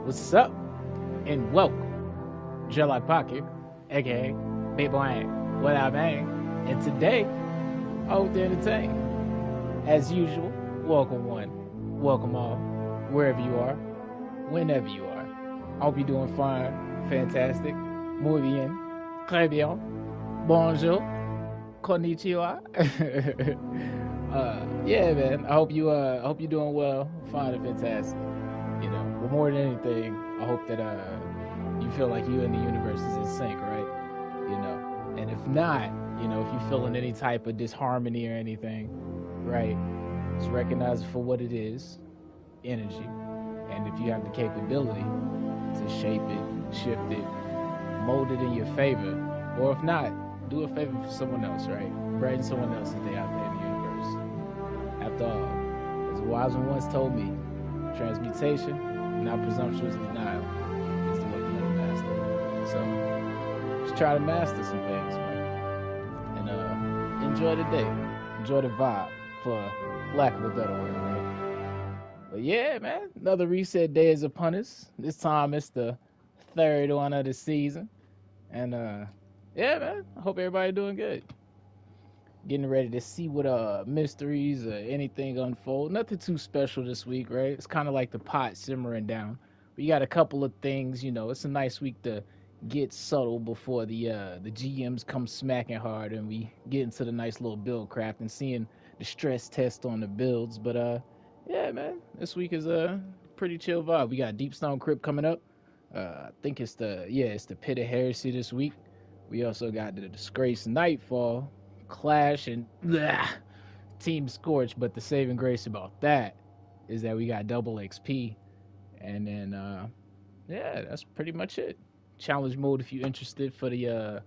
What's up? And welcome, Jelly Pocket, aka Big Bang. What up, man? And today, I hope to entertain. As usual, welcome one, welcome all, wherever you are, whenever you are. I hope you're doing fine, fantastic, muy bien, très bien, bonjour, konnichiwa. Yeah, man. I hope you're doing well, fine and fantastic. You know, but more than anything, I hope that you feel like you and the universe is in sync, right? You know, and if not, if you're feeling any type of disharmony or anything, right, just recognize it for what it is, energy, and if you have the capability to shape it, shift it, mold it in your favor, or if not, do a favor for someone else, right? Brighten someone else's day out there in the universe. After all, as a wise one once told me, transmutation, not presumptuous denial, is the way to know master. So, just try to master some things, man. And enjoy the day. Enjoy the vibe, for lack of a better word, right? But yeah, man, another reset day is upon us. This time it's the third one of the season. And yeah, man, I hope everybody doing good. Getting ready to see what mysteries or anything unfold. Nothing too special this week, right? It's kind of like the pot simmering down. We got a couple of things, it's a nice week to get subtle before the GMs come smacking hard and we get into the nice little build craft and seeing the stress test on the builds. But yeah, man, this week is a pretty chill vibe. We got Deep Stone Crypt coming up. I think it's the Pit of Heresy this week. We also got the Disgrace Nightfall, Clash, and Team Scorch. But the saving grace about that is that we got double XP, and then yeah, that's pretty much it. Challenge mode if you're interested for the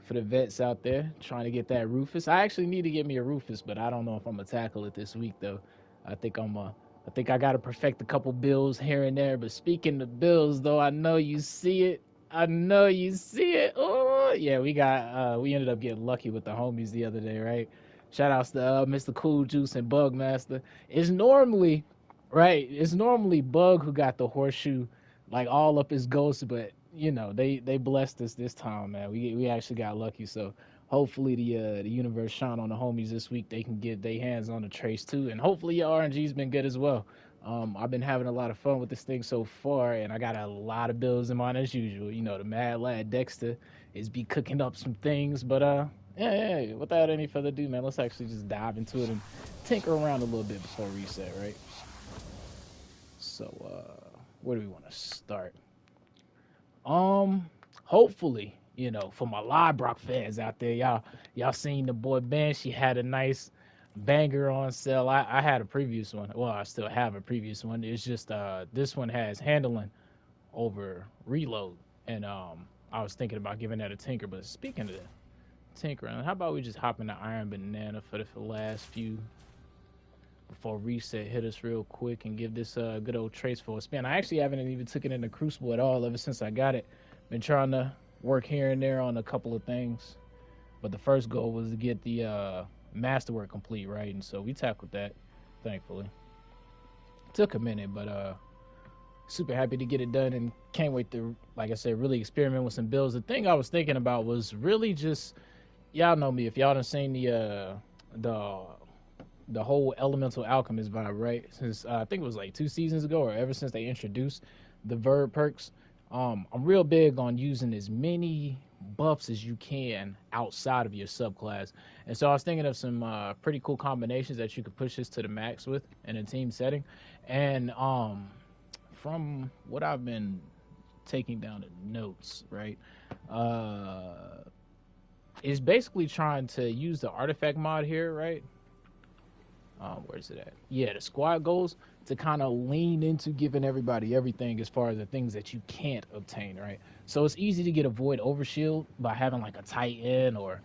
vets out there trying to get that Rufus. I actually need to get me a Rufus, but I don't know if I'm gonna tackle it this week though. I think I gotta perfect a couple builds here and there. But speaking of builds, though, I know you see it. Oh yeah, we ended up getting lucky with the homies the other day, right? Shout outs to Mr. Cool Juice and Bug Master. It's normally Bug who got the horseshoe like all up his ghost, but they blessed us this time, man. We actually got lucky, so hopefully the universe shine on the homies this week. They can get their hands on the trace too, and hopefully your RNG's been good as well. I've been having a lot of fun with this thing so far, and I got a lot of builds in mind as usual. The mad lad Dexter is be cooking up some things, but yeah. Without any further ado, man, let's actually just dive into it and tinker around a little bit before reset, right? So where do we want to start? Hopefully, for my live Brock fans out there, y'all seen the boy Ben. She had a nice banger on sale. I had a previous one. Well, I still have a previous one. It's just this one has handling over reload, and I was thinking about giving that a tinker. But speaking of tinkering, how about we just hop into Iron Banana for the last few before reset hit us real quick and give this good old trace for a spin. I actually haven't even took it in the Crucible at all ever since I got it. Been trying to work here and there on a couple of things, but the first goal was to get the masterwork complete, right? And so we tackled that, thankfully. Took a minute, but super happy to get it done and can't wait to, like I said, really experiment with some builds. The thing I was thinking about was really just, y'all know me, if y'all done seen the whole Elemental Alchemist vibe, right? Since I think it was like 2 seasons ago, or ever since they introduced the Verb perks. I'm real big on using as many buffs as you can outside of your subclass. And so I was thinking of some pretty cool combinations that you could push this to the max with in a team setting. And from what I've been taking down the notes, right, is basically trying to use the artifact mod here, right? Where's it at? Yeah, the squad goals to kind of lean into giving everybody everything as far as the things that you can't obtain, right? So it's easy to get a Void Overshield by having like a Titan or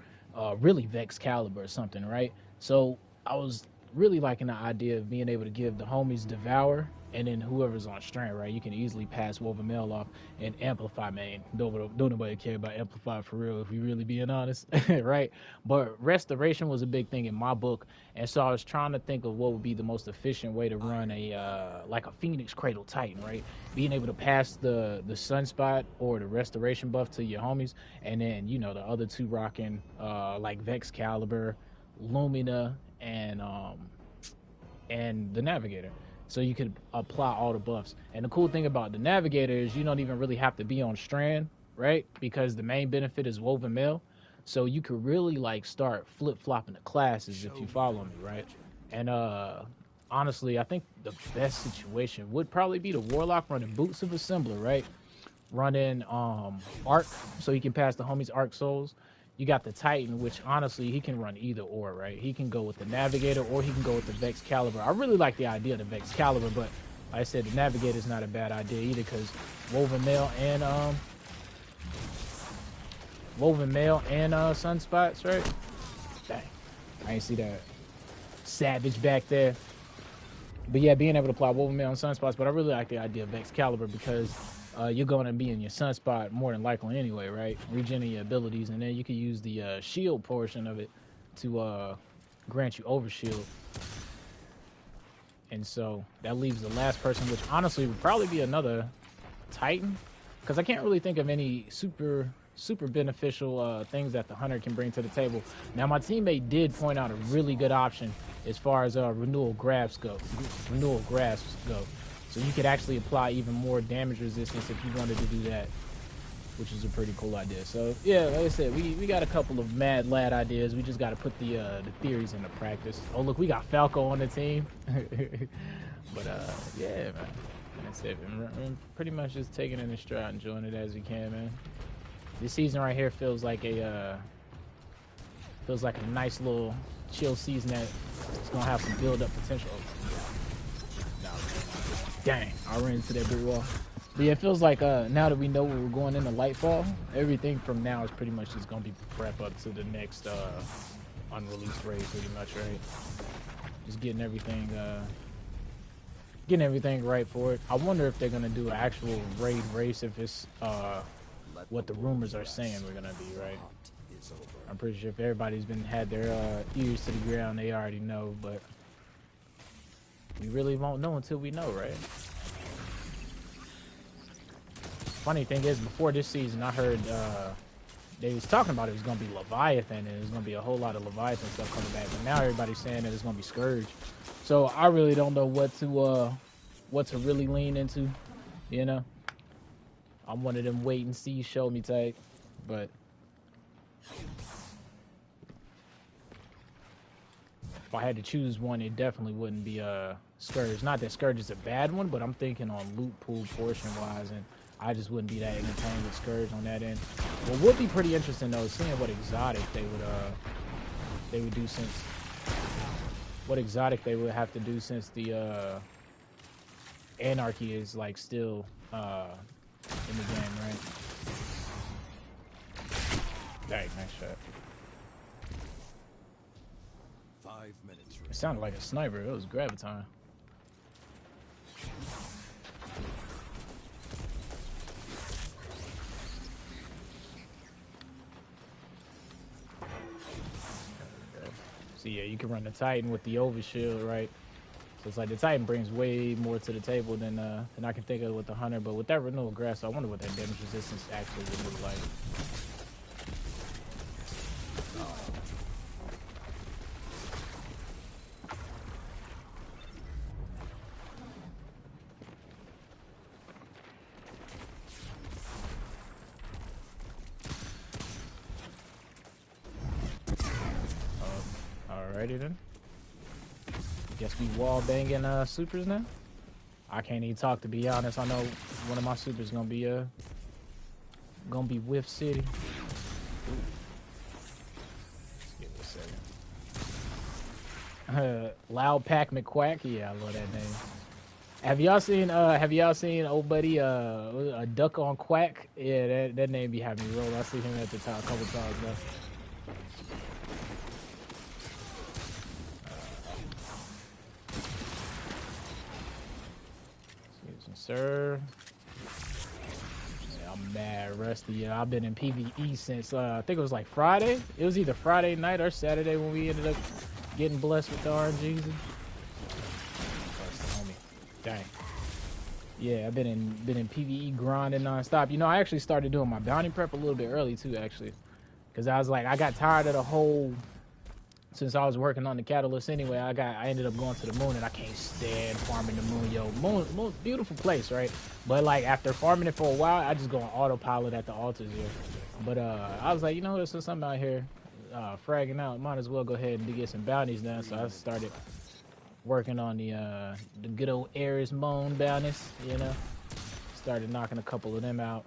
really Vex Caliber or something, right? So I was really liking the idea of being able to give the homies Devour, and then whoever's on strand, right? You can easily pass Woven Mail off and Amplify main. Don't nobody care about Amplify for real, if we really being honest, right? But Restoration was a big thing in my book, and so I was trying to think of what would be the most efficient way to run a like a Phoenix Cradle Titan, right? Being able to pass the Sunspot or the Restoration buff to your homies, and then, you know, the other two rocking like Vex Caliber, Lumina, and the Navigator. So you could apply all the buffs. And the cool thing about the Navigator is you don't even really have to be on strand, right? Because the main benefit is Woven Mail. So you could really like start flip-flopping the classes if you follow me, right? And honestly, I think the best situation would probably be the Warlock running Boots of Assembler, right? Running Arc, so he can pass the homies Arc Souls. You got the Titan, which honestly, he can run either or, right? He can go with the Navigator or he can go with the Vex Caliber. I really like the idea of the Vex Caliber, but like I said, the Navigator is not a bad idea either, because Woven Mail and Sunspots, right? Dang, I ain't see that savage back there. But yeah, being able to apply Woven Mail and Sunspots, but I really like the idea of Vex Caliber because you're going to be in your Sunspot more than likely anyway, right? Regening your abilities, and then you can use the shield portion of it to grant you overshield. And so that leaves the last person, which honestly would probably be another Titan, because I can't really think of any super beneficial things that the Hunter can bring to the table. Now, my teammate did point out a really good option as far as renewal grasps go. So you could actually apply even more damage resistance if you wanted to do that, which is a pretty cool idea. So yeah, like I said, we got a couple of mad lad ideas. We just got to put the theories into practice. Oh look, we got Falco on the team. But yeah, man, that's it. I'm pretty much just taking it in stride, enjoying it as we can, man. This season right here feels like a nice little chill season that it's gonna have some build up potential. Dang, I ran into that brick wall. But yeah, it feels like now that we know we're going into Lightfall, everything from now is pretty much just gonna be prep up to the next unreleased raid, pretty much, right? Just getting everything right for it. I wonder if they're gonna do an actual raid race, if it's what the rumors are saying we're gonna be, right? I'm pretty sure if everybody's had their ears to the ground, they already know, but we really won't know until we know, right? Funny thing is, before this season, I heard they was talking about it was gonna be Leviathan, and there's gonna be a whole lot of Leviathan stuff coming back. But now everybody's saying that it's gonna be Scourge. So I really don't know what to really lean into, you know. I'm one of them wait and see, show me type, but if I had to choose one, it definitely wouldn't be Scourge. Not that Scourge is a bad one, but I'm thinking on loot pool portion wise, and I just wouldn't be that entertained with Scourge on that end. What would be pretty interesting though is seeing what exotic they would do, since what exotic they would have to do, since the Anarchy is like still in the game, right? Dang, nice shot. 5 minutes. It sounded like a sniper. It was Graviton. So yeah, you can run the Titan with the overshield, right? So it's like the Titan brings way more to the table than I can think of with the Hunter. But with that renewal grass, I wonder what that damage resistance actually would look like. Alrighty then. Guess we wall banging supers now. I can't even talk, to be honest. I know one of my supers gonna be Whiff City. Give me a second. Loud Pack McQuack. Yeah, I love that name. Have y'all seen old buddy a duck on Quack? Yeah, that name be having me roll. I see him at the top a couple times though. Sir. Yeah, I'm mad rusty. Yeah, I've been in PvE since I think it was like Friday. It was either Friday night or Saturday when we ended up getting blessed with the RNGs. Dang. Yeah, I've been in PvE grinding nonstop. You know, I actually started doing my bounty prep a little bit early too, actually, because I was like, I got tired of the whole. Since I was working on the catalyst anyway, I ended up going to the moon, and I can't stand farming the moon. Yo, moon, beautiful place, right? But like after farming it for a while, I just go on autopilot at the altars here. But I was like, you know, there's something out here fragging out. Might as well go ahead and get some bounties now. So I started working on the good old Ares Moan bounties, you know. Started knocking a couple of them out.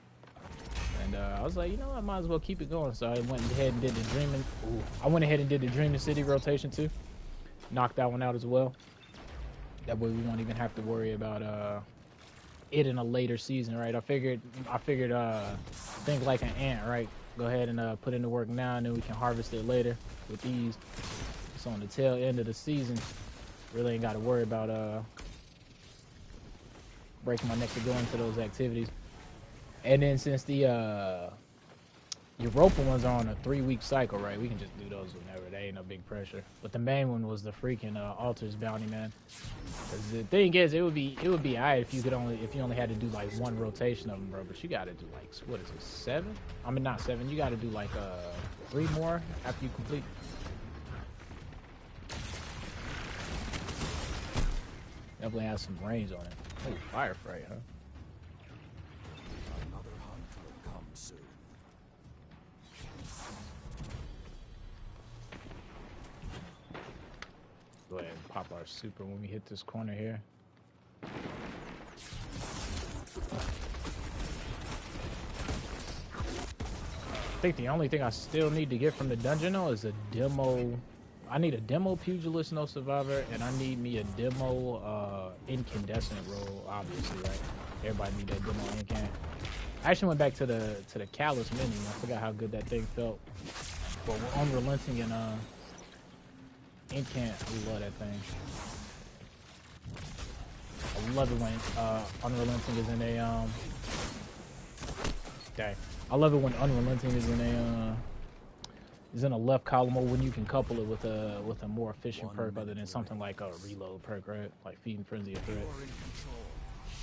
And I was like, you know, I might as well keep it going. So I went ahead and did the Dreaming. Ooh, I went ahead and did the Dreaming City rotation too. Knocked that one out as well. That way we won't even have to worry about it in a later season, right? I figured think like an ant, right? Go ahead and put in the work now, and then we can harvest it later with these. It's on the tail end of the season. Really ain't got to worry about breaking my neck to go into those activities. And then since the Europa ones are on a 3-week cycle, right? We can just do those whenever. They ain't no big pressure. But the main one was the freaking altars bounty, man. Cause the thing is, it would be alright if you only had to do like one rotation of them, bro. But you got to do like, what is it, 7? I mean, not 7. You got to do like 3 more after you complete. Definitely has some range on it. Oh, Firefly, huh? Go ahead and pop our super when we hit this corner here. I think the only thing I still need to get from the dungeon though is a demo. I need a demo pugilist, no survivor, and I need me a demo incandescent roll, obviously, right? Everybody need that demo incan. I actually went back to the callus mini. I forgot how good that thing felt. But we're unrelenting and Incant, I love that thing. I love it when Unrelenting is in a dang. I love it when Unrelenting is in a left column, or when you can couple it with a more efficient perk other than something like a reload perk, right? Like Feed and Frenzy of Threat.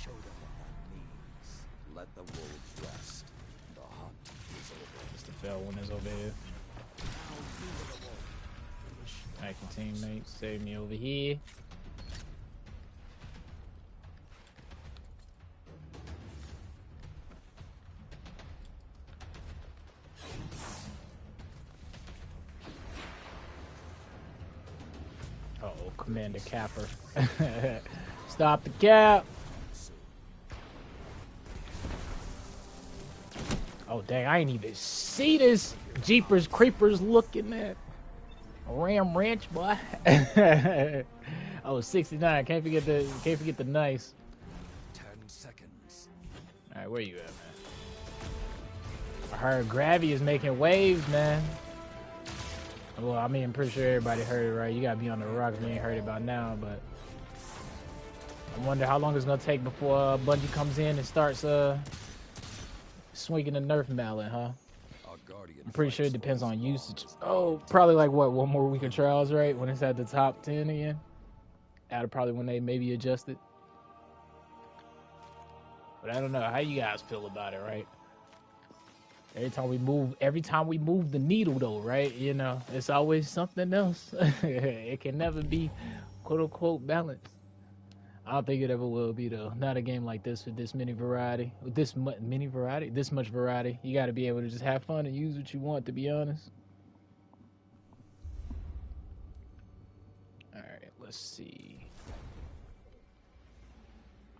Show them what that means. Let the wolves rest. The hunt is over. Just the fell one is over here. Alright, teammates, save me over here. Uh oh, Commander Capper. Stop the cap! Oh dang, I ain't even see this Jeepers Creepers looking at. Ram Ranch, boy. Oh, 69. Can't forget the nice. 10 seconds. All right, where you at, man? I heard Gravy is making waves, man. Well, I mean, I'm pretty sure everybody heard it, right? You gotta be on the rock if you ain't heard it by now, but I wonder how long it's gonna take before Bungie comes in and starts swinging the Nerf mallet, huh? I'm pretty sure it depends on usage. Oh, probably like what, 1 more week of trials, right? When it's at the top 10 again. That'll probably when they maybe adjust it. But I don't know how you guys feel about it, right? Every time we move the needle though, right? You know, it's always something else. It can never be quote unquote balanced. I don't think it ever will be though. Not a game like this with this many variety. With this much variety. You got to be able to just have fun and use what you want, to be honest. All right, let's see.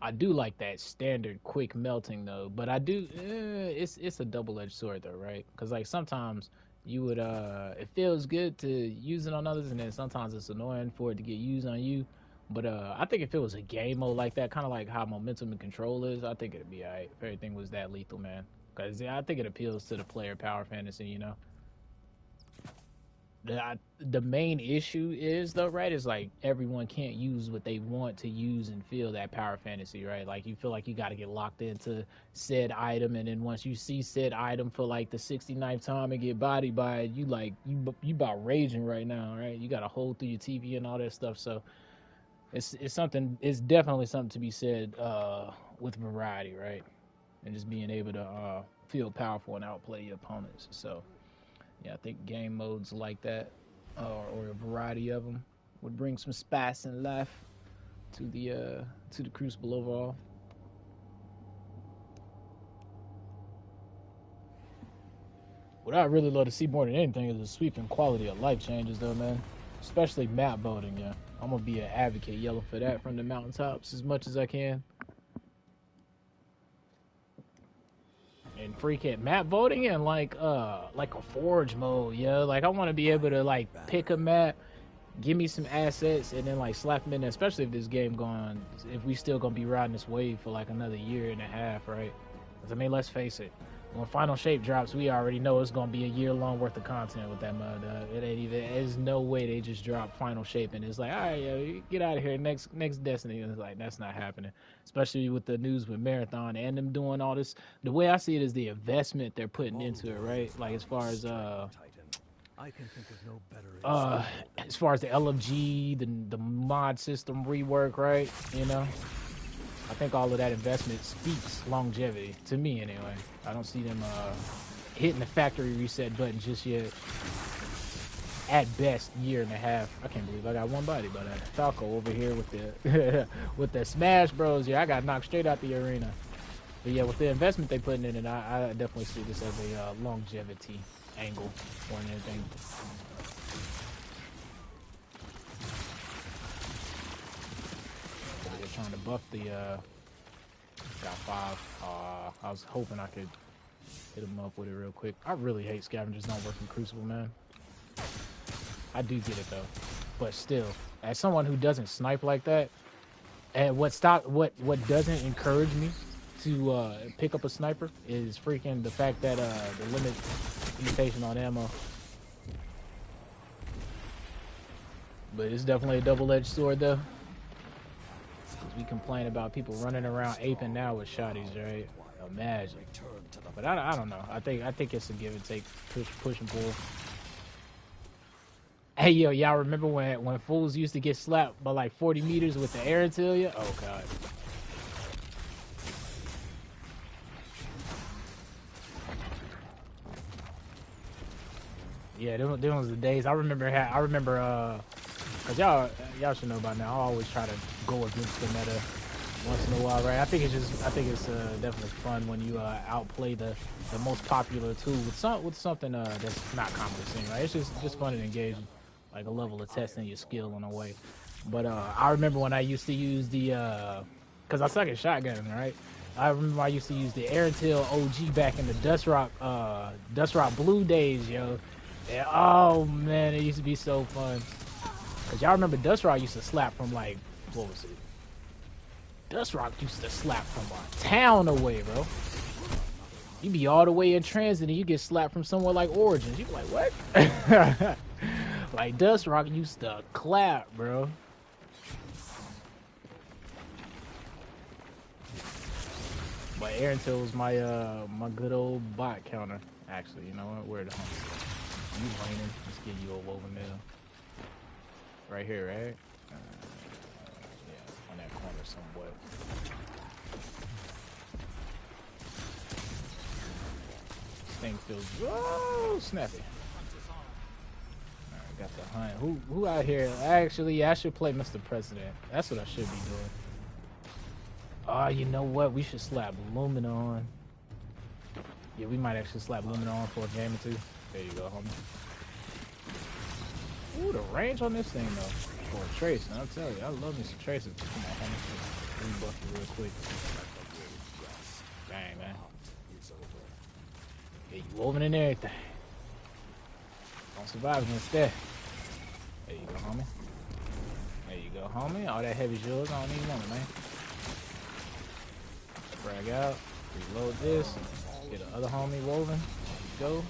I do like that standard quick melting though, but I do. It's a double-edged sword though, right? Because like sometimes you would it feels good to use it on others, and then sometimes it's annoying for it to get used on you. But I think if it was a game mode like that, kind of like how momentum and control is, I think it'd be alright if everything was that lethal, man. Because I think it appeals to the player power fantasy, you know. the main issue is though, right? Is like everyone can't use what they want to use and feel that power fantasy, right? Like you feel like you got to get locked into said item, and then once you see said item for like the 69th time and get bodied by it, you about raging right now, right? You got to hold through your TV and all that stuff. So it's something. It's definitely something to be said with variety, right? And just being able to feel powerful and outplay your opponents. So. Yeah, I think game modes like that, or a variety of them, would bring some spice and life to the Crucible overall. What I really love to see more than anything is the sweeping quality of life changes, though, man. Especially map voting, yeah. I'm gonna be an advocate yelling for that from the mountaintops as much as I can. And freaking map voting and like a forge mode, yeah. Like I want to be able to like pick a map, give me some assets, and then like slap them in there. Especially if this game if we still gonna be riding this wave for like another year and a half, right? Because I mean, let's face it, when Final Shape drops, we already know it's gonna be a year long worth of content with that mod. It ain't even. There's no way they just drop Final Shape and it's like, all right, yo, get out of here. Next Destiny. And it's like that's not happening. Especially with the news with Marathon and them doing all this. The way I see it is the investment they're putting into it, right? Like as far as as far as the LFG, the mod system rework, right? You know, I think all of that investment speaks longevity to me, anyway. I don't see them hitting the factory reset button just yet. At best, year and a half. I can't believe I got one body by that Falco over here with the with the Smash Bros. Yeah, I got knocked straight out the arena. But yeah, with the investment they putting in it, I definitely see this as a longevity angle more than anything. They're trying to buff the got 5. I was hoping I could hit him up with it real quick. I really hate scavengers not working Crucible, man. I do get it though, but still, as someone who doesn't snipe like that, and what doesn't encourage me to pick up a sniper is freaking the fact that the limitation on ammo. But it's definitely a double-edged sword though, because we complain about people running around aping now with shotties, right? Imagine. But I don't know. I think it's a give and take, push and pull. Hey, yo, y'all remember when fools used to get slapped by like 40 meters with the air until you? Oh, God. Yeah, them was the days. I remember, cause y'all should know by now. I always try to go against the meta once in a while, right? I think it's definitely fun when you outplay the most popular tool with something that's not commonly seen, right? It's just fun and engaging. Like a level of testing your skill in a way. But I remember when I used to use the cause I suck at shotgunning, right? I remember I used to use the Airtel OG back in the Dust Rock Blue days, yo. And, oh man, it used to be so fun. Cause y'all remember Dust Rock used to slap from like, what was it? Dust Rock used to slap from a town away, bro. You be all the way in transit and you get slapped from somewhere like Origins. You be like, what? Like Dust Rock used to clap, bro. But Airtel was my my good old bot counter. Actually, you know what? Where the hell? You raining? Let's give you a woven mill. Right here, right? Yeah, on that corner somewhat. This thing feels snappy. Got the hunt. Who out here? Actually, I should play Mr. President. That's what I should be doing. Oh, you know what? We should slap Lumina on. Yeah, we might actually slap Lumina on for a game or two. There you go, homie. Ooh, the range on this thing though. For a trace, and I'll tell you, I love me some traces. Come on, homie. Rebuff it real quick. Bang, man. Yeah, you woven in everything. Don't survive against that. There you go, homie. There you go, homie. All that heavy's yours. I don't even want it, man. Frag out. Reload this. Get the other homie woven. There you go.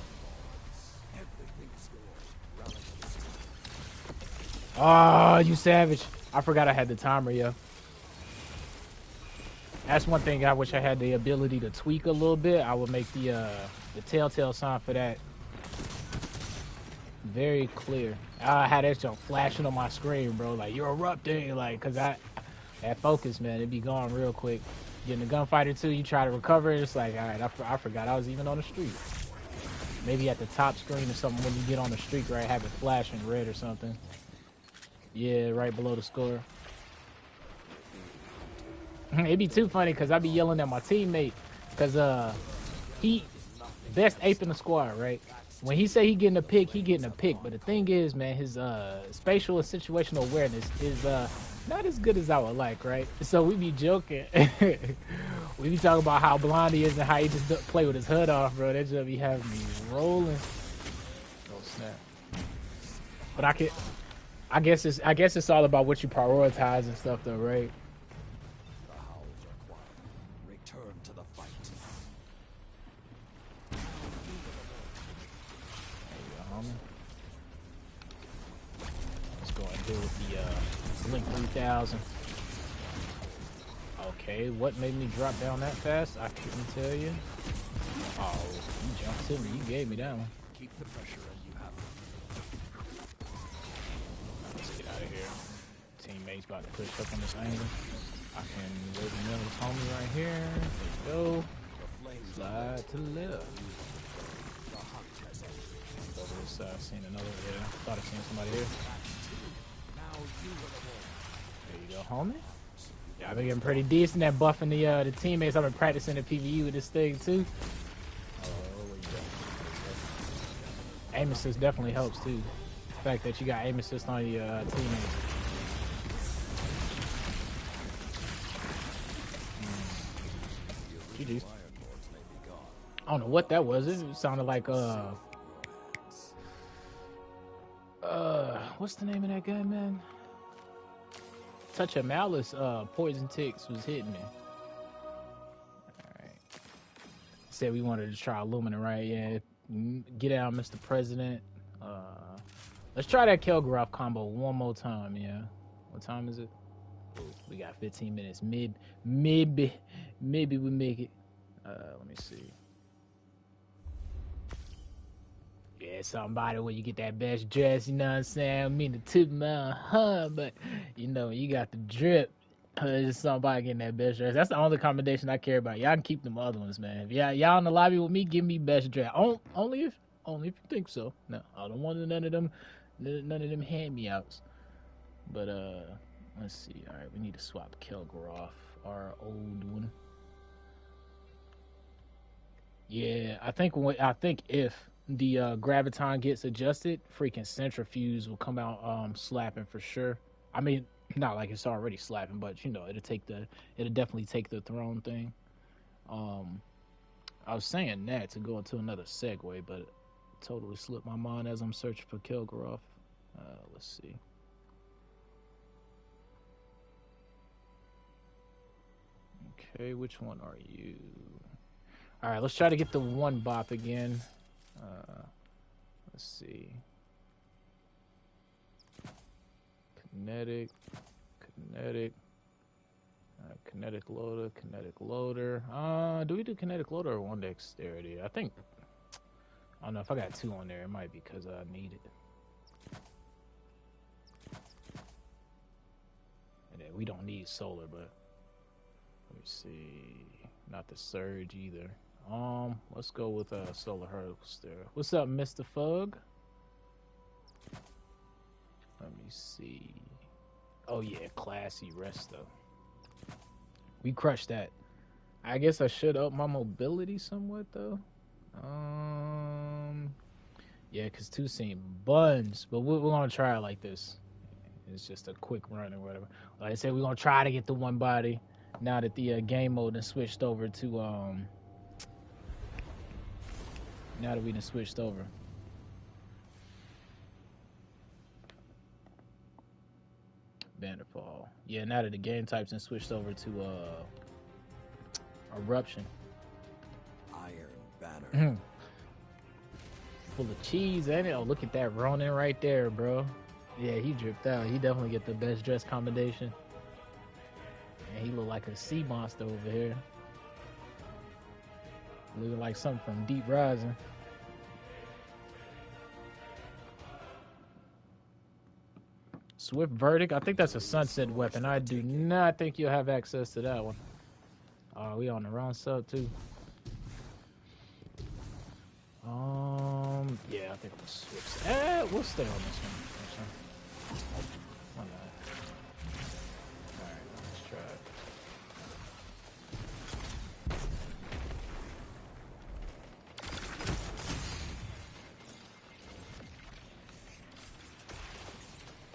Oh, you savage. I forgot I had the timer, yo. That's one thing I wish I had the ability to tweak a little bit. I would make the telltale sign for that very clear. I had that junk flashing on my screen, bro. Like, you're erupting. Like, because that focus, man, it'd be gone real quick. Getting the gunfighter too, you try to recover, it's like, all right, I forgot I was even on the street. Maybe at the top screen or something when you get on the streak, right, have it flashing red or something. Yeah, right below the score. It'd be too funny because I be yelling at my teammate because he best ape in the squad, right? When he say he getting a pick, he getting a pick. But the thing is, man, his spatial and situational awareness is not as good as I would like, right? So we be joking. We be talking about how blind he is and how he just play with his hood off, bro. That just be having me rolling. Oh snap! But I guess it's all about what you prioritize and stuff, though, right? The howls are quiet. Return to the fight. There you go, homie. Let's go and deal with the Blink 3000. Okay, what made me drop down that fast? I couldn't tell you. Oh, you jumped to me. You gave me that one. Keep the pressure as you have it. Let's get out of here. Teammates about to push up on this angle. I can wait a minute. Homie right here. Let's go. Slide to the left. Over this side. Seen another there. Thought I seen somebody here. There you go, homie. Yeah, I've been getting pretty decent at buffing the teammates. I've been practicing the PvE with this thing too. Oh, where you go? Aim assist definitely helps too. The fact that you got aim assist on your teammates. GG's. I don't know what that was. It sounded like what's the name of that guy, man? Touch of Malice, Poison Ticks was hitting me. Alright. Said we wanted to try Illumina, right? Yeah. Get out, Mr. President. Let's try that Kelgroth combo one more time, yeah. What time is it? Ooh, we got 15 minutes. Maybe we make it. Let me see. Yeah, somebody when you get that best dress, you know what I'm saying? I mean to tip my but you know, you got the drip. It's somebody getting that best dress. That's the only commendation I care about. Y'all can keep them other ones, man. If y'all in the lobby with me, give me best dress. Only if you think so. No, I don't want none of them hand-me-outs. But let's see. All right, we need to swap Kelgroth, our old one. Yeah, I think if the graviton gets adjusted, freaking centrifuge will come out slapping for sure. I mean, not like it's already slapping, but you know, it'll definitely take the throne thing. I was saying that to go into another segue, but it totally slipped my mind as I'm searching for Kelgroth. Let's see. Okay, which one are you? All right, let's try to get the one bop again. Let's see. Kinetic loader. Do we do kinetic loader or one dexterity? I don't know if I got two on there. It might be because I need it. And then we don't need solar, but let me see. Not the surge either. Let's go with solar holster. What's up, Mr. Fug? Let me see. Oh yeah, classy resto. We crushed that. I guess I should up my mobility somewhat though. Yeah, cause two seem buns, but we're gonna try it like this. It's just a quick run or whatever. Like I said, we're gonna try to get the one body. Now that the game mode has switched over to now that we done switched over. Bannerfall. Yeah, now that the game types and switched over to Eruption. Iron Banner. Full of cheese, ain't it? Oh, look at that Ronin right there, bro. Yeah, he dripped out. He definitely get the best dress combination. And he look like a sea monster over here. Looking like something from Deep Rising. Swift Verdict. I think that's a sunset weapon. I do not think you'll have access to that one. We on the wrong sub too. Yeah, I think we'll switch. We'll stay on this one. Why not? Alright, let's try it.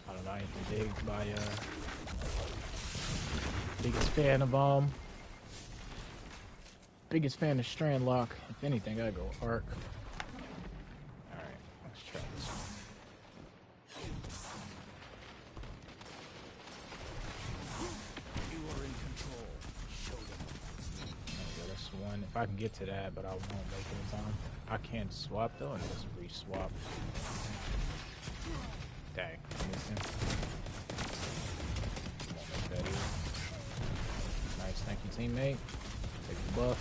I don't know, I ain't big by biggest fan of biggest fan of Strand Lock. If anything, I go Arc. Alright, let's try this one. You are in control. Show them. There we go, that's one. If I can get to that, but I won't make it in time. I can't swap though, and just re-swap. Dang, I missed him. Won't make that either. Nice, thank you, teammate. Take the buff.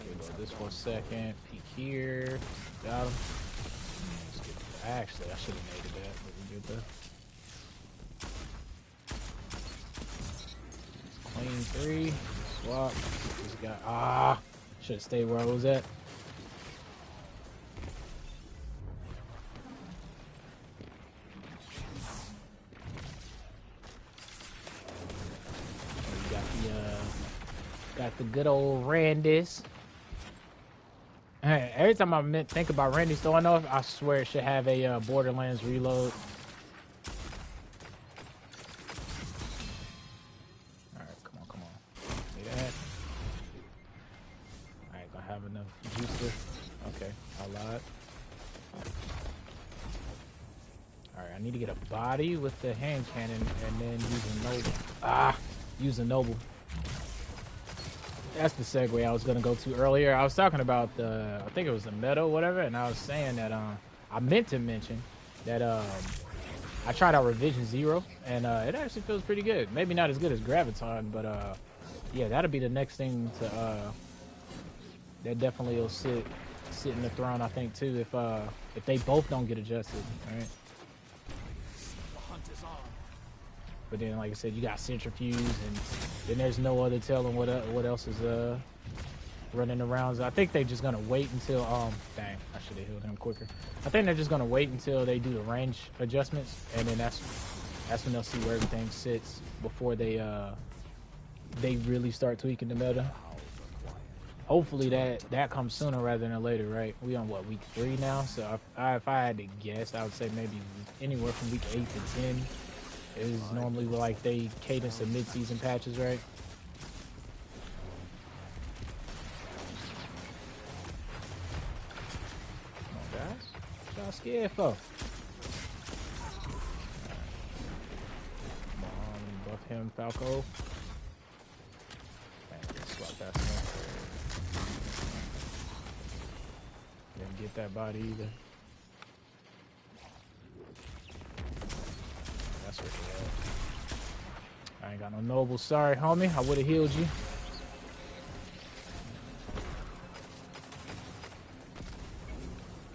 Okay, go this for a second. Peek here. Got him. Actually, I should have made it that, but we did that. Clean 3. Swap. Just got. Should have stayed where I was at. Got the good old Randis. Every time I think about Randy's throwing off, I swear it should have a Borderlands reload. Alright, come on. See that? I ain't gonna have enough juice. Okay, I lied. Alright, I need to get a body with the hand cannon and then use a noble. Use a noble. That's the segue I was gonna go to earlier. I was talking about I think it was the meta or whatever, and I was saying that I meant to mention that I tried out Revision 0, and it actually feels pretty good. Maybe not as good as Graviton, but yeah, that'll be the next thing to that definitely will sit in the throne, I think, too, if they both don't get adjusted, right? But then, like I said, you got Centrifuge, and then there's no other telling what else is running around. So I think they're just gonna wait until dang, I should have healed him quicker. I think they're just gonna wait until they do the range adjustments, and then that's when they'll see where everything sits before they really start tweaking the meta. Hopefully that comes sooner rather than later, right? We on what, week 3 now? So if I had to guess, I would say maybe anywhere from week 8 to 10. Is normally like they cadence of mid-season patches, right? Come on, guys. What y'all scared for? Come on, buff him, Falco. Swap that stuff. Didn't get that body either. That's what they had. I ain't got no noble. Sorry, homie. I would have healed you.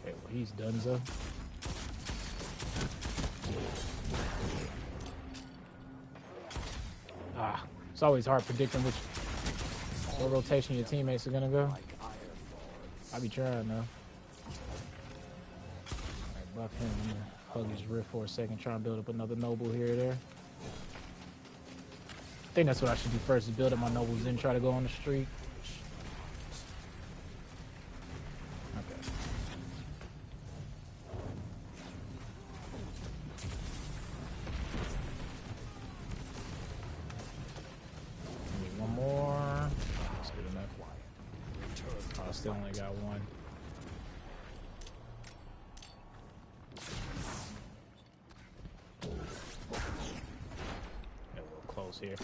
Okay, well, he's donezo. It's always hard predicting what rotation your teammates are gonna go. I be trying though. Alright, buff him. I'm gonna hug his rift for a second, try and build up another noble here or there. I think that's what I should do first, is build up my nobles, then try to go on the streak. Okay. Need one more. That's good enough. Oh, I still only got one. Here.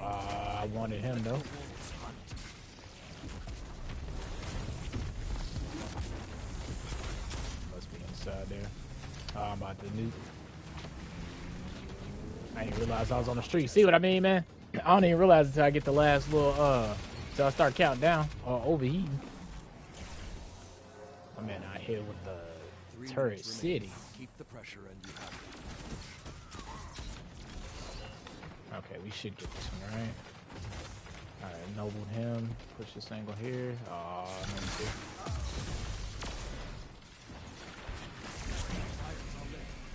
I wanted him though. noob. I didn't realize I was on the street. See what I mean, man? I don't even realize until I get the last little, till I start counting down or overheating. Oh man, I hit with the turret city. Keep the pressure and you have it. Okay, we should get this one, right? Alright, ennobled him. Push this angle here. Oh, no.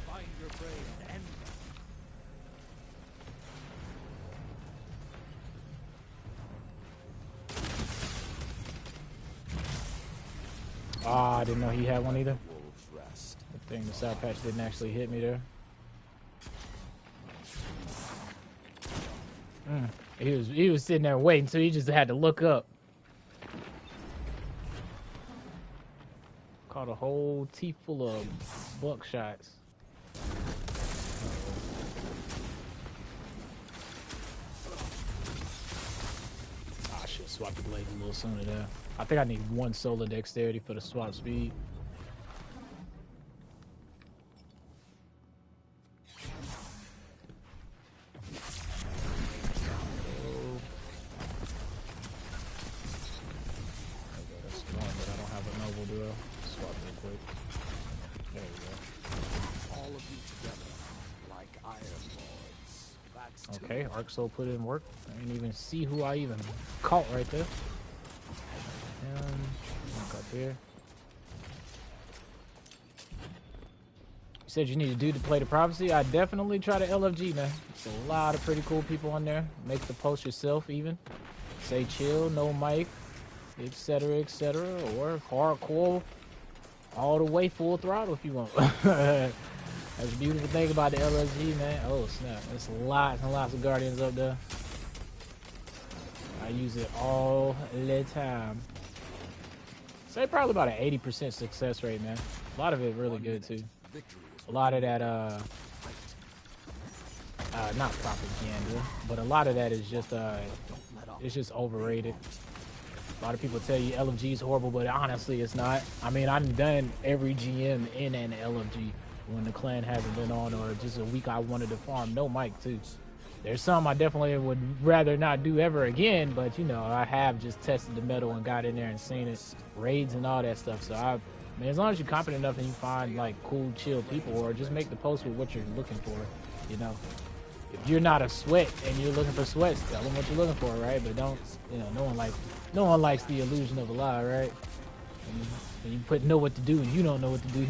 Find your prey and end them. Oh, I didn't know he had one either. Wolves rest. Good thing the side patch didn't actually hit me there. He was sitting there waiting, so he just had to look up. Caught a whole teeth full of buckshots. I should swap the blades a little sooner there. I think I need one solar dexterity for the swap speed. Okay, Arc Soul put in work. I didn't even see who I even caught right there. Look up here. You said you need to do to play the prophecy. I definitely try to LFG, man. There's a lot of pretty cool people on there. Make the post yourself even. Say chill, no mic, etc., etc., or hardcore all the way full throttle if you want. That's the beautiful thing about the LSG, man. Oh snap, there's lots and lots of Guardians up there. I use it all the time. Say probably about an 80% success rate, man. A lot of it really good too. A lot of that, not propaganda, but a lot of that is just, it's just overrated. A lot of people tell you LFG is horrible, but honestly, it's not. I mean, I've done every GM in an LFG. When the clan hasn't been on, or just a week I wanted to farm no mic too. There's some I definitely would rather not do ever again, but you know, I have just tested the metal and got in there and seen it, raids and all that stuff. So I mean, as long as you're competent enough and you find like cool, chill people, or just make the post with what you're looking for, you know. If you're not a sweat and you're looking for sweats, tell them what you're looking for, right? But don't, you know, no one likes the illusion of a lie, right? And you know what to do and you don't know what to do.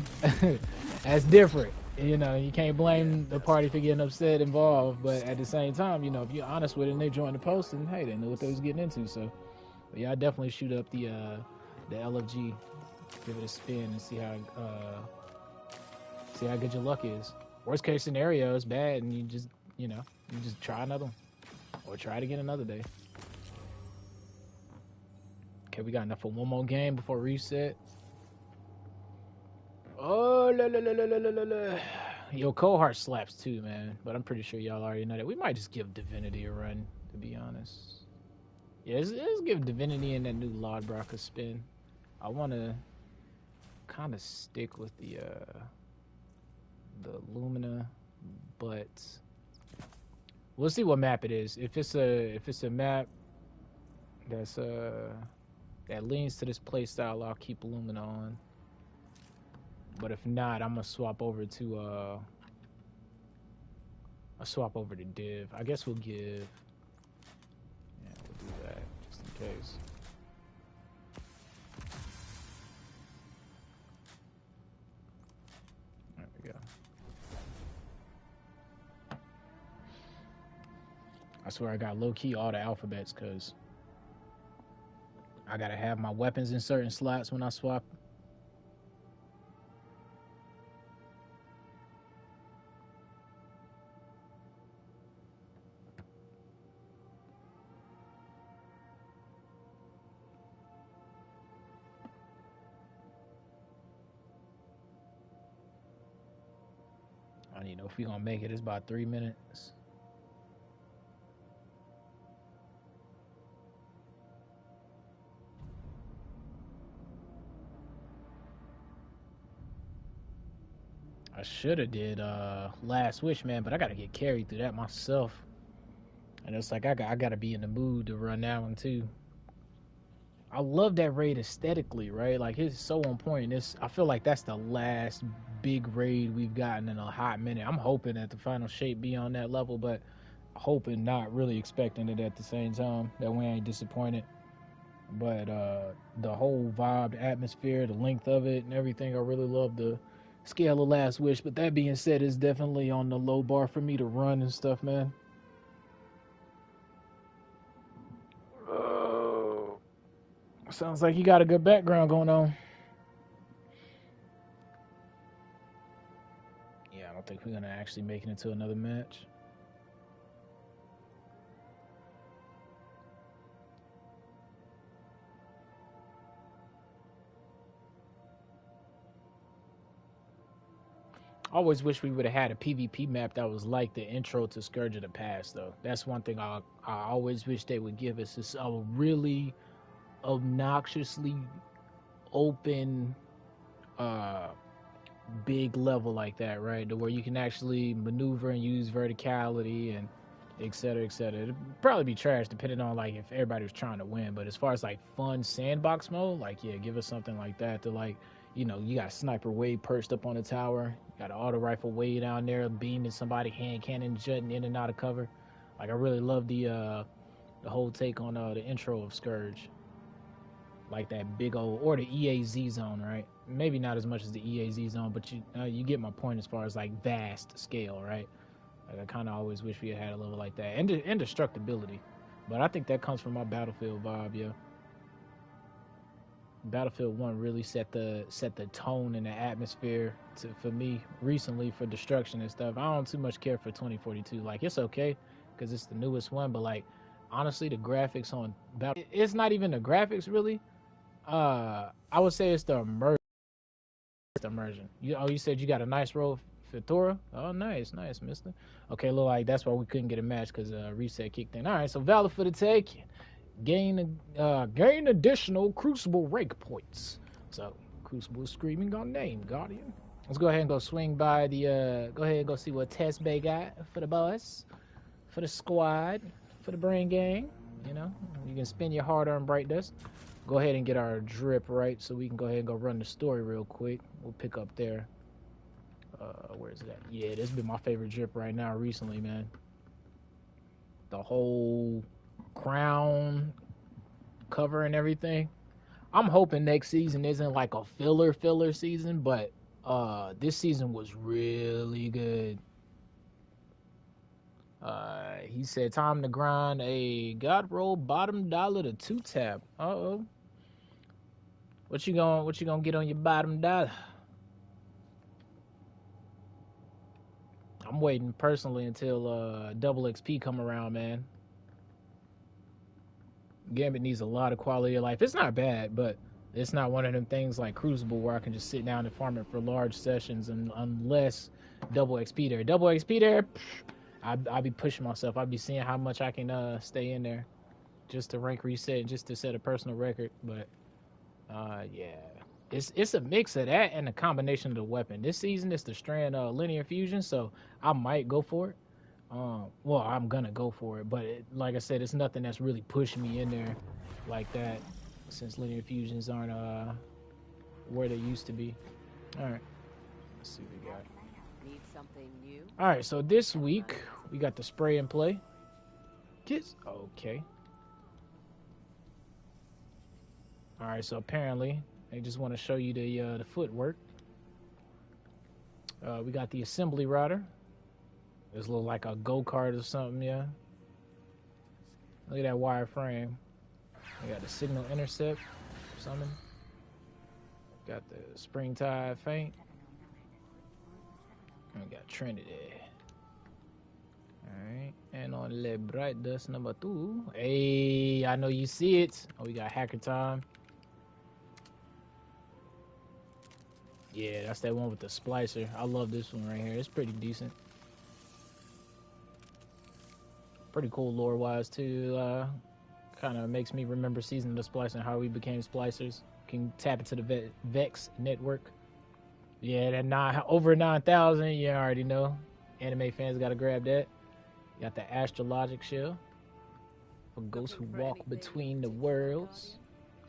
That's different. You know, you can't blame the party for getting upset involved, but at the same time, you know, if you're honest with it and they join the post, and hey, they know what they was getting into. So, but yeah, I definitely shoot up the LFG, give it a spin and see how good your luck is. Worst case scenario is bad, and you just try another one, or try it again another day. Okay, we got enough for one more game before reset. Oh, Yo, Cohort slaps too, man. But I'm pretty sure y'all already know that. We might just give Divinity a run, to be honest. Yeah, let's give Divinity and that new Lodbrock a spin. I want to kind of stick with the Lumina, but we'll see what map it is. If it's a map that's that leans to this playstyle, I'll keep Lumina on. But if not, I'm gonna swap over to Div. I guess we'll give. Yeah, we'll do that just in case. There we go. I swear I got low key all the alphabets because I gotta have my weapons in certain slots when I swap. I don't even know if we're gonna make it. It's about 3 minutes. I should have did Last Wish, man, but I gotta get carried through that myself. And it's like I gotta be in the mood to run that one too. I love that raid aesthetically, right? Like it's so on point. I feel like that's the last big raid we've gotten in a hot minute. I'm hoping that the final shape be on that level, but hoping not, really expecting it at the same time. That we ain't disappointed. But the whole vibe, the atmosphere, the length of it, and everything, I really love the scale of Last Wish. But that being said, it's definitely on the low bar for me to run and stuff, man. Sounds like you got a good background going on. Yeah, I don't think we're gonna actually make it into another match. I always wish we would have had a PvP map that was like the intro to Scourge of the Past, though. That's one thing I always wish they would give us, is a really obnoxiously open big level like that, right? To where you can actually maneuver and use verticality and et cetera, et cetera. It'd probably be trash depending on like if everybody was trying to win, but as far as like fun sandbox mode, like yeah, give us something like that to like, you know, you got Sniper Wade perched up on the tower, you got an auto rifle way down there beaming somebody, hand cannon jutting in and out of cover. Like I really love the whole take on the intro of Scourge. Like that big old, or the EAZ zone, right? Maybe not as much as the EAZ zone, but you get my point as far as like vast scale, right? Like I kind of always wish we had a level like that, and indestructibility. But I think that comes from my Battlefield vibe, yeah. Battlefield 1 really set the tone and the atmosphere for me recently for destruction and stuff. I don't too much care for 2042. Like it's okay because it's the newest one, but like honestly, the graphics on Battle, it's not even the graphics really. I would say it's the immersion. You said you got a nice roll for Thora? Oh, nice, mister. Okay, look like that's why we couldn't get a match because reset kicked in. All right, so valid for the take. Gain additional Crucible rank points. So Crucible screaming on name, Guardian. Let's go ahead and go swing by the go ahead and go see what Test Bay got for the boss, for the squad, for the brain gang. You know, you can spend your hard-earned bright dust. Go ahead and get our drip right so we can go ahead and go run the story real quick. We'll pick up there. Where is it at? Yeah, this has been my favorite drip right now recently, man. The whole crown cover and everything. I'm hoping next season isn't like a filler season, but this season was really good. He said time to grind a god roll bottom dollar to 2-tap. Uh-oh. What you gonna get on your bottom dollar? I'm waiting personally until double XP come around, man. Gambit needs a lot of quality of life. It's not bad, but it's not one of them things like Crucible where I can just sit down and farm it for large sessions, and unless double XP there. Double XP there, I'll be pushing myself. I'll be seeing how much I can stay in there just to rank reset, just to set a personal record. But yeah, it's a mix of that and a combination of the weapon. This season it's the Strand linear fusion, so I might go for it. Well, I'm gonna go for it, but like I said, it's nothing that's really pushing me in there like that, since linear fusions aren't where they used to be. All right, let's see what we got. Need something new? All right, so this week we got the spray and play. Kids, okay. All right, so apparently they just want to show you the footwork. We got the assembly rider. This look like a go-kart or something, yeah. Look at that wireframe. We got the signal intercept, summon. Got the springtide feint. And we got Trinity. Alright, and on Le Bright Dust number 2. Hey, I know you see it. Oh, we got Hacker Time. Yeah, that's that one with the splicer. I love this one right here. It's pretty decent. Pretty cool lore-wise, too. Kind of makes me remember Season of the Splicer and how we became splicers. Can tap into the Vex network. Yeah, that over 9,000. You already know. Anime fans gotta grab that. Got the astrologic shield for ghosts who walk between the worlds.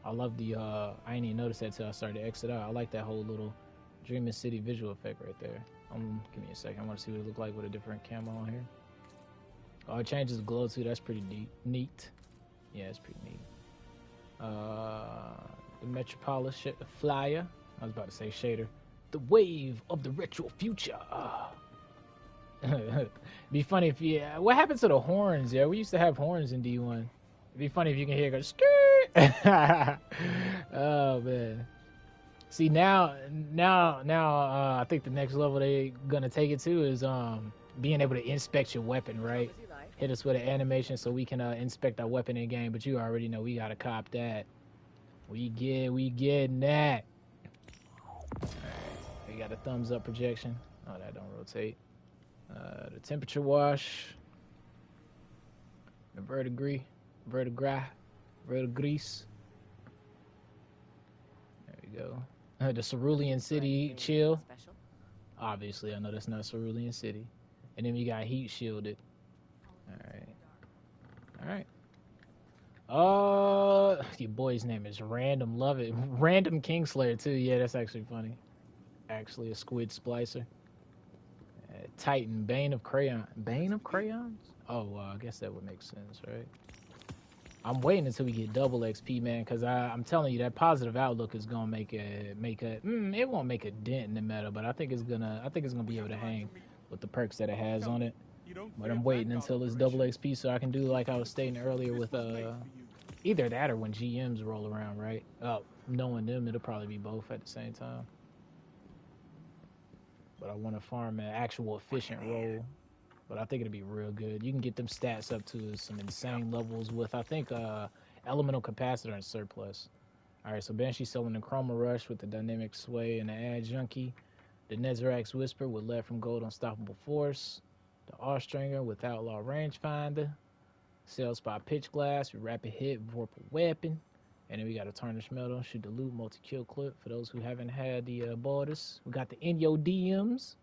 I love the I didn't even notice that till I started to exit out. I like that whole little Dreaming City visual effect right there. Give me a second. I want to see what it look like with a different camo on here. Oh, it changes the glow too. That's pretty neat. Yeah, it's pretty neat. The Metropolis flyer. I was about to say shader. The wave of the retro future. Be funny if you. What happened to the horns? Yeah, we used to have horns in D1. It'd be funny if you can hear it go skirt. Oh man. See now, I think the next level they gonna take it to is being able to inspect your weapon, right? Hit us with an animation so we can inspect our weapon in game. But you already know we gotta cop that. We getting that. All right, we got a thumbs up projection. Oh, that don't rotate. The temperature wash. The verdigris. Verdigris. There we go. The Cerulean City chill. Obviously, I know that's not Cerulean City. And then we got heat shielded. All right. Your boy's name is Random. Love it. Random Kingslayer too. Yeah, that's actually funny. Actually, a squid splicer. Titan, Bane of Crayon. Bane of Crayons? Oh, well, I guess that would make sense, right? I'm waiting until we get double XP, man, because I'm telling you that positive outlook is gonna it won't make a dent in the meta, but I think it's gonna be able to hang with the perks that it has on it. But I'm waiting until it's double XP so I can do like I was stating earlier with either that or when GMs roll around, right? Knowing them, it'll probably be both at the same time. But I want to farm an actual efficient roll. But I think it'll be real good. You can get them stats up to some insane levels with, I think, Elemental Capacitor and Surplus. All right, so Banshee selling the Chroma Rush with the Dynamic Sway and the Ad Junkie. The Nezerax Whisper with Lead from Gold Unstoppable Force. The Austringer with Outlaw Rangefinder. Sales by Pitch Glass with Rapid Hit, Vorpal Weapon. And then we got a Tarnished Metal, Shoot the Loot, Multi-Kill Clip for those who haven't had the borders. We got the In Your DMs.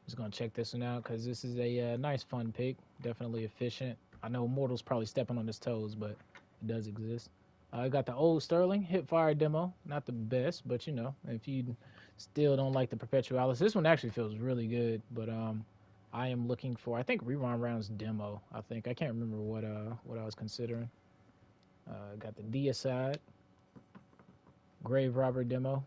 Just gonna check this one out because this is a nice fun pick, definitely efficient. I know Mortal's probably stepping on his toes, but it does exist. I got the old Sterling Hipfire demo, not the best, but you know, if you still don't like the Perpetualis, this one actually feels really good. But I am looking for, I think, Rerun Rounds demo. I can't remember what I was considering. Got the Deicide, Grave Robber demo.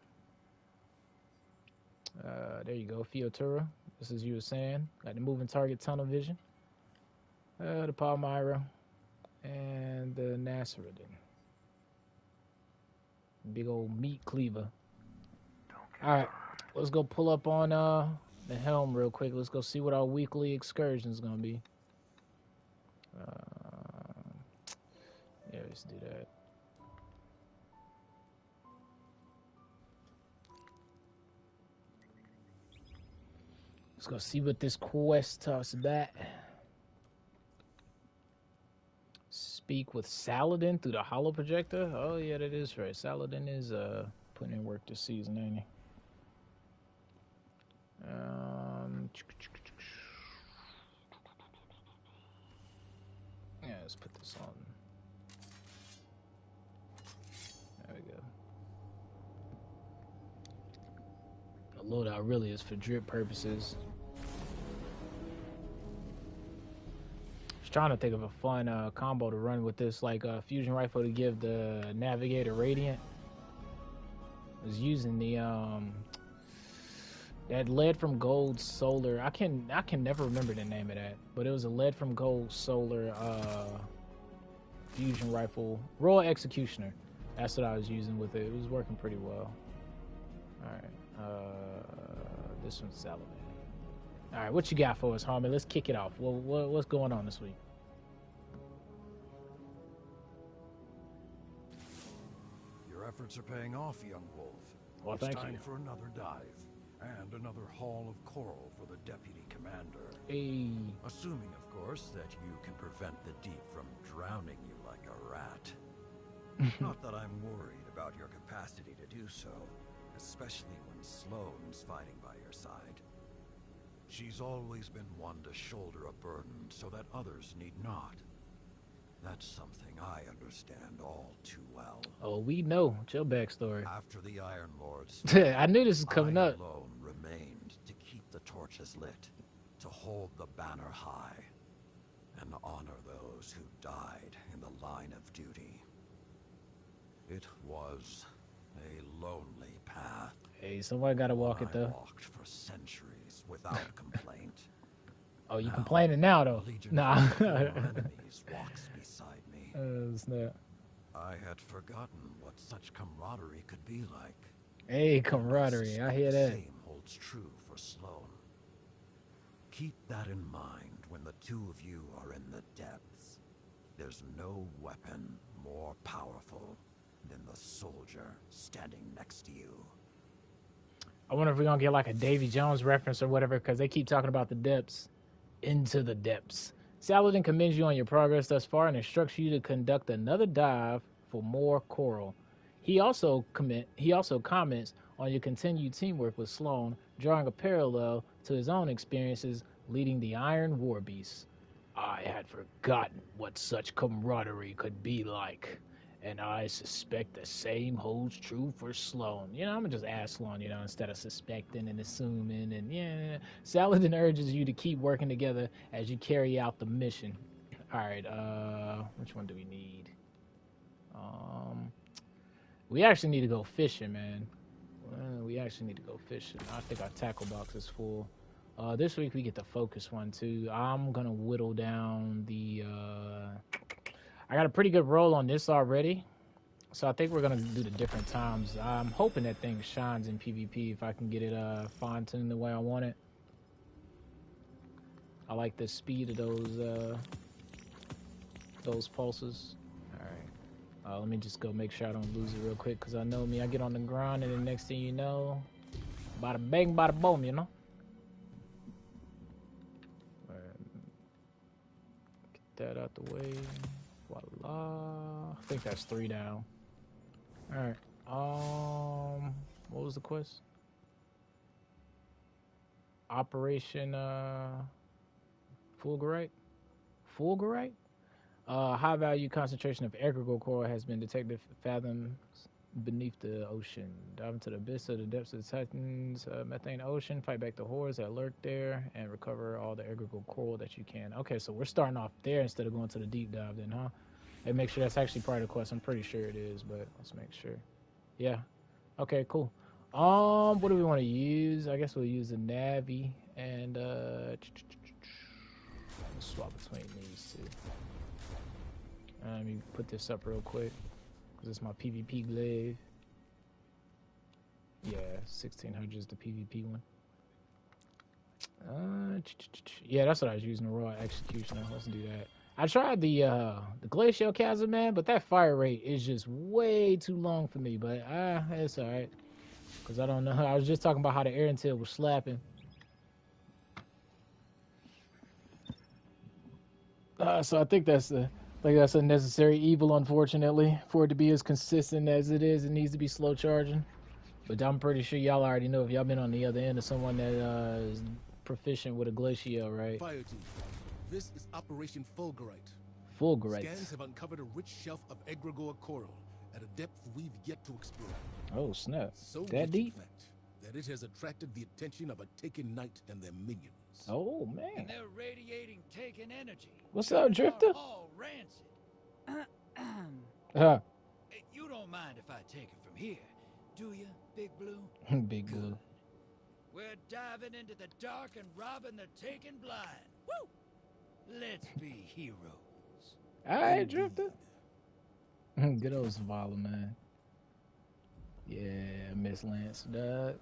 There you go, Fiotura. This is you were saying. Got the Moving Target Tunnel Vision. The Palmyra. And the Nasseridin. Big old meat cleaver. Alright, let's go pull up on the helm real quick. Let's go see what our weekly excursion is going to be. Yeah, let's do that. Let's go see what this quest talks about. Speak with Saladin through the holo projector. Oh yeah, that is right. Saladin is putting in work this season, ain't he? Yeah, let's put this on. There we go. The loadout really is for drip purposes. Trying to think of a fun combo to run with this, like a fusion rifle to give the Navigator Radiant. I was using the that lead from gold solar. I can never remember the name of that, but it was a lead from gold solar fusion rifle, Royal Executioner. That's what I was using with it. It was working pretty well. All right, this one's Saladin. All right, what you got for us, homie? Let's kick it off. What's going on this week? Your efforts are paying off, young wolf. Well, it's thank time you. for another dive and another haul of coral for the deputy commander. Hey. Assuming, of course, that you can prevent the deep from drowning you like a rat. Not that I'm worried about your capacity to do so, especially when Sloane's fighting by your side. She's always been one to shoulder a burden so that others need not. That's something I understand all too well. Oh, we know. Chill backstory. After the Iron Lords, I knew this was coming I up. alone remained to keep the torches lit, to hold the banner high, and honor those who died in the line of duty. It was a lonely path. Hey, somebody gotta walk it though. I walked for centuries without complaint. Oh, you complaining now though? Nah. Enemies walks beside me. Snap. I had forgotten what such camaraderie could be like. Hey, camaraderie. I hear that. The same holds true for Sloane. Keep that in mind when the two of you are in the depths. There's no weapon more powerful than the soldier standing next to you. I wonder if we're gonna get like a Davy Jones reference or whatever, because they keep talking about the depths. Into the depths. Saladin commends you on your progress thus far and instructs you to conduct another dive for more coral. He also comments on your continued teamwork with Sloane, drawing a parallel to his own experiences leading the Iron War Beasts. I had forgotten what such camaraderie could be like, and I suspect the same holds true for Sloane. You know, I'm gonna just ask Sloane, you know, instead of suspecting and assuming. And yeah, Saladin urges you to keep working together as you carry out the mission. All right, which one do we need? We actually need to go fishing, man. We actually need to go fishing. I think our tackle box is full. This week we get the focus one too. I'm gonna whittle down the. I got a pretty good roll on this already, so I think we're gonna do the different times. I'm hoping that thing shines in PvP if I can get it fine-tuned the way I want it. I like the speed of those pulses. All right, let me just go make sure I don't lose it real quick, because I know me, I get on the grind and the next thing you know, bada bang, bada boom, you know. All right. Get that out the way. Voila. I think that's 3 down. Alright. What was the quest? Operation Fulgurite? Fulgurite? High value concentration of egregore coral has been detected fathoms beneath the ocean. Dive into the abyss of the depths of the Titan's methane ocean, fight back the hordes that lurk there, and recover all the egregore coral that you can. Okay, so we're starting off there instead of going to the deep dive then, huh? And make sure that's actually part of the quest. I'm pretty sure it is, but let's make sure. Yeah. Okay, cool. What do we want to use? I guess we'll use the Navi and let's swap between these two. Let me put this up real quick, because it's my PvP glaive. Yeah, 1600 is the PvP one. Yeah, that's what I was using, the raw executioner. Let's do that. I tried the glacial chasm, man, but that fire rate is just way too long for me. But it's all right, because I don't know. I was just talking about how the air intel was slapping. So I think that's a necessary evil, unfortunately, for it to be as consistent as it is. It needs to be slow charging. But I'm pretty sure y'all already know, if y'all been on the other end of someone that is proficient with a glacial, right? Fire team, this is Operation Fulgurite. Fulgurite. Scans have uncovered a rich shelf of egregore coral at a depth we've yet to explore. Oh snap! So that deep? in fact, that it has attracted the attention of a Taken Knight and their minions. Oh man! And they're radiating Taken energy. What's up, Drifter? All rancid. You don't mind if I take it from here, do you, Big Blue? Big Blue. We're diving into the dark and robbing the Taken blind. Woo! Let's be heroes. All right, Drifter. Good old Zavala, man. Yeah, Miss Lance, dog.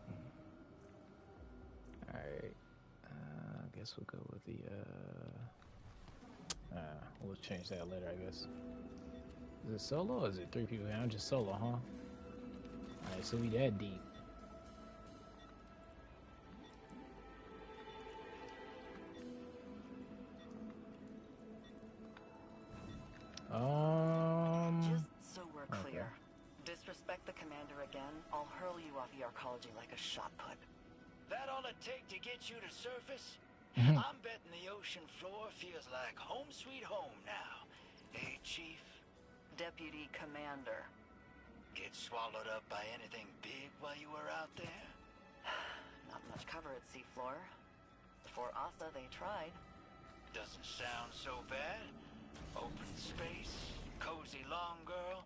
All right. I guess we'll go with the. We'll change that later, I guess. Is it solo or is it 3 people? I'm just solo, huh? All right, so we that deep. Just so we're clear, disrespect the commander again, I'll hurl you off your arcology like a shot put. That all it take to get you to surface? I'm betting the ocean floor feels like home sweet home now. Hey, Chief? Deputy Commander. Get swallowed up by anything big while you were out there? Not much cover at seafloor. Before Asa, they tried. Doesn't sound so bad. Open space, cozy long girl.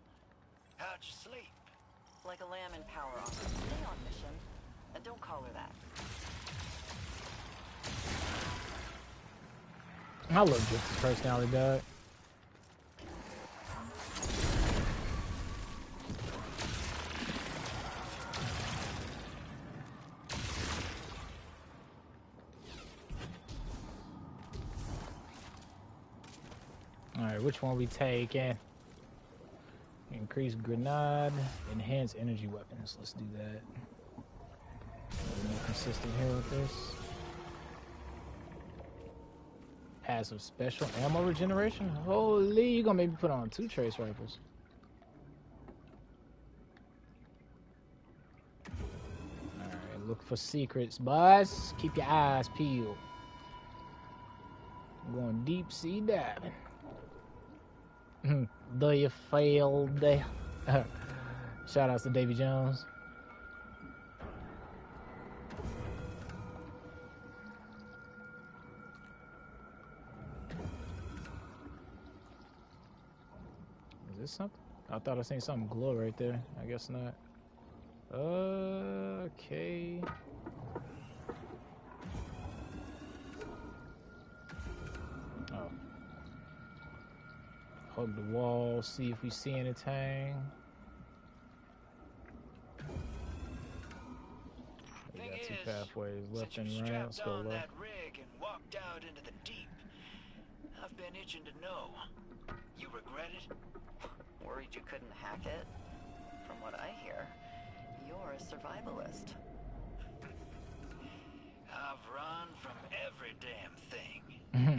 How'd you sleep? Like a lamb in power armor. Stay on mission. And don't call her that. I love Drift's personality, dog. Alright, which one we taking? Increase grenade, enhance energy weapons. Let's do that. Be more consistent here with this. Passive special ammo regeneration? Holy, you gonna make me put on 2 trace rifles. Alright, look for secrets, boys. Keep your eyes peeled. I'm going deep sea diving. Do you fail there? Shout outs to Davy Jones. Is this something? I thought I seen something glow right there. I guess not. Okay. Oh. Hug the wall, see if we see anything. We got 2 pathways, left and right. Let's go left. That rig and walked out into the deep. I've been itching to know. You regret it? Worried you couldn't hack it? From what I hear, you're a survivalist. I've run from every damn thing,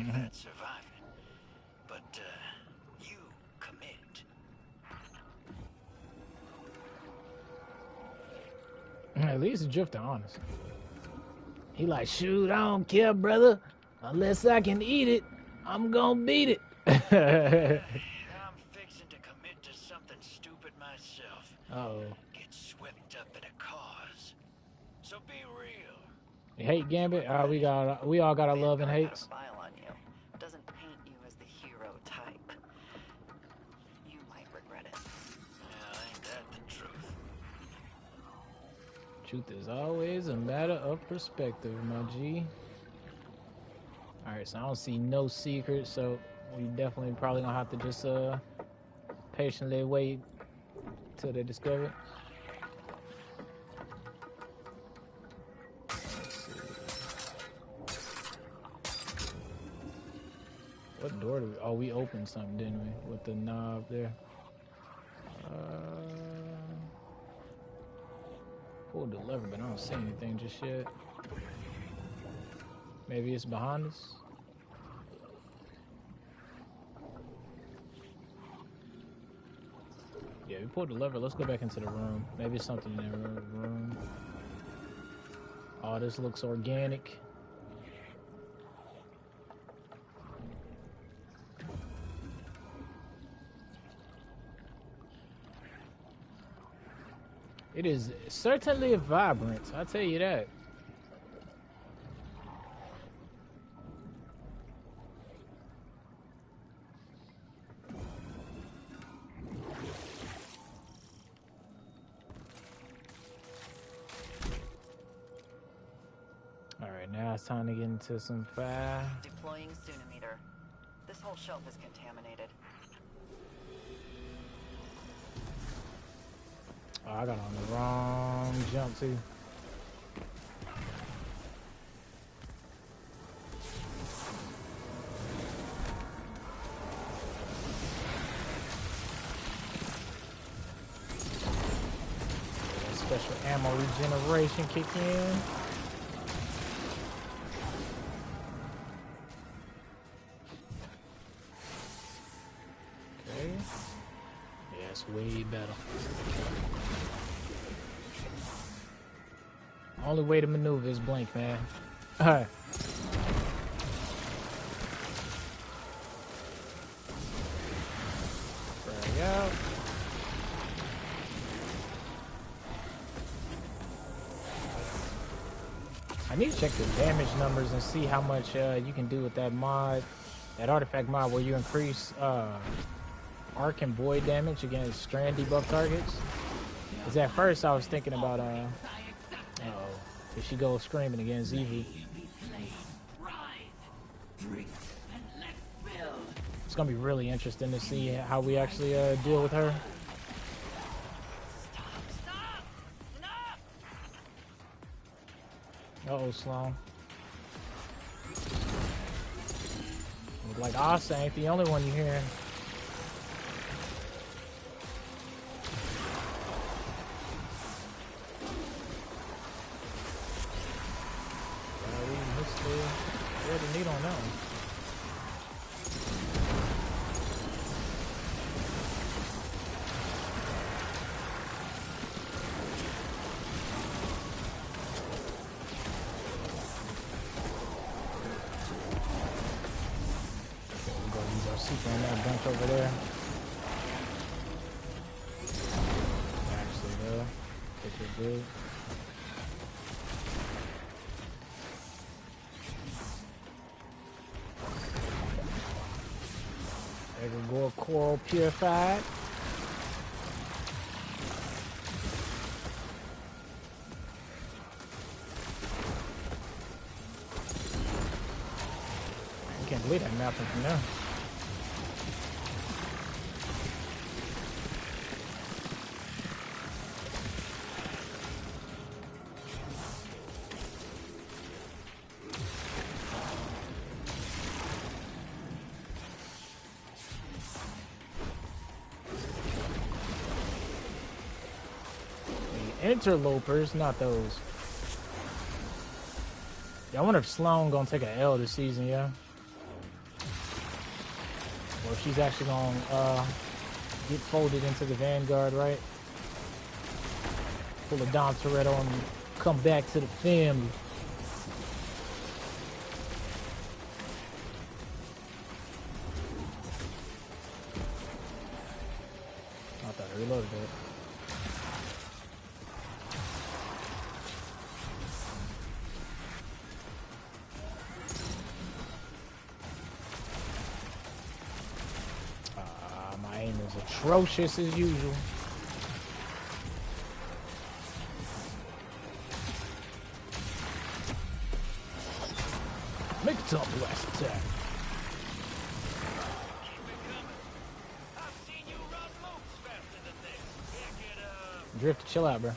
if that's surviving. But, you commit. At least Drifter honest. He like, shoot, I don't care, brother. Unless I can eat it, I'm gonna beat it. I'm fixing to commit to something stupid myself. Uh-oh. Get swept up in a cause. So be real. You hate Gambit? We all got our love and hates. File on you. Doesn't paint you as the hero type. You might regret it. Well, ain't that the truth? Truth is always a matter of perspective, my G. Alright, so I don't see no secrets, so we definitely probably gonna have to just patiently wait till they discover it. What door do we... Oh, we opened something, didn't we? With the knob there. Pulled the lever, but I don't see anything just yet. Maybe it's behind us? Yeah, we pulled the lever. Let's go back into the room. Maybe it's something in the room. Oh, this looks organic. It is certainly vibrant, I'll tell you that. Alright, now it's time to get into some fire. Deploying Sunimeter. This whole shelf is contaminated. Oh, I got on the wrong jump too. Special ammo regeneration kick in. Okay. Yeah, it's way better. Only way to maneuver is blink, man. Alright. There we go. I need to check the damage numbers and see how much you can do with that mod, that artifact mod where you increase arc and void damage against strand debuff targets. Because at first I was thinking about, if she goes screaming against Eevee. It's going to be really interesting to see how we actually deal with her. Uh-oh, Sloan. Look like Asa ain't the only one you're hearing. Where the need on that one? On that bunch over there. Actually, though, which is good. Egregore Coral Purified. I can't believe that mapping from there. Interlopers, not those. Yeah, I wonder if Sloan gonna take an L this season, yeah? Or if she's actually gonna get folded into the Vanguard, right? Pull a Dom Toretto and come back to the family. I thought I reloaded it. Atrocious as usual. Make it up, last attack. Drift, chill out, bro.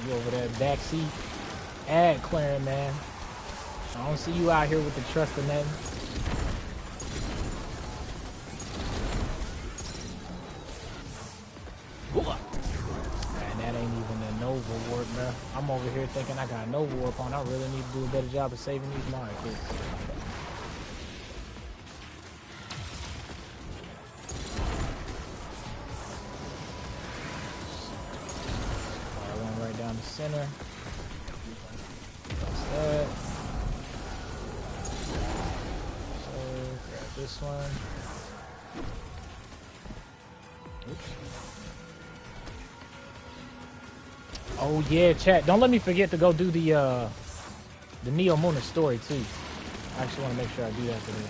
You over there backseat ad clearing, man. I don't see you out here with the trust of nothing. I'm over here thinking I got Nova Warp on. I really need to do a better job of saving these markets. One right down the center. That's that. So, grab this one. Oops. Oh yeah, chat. Don't let me forget to go do the Neo Muna story too. I actually want to make sure I do that today.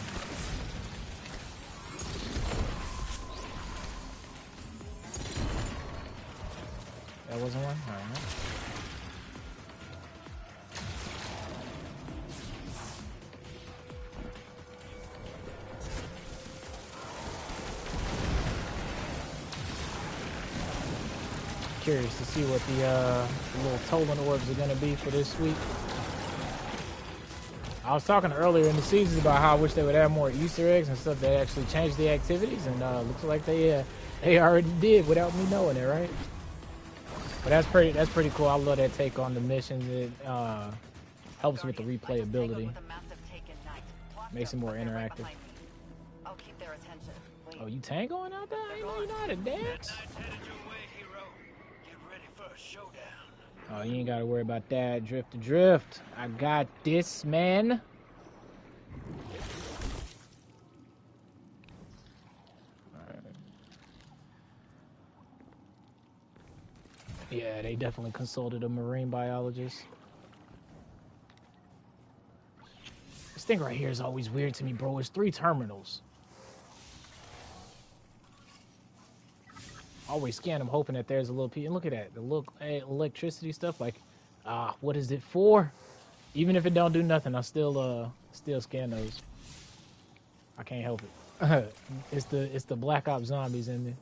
That wasn't one? Alright. Curious to see what the little tolling orbs are going to be for this week. I was talking earlier in the season about how I wish they would add more Easter eggs and stuff that actually change the activities, and looks like they already did without me knowing it, right? But that's pretty cool. I love that take on the missions. It helps with the replayability, makes it more interactive. Oh, you tangoing out there? I didn't know you know how to dance. Get ready for a showdown. Oh, you ain't gotta worry about that. Drift to drift. I got this, man. Yeah, they definitely consulted a marine biologist. This thing right here is always weird to me, bro. It's 3 terminals. Always scan them, hoping that there's a little piece. And look at that, the little electricity stuff. Like, what is it for? Even if it don't do nothing, I still scan those. I can't help it. It's the Black Ops zombies in me.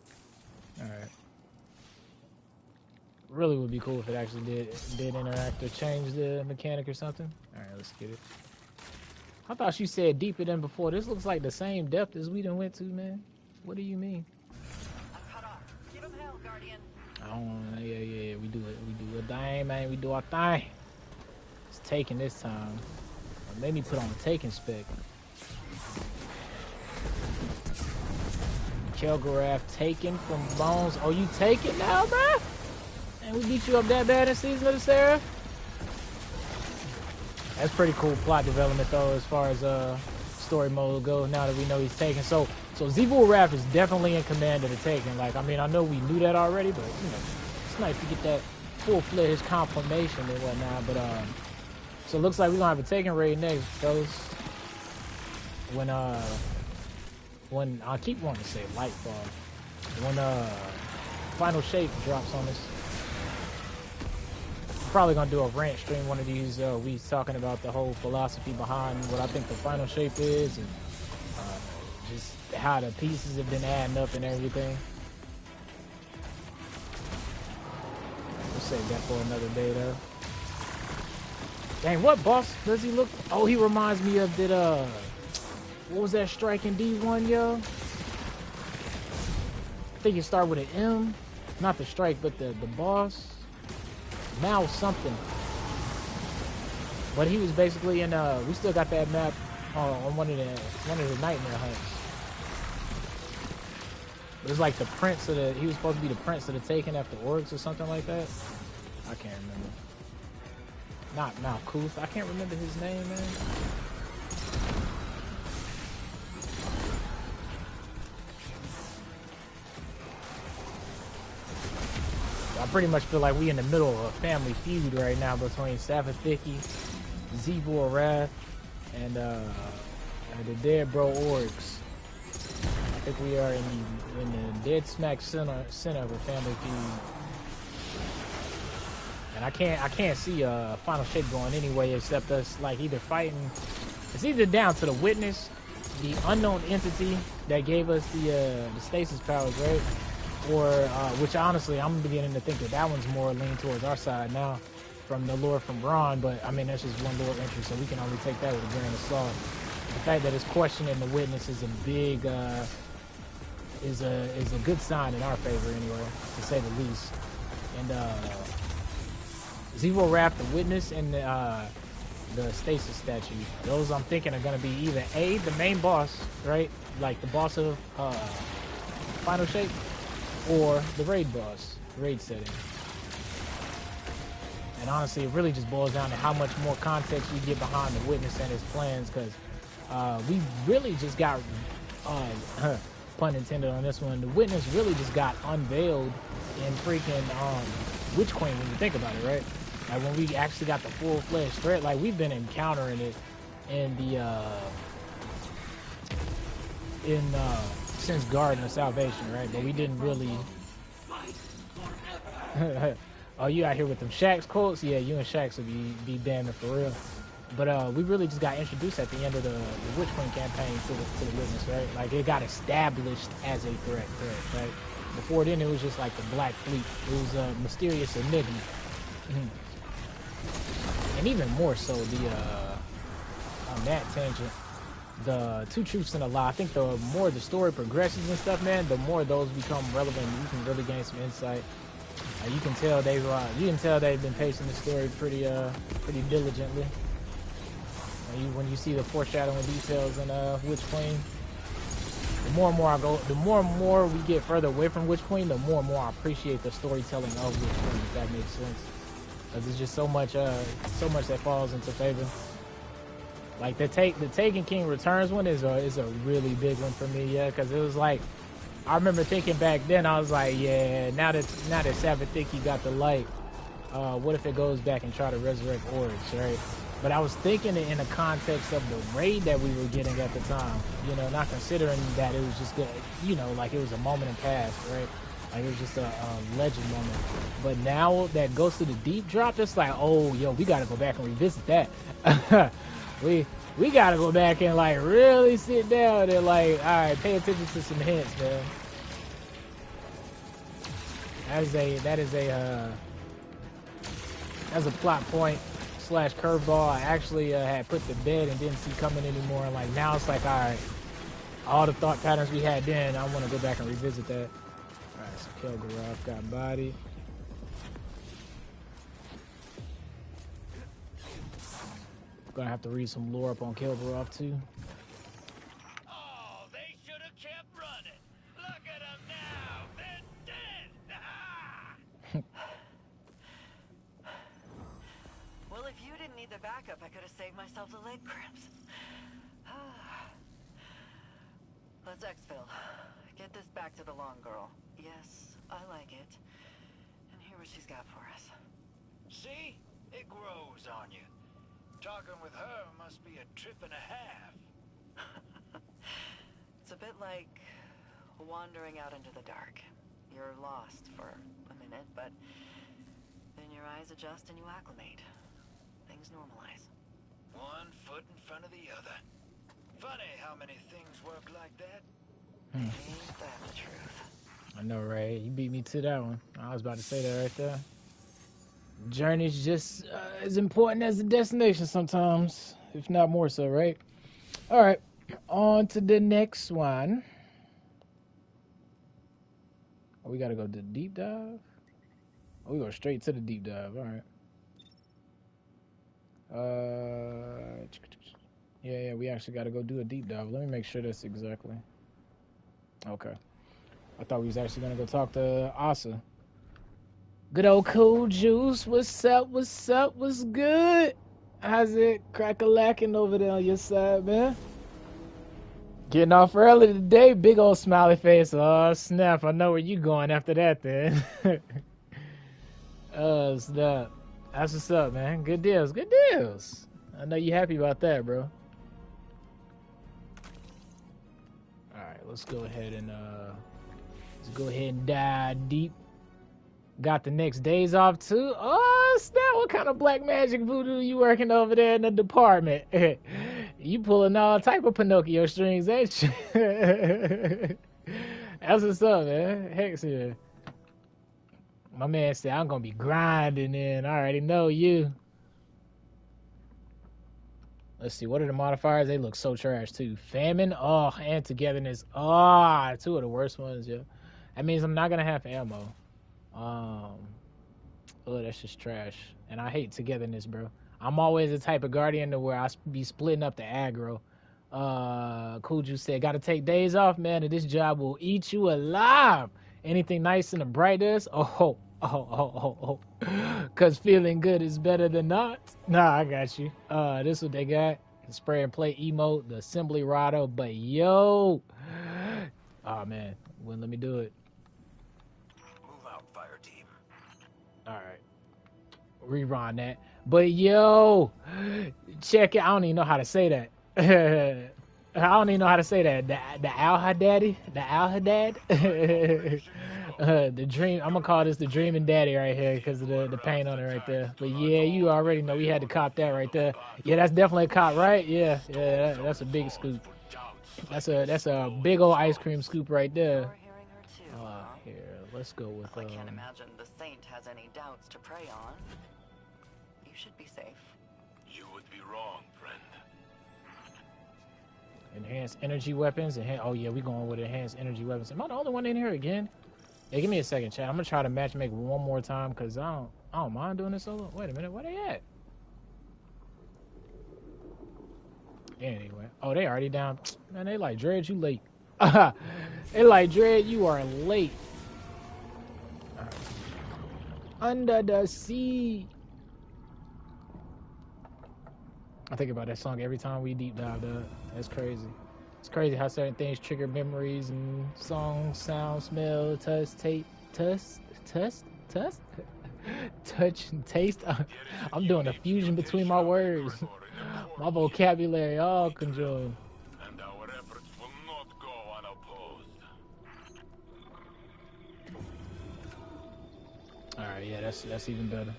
All right. Really would be cool if it actually did interact or change the mechanic or something. All right, let's get it. I thought you said deeper than before. This looks like the same depth as we done went to, man. What do you mean? I'm cut off. Give him hell, Guardian. I don't know. Yeah. We do it. We do a thing, man. We do our thing. It's taking this time. Or maybe put on the taking spec. Kelgarath taken from Bones. Oh, you taking now, man? And we beat you up that bad in Season of the Seraph? That's pretty cool plot development, though, as far as story mode goes, now that we know he's taken. So Zivul-Rath is definitely in command of the Taken. Like, I mean, I know we knew that already, but, you know, it's nice to get that full-fledged confirmation and whatnot. But, so it looks like we're going to have a Taken raid next, fellas. When I keep wanting to say Lightfall. When, Final Shape drops on us. Probably gonna do a rant stream one of these weeks talking about the whole philosophy behind what I think the final shape is, and just how the pieces have been adding up and everything. We'll save that for another day though. Dang, what boss does he look? Oh, he reminds me of that what was that strike in D1, yo? I think it started with an M. Not the strike, but the boss. Mal something, but he was basically in we still got that map on one of the nightmare hunts. It was like the prince of the, he was supposed to be the prince of the Taken after orcs or something like that. I can't remember. Not Malkuth. I can't remember his name, man. I pretty much feel like we in the middle of a family feud right now between Savithiki, Zivul-Rath, and the Dead Bro Orcs. I think we are in the dead smack center of a family feud. And I can't see Final Shape going anyway except us like either fighting. It's either down to the Witness, the unknown entity that gave us the stasis powers, right? Or, which honestly, I'm beginning to think that one's more leaning towards our side now from the lore from Ron, but I mean, that's just one lore entry, so we can only take that with a grain of salt. The fact that it's questioning the Witness is a big, is a good sign in our favor anyway, to say the least. And, Zivul-Rath, the Witness, and the Stasis statue, those I'm thinking are going to be either A, the main boss, right? Like the boss of, Final Shape, or the raid boss, raid setting. And honestly, it really just boils down to how much more context we get behind the Witness and his plans, because we really just got, pun intended on this one, the Witness really just got unveiled in freaking Witch Queen, when you think about it, right? Like when we actually got the full-fledged threat, like we've been encountering it in the, since Garden of Salvation, right? But we didn't really. Oh, you out here with them Shax quotes? Yeah, you and Shax would be damning for real. But we really just got introduced at the end of the Witch Queen campaign to the Witness, right? Like it got established as a threat, right? Before then, it was just like the Black Fleet. It was a mysterious enigma, and even more so on that tangent. The Two Truths and a Lie. I think the more the story progresses and stuff, man, the more those become relevant. You can really gain some insight. You can tell they've been pacing the story pretty diligently. When you see the foreshadowing details in Witch Queen, The more and more I go, the more and more we get further away from Witch Queen, the more and more I appreciate the storytelling of Witch Queen, if that makes sense. Because it's just so much that falls into favor. Like the Taken King Returns one is a really big one for me, yeah, because it was like, I remember thinking back then, I was like, yeah, now that Sabbathiki got the light, what if it goes back and try to resurrect Oryx, right? But I was thinking it in the context of the raid that we were getting at the time, you know, not considering that it was just good, you know, like it was a moment in past, right? Like it was just a legend moment. But now that Ghost of the Deep dropped, it's like, oh, yo, we gotta go back and revisit that. we gotta go back and like really sit down and like, all right, pay attention to some hints, man. That's a plot point / curveball I actually had put to bed and didn't see coming anymore. And like now it's like, all right, all the thought patterns we had then, I want to go back and revisit that. All right, so Kelgaroth got body. Gonna have to read some lore up on Kelgaroth too. Oh, they should have kept running. Look at them now. They're dead. Well, if you didn't need the backup, I could have saved myself the leg cramps. Let's exfil. Get this back to the long girl. Yes, I like it. And hear what she's got for us. See? It grows on you. Talking with her must be a trip and a half. It's a bit like wandering out into the dark. You're lost for a minute, but then your eyes adjust and you acclimate. Things normalize. One foot in front of the other. Funny how many things work like that. Ain't that the truth? I know, right? You beat me to that one. I was about to say that right there. Journey's just as important as the destination sometimes, if not more so, right? All right, on to the next one. Oh, we gotta go to the deep dive. Oh, we go straight to the deep dive. All right. Yeah, we actually gotta go do a deep dive. Let me make sure that's exactly. Okay. I thought we was actually gonna go talk to Asa. Good old Cool Juice, what's up, what's good? How's it crack-a-lacking over there on your side, man? Getting off early today, big old smiley face. Oh, snap, I know where you going after that, then. Oh, snap. That's what's up, man. Good deals. I know you happy about that, bro. Alright, let's go ahead and dive deep. Got the next days off too. Oh snap! What kind of black magic voodoo you working over there in the department? You pulling all type of Pinocchio strings, ain't you? That's what's up, man. Hex here. My man said I'm gonna be grinding in. I already know you. Let's see, what are the modifiers? They look so trash too. Famine, oh, and togetherness. Oh, two of the worst ones, yeah. That means I'm not gonna have ammo. Oh, that's just trash. And I hate togetherness, bro. I'm always the type of guardian to where I be splitting up the aggro. Kuju said, gotta take days off, man, and this job will eat you alive. Anything nice in the brightness? Oh. Cause feeling good is better than not. Nah, I got you. This what they got. The spray and play emote, the assembly rado, but yo. Oh man, wouldn't let me do it. Alright. Rerun that. But yo, check it. I don't even know how to say that. I don't even know how to say that. The Al-Haddadi? The Al-Haddad? The dream. I'm gonna call this the dreaming daddy right here because of the paint on it right there. But yeah, you already know we had to cop that right there. Yeah, that's definitely a cop, right? Yeah, that's a big scoop. That's a big old ice cream scoop right there. Here, let's go with. I can't imagine the saint has any doubts to prey on. You should be safe. You would be wrong, friend. Enhanced energy weapons. Oh yeah, we going with enhanced energy weapons. Am I the only one in here again? Hey, give me a second, chat. I'm gonna try to match make one more time because I don't mind doing this solo. Wait a minute, where they at? Anyway, oh, they already down. Man, they like Dredge, you late. They like, Dread, you are late. Right. Under the sea. I think about that song every time we deep dive, dog. That's crazy. It's crazy how certain things trigger memories and songs, sound, smell, touch, taste, touch and taste. I'm doing a fusion between my words. My vocabulary all conjoined. And our efforts will not go unopposed. Alright, yeah, that's even better.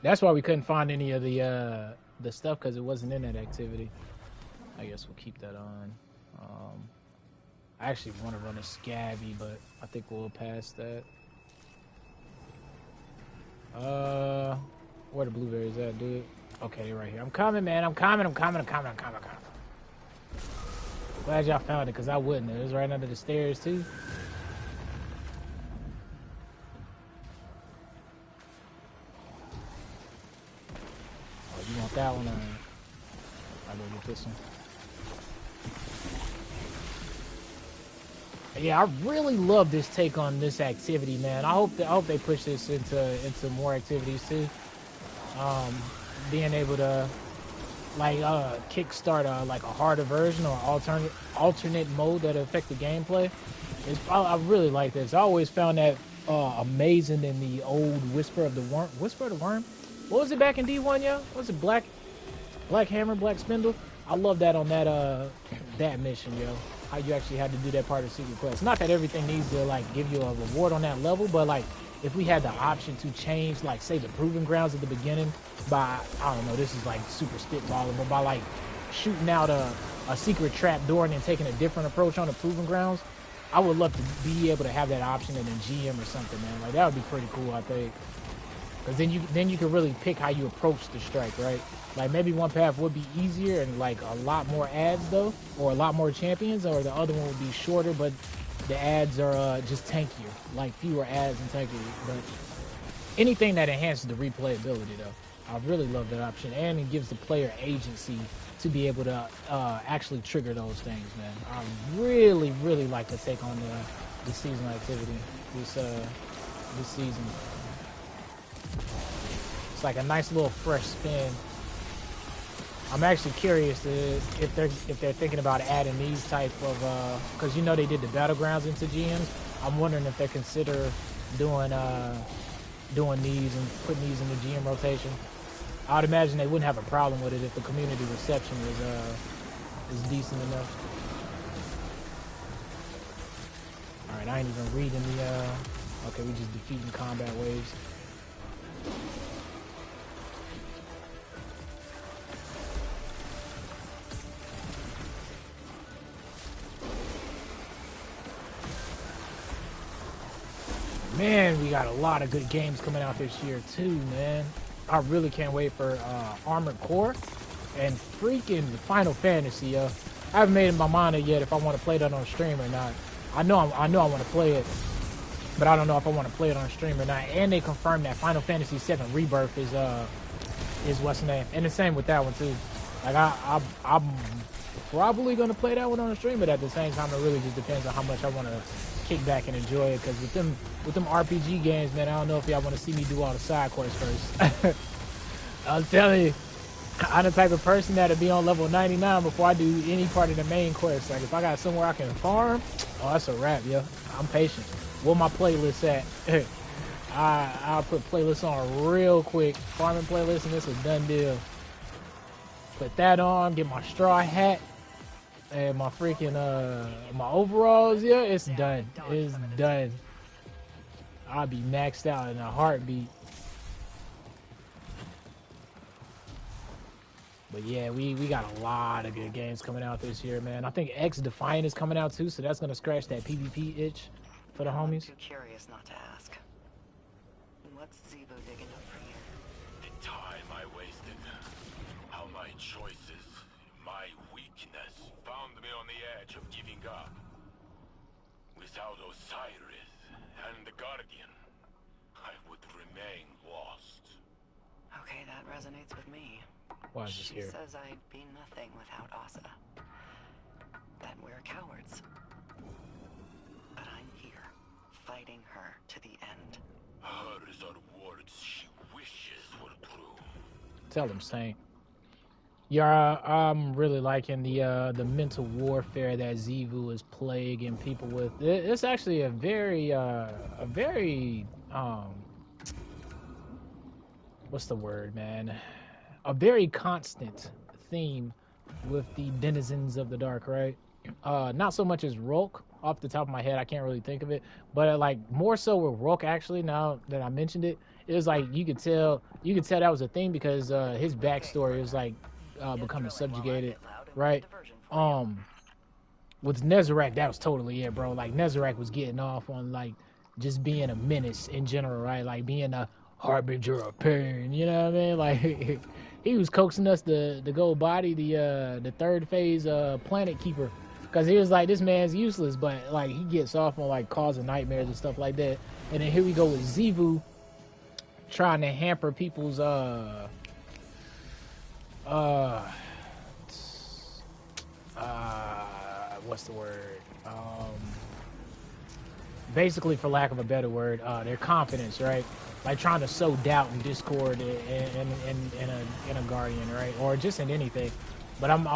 That's why we couldn't find any of the stuff, because it wasn't in that activity. I guess we'll keep that on. I actually want to run a Scabby, but I think we'll pass that. Where the blueberries at, dude? Okay, they're right here. I'm coming, man. I'm coming. Glad y'all found it, because I wouldn't. It was right under the stairs, too. Oh, you want that one? I'll go get this one. Yeah, I really love this take on this activity, man. I hope they push this into more activities too. Being able to like kickstart like a harder version or alternate mode that affect the gameplay. I really like this. I always found that amazing in the old Whisper of the Worm. What was it back in D1, yo? What was it Black Hammer, Black Spindle? I love that on that that mission, yo. How you actually had to do that part of the secret quest. Not that everything needs to like give you a reward on that level, but like if we had the option to change, like say the proving grounds at the beginning by, I don't know, this is like super spitballing, but by like shooting out a secret trap door and then taking a different approach on the proving grounds, I would love to be able to have that option in a GM or something, man. Like that would be pretty cool, I think. Because then you can really pick how you approach the strike, right? Like maybe one path would be easier and like a lot more ads though, or a lot more champions, or the other one would be shorter, but the ads are just tankier, like fewer ads and tankier. But anything that enhances the replayability though, I really love that option, and it gives the player agency to be able to actually trigger those things, man. I really like to take on the seasonal activity this season. It's like a nice little fresh spin. I'm actually curious if they're thinking about adding these type of because you know they did the battlegrounds into GMs. I'm wondering if they consider doing these and putting these in the GM rotation. I would imagine they wouldn't have a problem with it if the community reception is decent enough. All right, I ain't even reading the. Okay, we just defeating combat waves. Man, we got a lot of good games coming out this year too, man. I really can't wait for Armored Core and freaking Final Fantasy. I haven't made up my mind yet if I want to play that on stream or not. I know I want to play it, but I don't know if I want to play it on stream or not. And they confirmed that Final Fantasy VII Rebirth is what's the name, and the same with that one too. Like I'm probably gonna play that one on the stream, but at the same time, it really just depends on how much I want to kick back and enjoy it. Because with them RPG games, man, I don't know if y'all want to see me do all the side quests first. I'll tell you, I'm the type of person that'll be on level 99 before I do any part of the main quest. Like if I got somewhere I can farm, oh, that's a wrap, yo. I'm patient. Where my playlist at? I'll put playlists on real quick, farming playlist, and it's a done deal. Put that on, get my straw hat and my freaking my overalls. Yeah, it's done. It's done. I'll be maxed out in a heartbeat. But yeah, we got a lot of good games coming out this year, man. I think X Defiant is coming out too, so that's gonna scratch that PvP itch for the homies. Too curious not to ask. What's Zeebo digging up for you? The time I wasted, how my choices, my weakness, found me on the edge of giving up. Without Osiris and the Guardian, I would remain lost. Okay, that resonates with me. Why is this She here? says I'd be nothing without Asa. That we're cowards. fighting her to the end. Hers are words she wishes were true. Tell him, Saint. Yeah, I'm really liking the mental warfare that Xivu is plaguing people with. It's actually a very what's the word, man? A very constant theme with the denizens of the dark, right? Not so much as Rolk, off the top of my head, I can't really think of it, but like more so with Rolk, actually, now that I mentioned it, it was like you could tell that was a thing because his backstory was like becoming subjugated, right? With Nezarek, that was totally it, bro. Like Nezarek was getting off on like just being a menace in general, right? Like being a harbinger of pain, you know what I mean? Like he was coaxing us to go body the third phase planet keeper, because he was like, this man's useless, but like he gets off on like causing nightmares and stuff like that. And then here we go with Xivu trying to hamper people's what's the word? Basically, for lack of a better word, their confidence, right? Like trying to sow doubt and discord in a guardian, right? Or just in anything. But I'm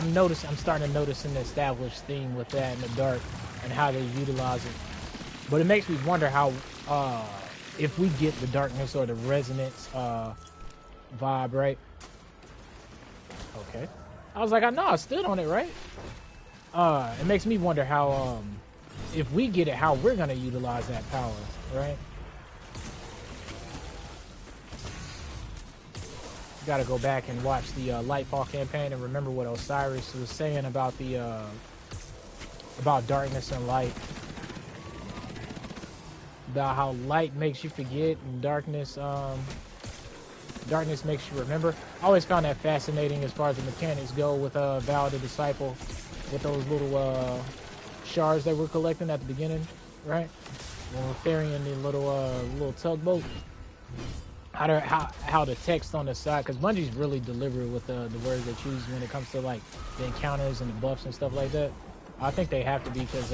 starting to notice an established theme with that in the dark and how they utilize it. But it makes me wonder how, if we get the darkness or the resonance vibe, right? Okay. I was like, I know I stood on it, right? It makes me wonder how, if we get it, how we're gonna utilize that power, right? Gotta go back and watch the Lightfall campaign and remember what Osiris was saying about the about darkness and light, about how light makes you forget and darkness makes you remember. I always found that fascinating as far as the mechanics go with Val the Disciple, with those little shards that we're collecting at the beginning, right? When we're ferrying the little tugboat. How the text on the side, because Bungie's really deliberate with the words they choose when it comes to like the encounters and the buffs and stuff like that. I think they have to be, because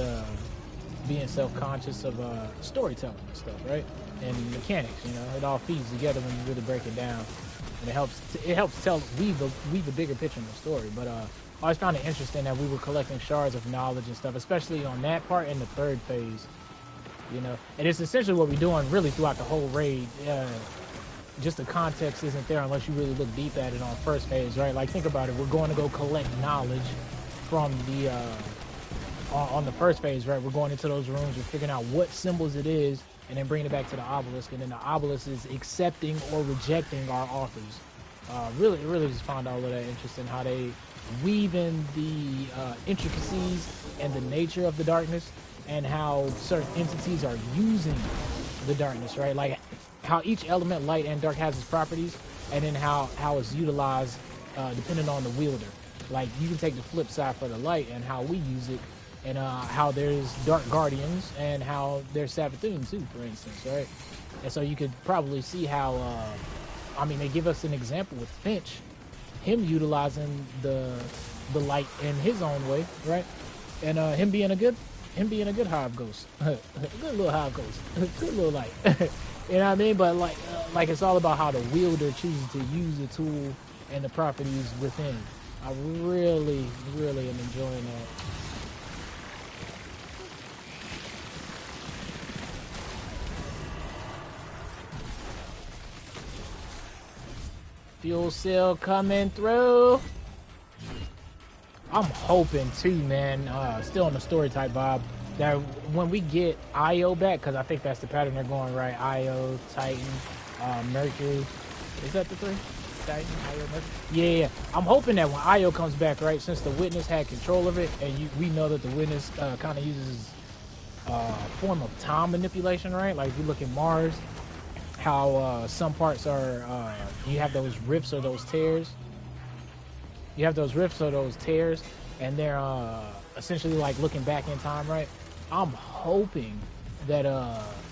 being self-conscious of storytelling and stuff, right? And mechanics, you know, it all feeds together when you really break it down, and it helps tell weave a bigger picture in the story. But I always found it interesting that we were collecting shards of knowledge and stuff, especially on that part in the third phase, you know. And it's essentially what we're doing really throughout the whole raid. Just the context isn't there unless you really look deep at it on first phase, right? Like, think about it. We're going to go collect knowledge from the on the first phase, right? We're going into those rooms, we're figuring out what symbols it is, and then bringing it back to the obelisk, and then the obelisk is accepting or rejecting our offers. Really just found all of that interesting, how they weave in the intricacies and the nature of the darkness, and how certain entities are using the darkness, right? Like how each element, light and dark, has its properties, and then how it's utilized depending on the wielder. Like, you can take the flip side for the light and how we use it, and how there's dark guardians and how there's Savathun too, for instance, right? And so you could probably see how I mean, they give us an example with Finch, him utilizing the light in his own way, right? And him being a good hive ghost, good little hive ghost, good little light. You know what I mean? But like it's all about how the wielder chooses to use the tool and the properties within. I really am enjoying that. Fuel cell coming through. I'm hoping too, man, still on the story type vibe, that when we get Io back, because I think that's the pattern they're going, right? Io, Titan, Mercury. Is that the three? Titan, Io, Mercury? Yeah. I'm hoping that when Io comes back, right, since the Witness had control of it, and we know that the Witness kind of uses form of time manipulation, right? Like, if you look at Mars, how some parts are, you have those rifts or those tears. You have those rifts or those tears, and they're essentially like looking back in time, right? I'm hoping that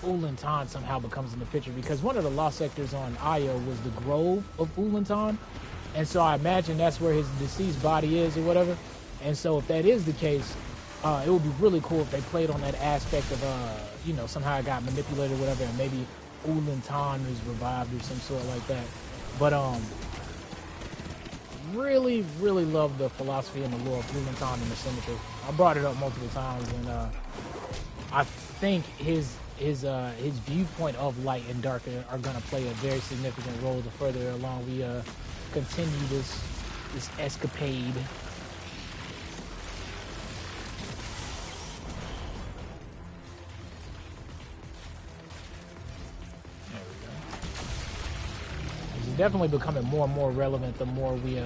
Ulantan somehow becomes in the picture, because one of the lost sectors on Io was the Grove of Ulantan, and so I imagine that's where his deceased body is or whatever. And so if that is the case, it would be really cool if they played on that aspect of, you know, somehow it got manipulated or whatever, and maybe Ulantan is revived or some sort like that. But, really, really love the philosophy and the lore of Ulantan and the Symmetry. I brought it up multiple times, and I think his viewpoint of light and dark are going to play a very significant role the further along we continue this escapade. There we go. It's definitely becoming more and more relevant the more we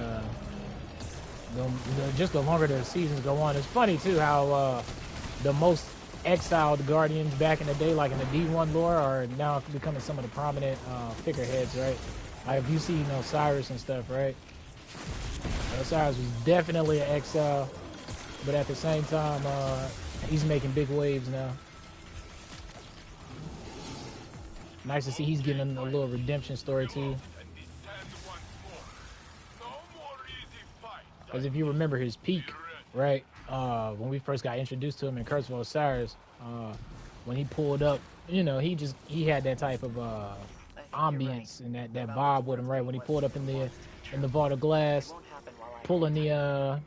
just the longer the seasons go on. It's funny too how the most exiled guardians back in the day, like in the D1 lore, are now becoming some of the prominent figureheads, right? Like if you see, you know, Osiris and stuff, right? Osiris was definitely an exile, but at the same time, he's making big waves now. Nice to see he's getting a little redemption story too. Because if you remember his peak, right? When we first got introduced to him in Curse of Osiris, when he pulled up, you know, he had that type of ambience and that vibe with him, right? When he pulled up in the Vault of Glass, pulling the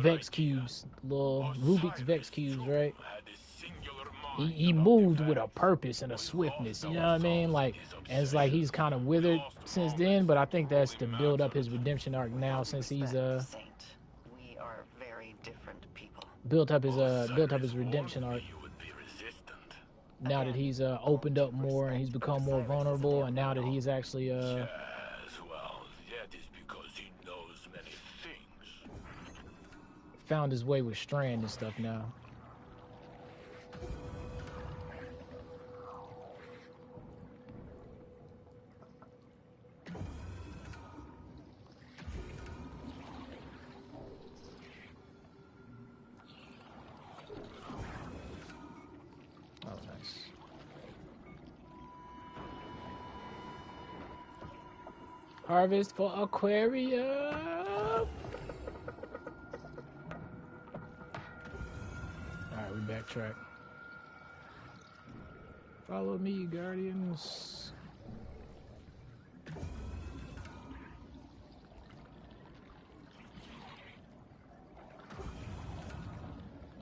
Vex cubes, the little Rubik's Vex cubes, right? He moved with a purpose and a swiftness, you know what I mean? Like, and it's like he's kind of withered since then, but I think that's to build up his redemption arc now, since he's we are very different people. built up his redemption arc. Now that he's opened up more and he's become more vulnerable, and now that he's actually Yes, well, that is because he knows many things. found his way with Strand and stuff now. Harvest for Aquarium. Alright, we backtrack. Follow me, Guardians.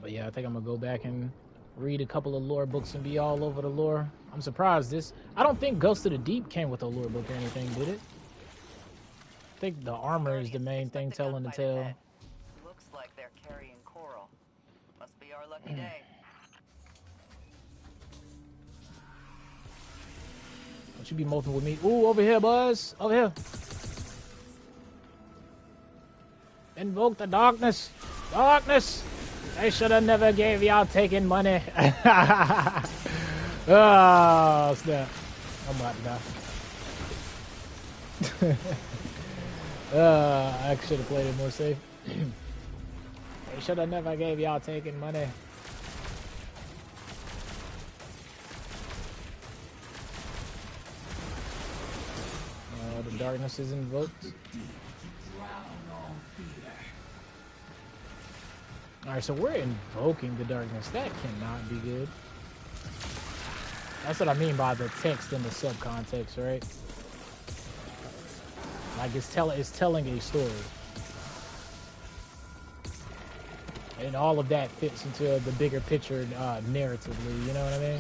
But yeah, I think I'm gonna go back and read a couple of lore books and be all over the lore. I'm surprised this. I don't think Ghost of the Deep came with a lore book or anything, did it? I think the armor is the main thing telling the tale. Looks like they're carrying coral. Must be our lucky day. Don't you be moping with me. Ooh, over here, Buzz. Over here. Invoke the darkness. Darkness. They should have never gave y'all taking money. Oh, snap. I'm about to die. I should have played it more safe. They should have never gave y'all taking money. The darkness is invoked. Alright, so we're invoking the darkness. That cannot be good. That's what I mean by the text and the subcontext, right? Like it's telling a story. And all of that fits into the bigger picture narratively, you know what I mean?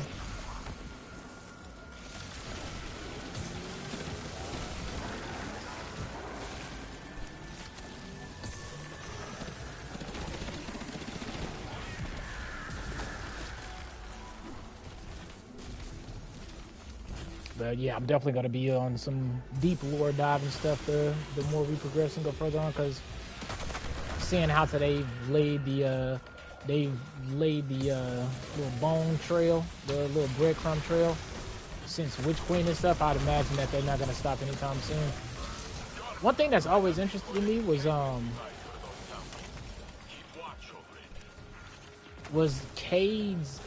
But yeah, I'm definitely going to be on some deep lore diving stuff the more we progress and go further on, because seeing how today laid the little bone trail, the little breadcrumb trail, since Witch Queen and stuff, I'd imagine that they're not going to stop anytime soon. One thing that's always interested in me was Cade's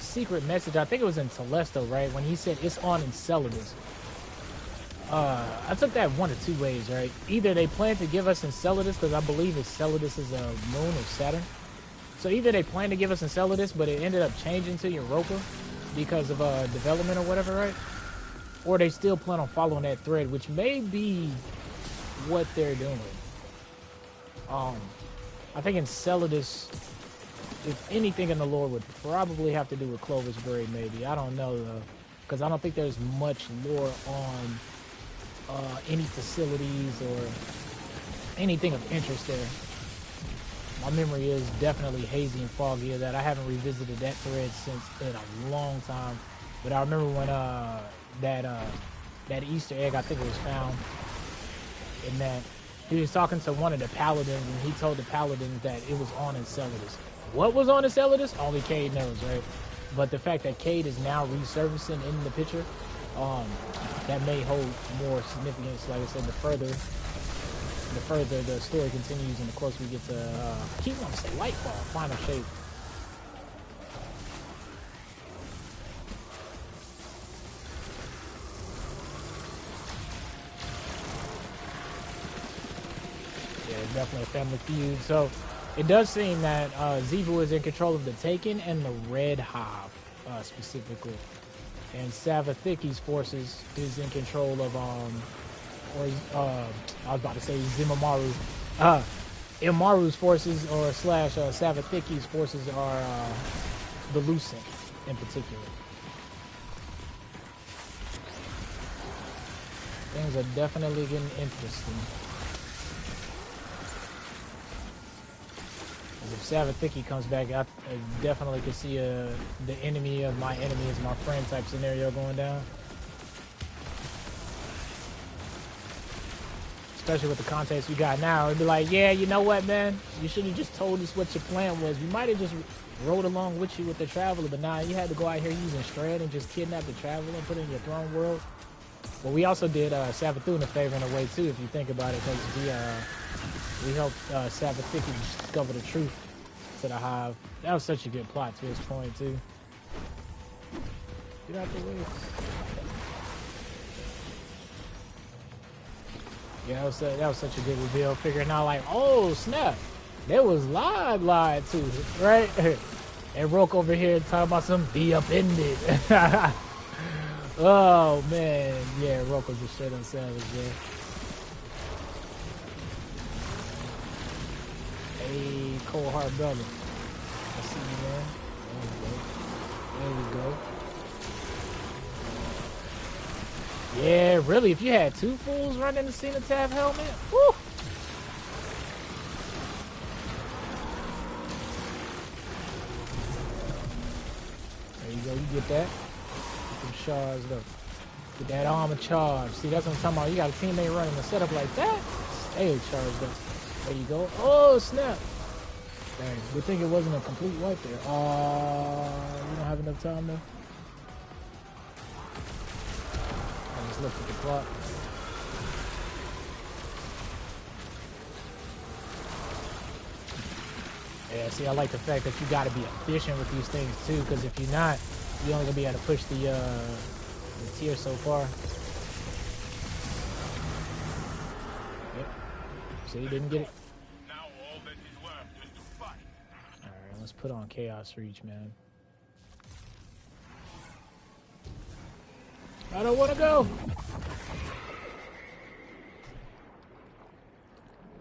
secret message. I think it was in Telesto, right? When he said it's on Enceladus. I took that one of two ways, right? Either they plan to give us Enceladus, because I believe Enceladus is a moon of Saturn. So either they plan to give us Enceladus, but it ended up changing to Europa because of development or whatever, right? Or they still plan on following that thread, which may be what they're doing. I think Enceladus, if anything in the lore, would probably have to do with Clovis Braid, maybe. I don't know, though, because I don't think there's much lore on any facilities or anything of interest there. My memory is definitely hazy and foggy of that. I haven't revisited that thread since in a long time. But I remember when that Easter egg, I think it was found, in that he was talking to one of the paladins, and he told the paladins that it was on Enceladus. What was on Enceladus? Only Cade knows, right? But the fact that Cade is now resurfacing in the picture, that may hold more significance. Like I said, the further the story continues, and the closer we get to, I keep wanting to say Lightfall, final shape. Yeah, definitely a family feud. So it does seem that Xivu is in control of the Taken and the Red Hive, specifically. And Savathiki's forces is in control of, I was about to say Zimamaru. Imaru's forces, or slash Savathiki's forces, are the Lucent in particular. Things are definitely getting interesting. If Savathiki comes back, I definitely could see the enemy of my enemy is my friend type scenario going down. Especially with the context we got now. It'd be like, yeah, you know what, man? You should have just told us what your plan was. We might have just rode along with you with the Traveler, but nah, you had to go out here using Strand and just kidnap the Traveler and put it in your throne world. But we also did Savathun a favor in a way, too, if you think about it, because we helped Savathiki discover the truth to the Hive. That was such a good plot to his point, too. Get out the way. Yeah, that was such a good reveal. Figuring out, like, oh, snap. There was lied to it, right? And Roke over here talking about some be upended. Oh, man. Yeah, Roke was a straight up savage, yeah. Hey, cold heart brother. I see you, man. There we go. Yeah, really, if you had two fools running the Cenotaph helmet, whew. There you go, you get that. Get them charged up. Get that armor charged. See, that's what I'm talking about. You got a teammate running the setup like that, stay charged up. There you go. Oh, snap. Dang, good thing it wasn't a complete wipe there. We don't have enough time, though. I just looked at the clock. Yeah, see, I like the fact that you got to be efficient with these things, too, because if you're not, you're only going to be able to push the tier so far. Yep. So you didn't get it. Alright, let's put on Chaos Reach, man. I don't want to go.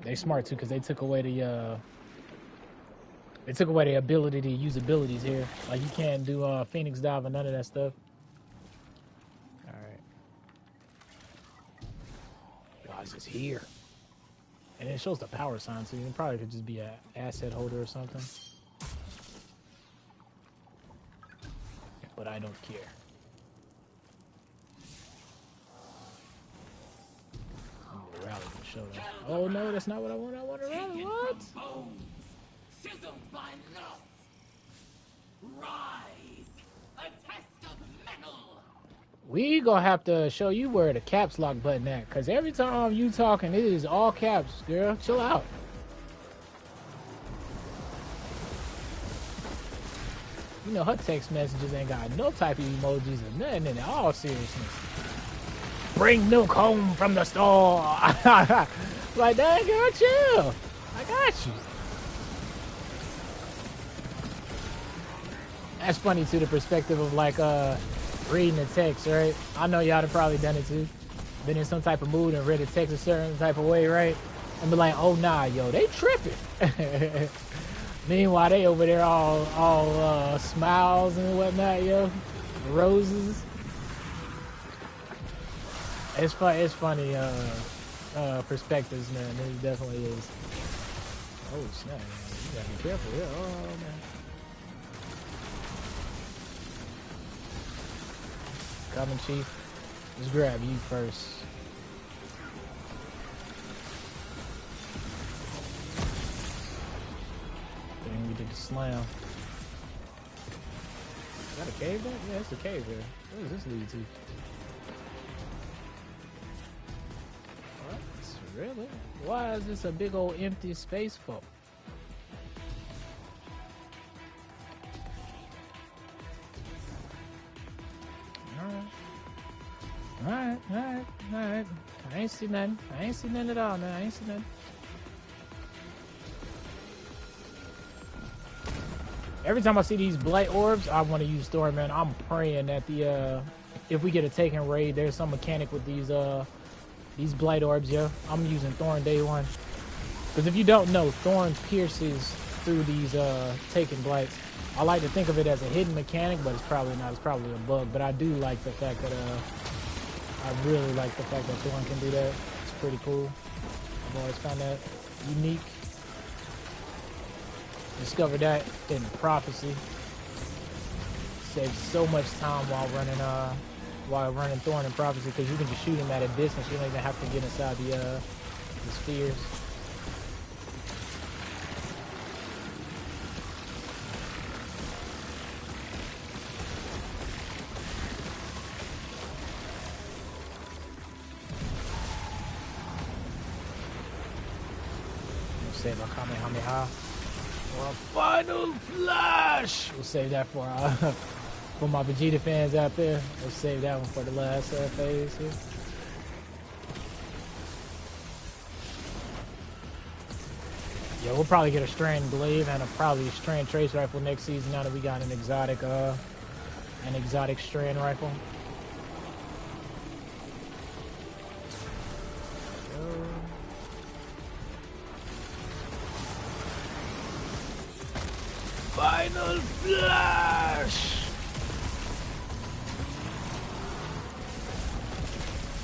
They smart too, because they took away the ability to use abilities here. Like you can't do Phoenix Dive and none of that stuff. Alright. Guys, it's here. And it shows the power sign, so you probably could just be an asset holder or something. But I don't care. Rally can show them. Oh no, that's not what I want. I want to rally. What? Sizzled by love. Rise, a test of metal. We gonna have to show you where the caps lock button at, cause every time you talking, it is all caps, girl. Chill out. You know her text messages ain't got no type of emojis or nothing in it. All seriousness. bring milk home from the store. Like, dang, girl, chill. I got you. That's funny too, the perspective of like reading the text, right? I know y'all have probably done it too. Been in some type of mood and read a text a certain type of way, right? And be like, oh nah, yo, they tripping. Meanwhile, they over there all smiles and whatnot, yo. Roses. It's funny perspectives, man. It definitely is. Oh snap, man. You gotta be careful here. Oh man. Coming, Chief. Let's grab you first. Then we did the slam. Is that a cave there? Yeah, it's a cave there. Where does this lead to? What? Really? Why is this a big old empty space for? Alright. I ain't see nothing. At all, man. I ain't see nothing. Every time I see these blight orbs, I want to use Thorn, man. I'm praying that if we get a taken raid, there's some mechanic with these blight orbs, yo. I'm using Thorn day one. Because if you don't know, Thorn pierces through these taken blights. I like to think of it as a hidden mechanic, but it's probably not. It's probably a bug. But I do like the fact that I really like the fact that Thorn can do that. It's pretty cool. I've always found that unique. Discovered that in Prophecy. Saves so much time while running Thorn in Prophecy, because you can just shoot him at a distance. You don't even have to get inside the spheres. Save my Kamehameha. For a final flash! We'll save that for my Vegeta fans out there. We'll save that one for the last phase here. Yeah, we'll probably get a Strand Glaive and probably a Strand Trace Rifle next season now that we got an exotic Strand Rifle. Final flash!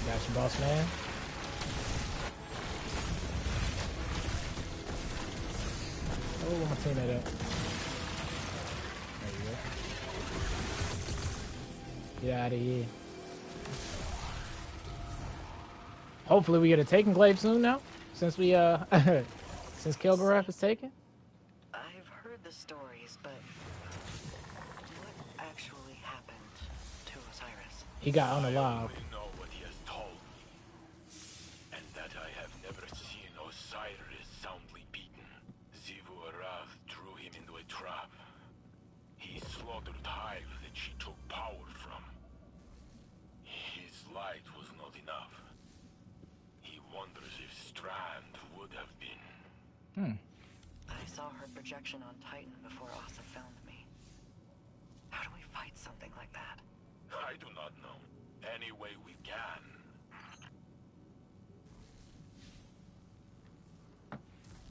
Got you, boss man. Oh, where my teammate at? There you go. Get out of here. Hopefully we get a Taken Glaive soon now, since we since Kilgarath is taken. I've heard the stories, but what actually happened to Osiris? He got unalive. I only know what he has told me, and that I have never seen Osiris soundly beaten. Xivu Arath drew him into a trap. He slaughtered Hive that she took power from. His light was not enough. He wonders if Strand would have been. I saw her projection on Titan before Asa found me. How do we fight something like that? I do not know. Any way we can.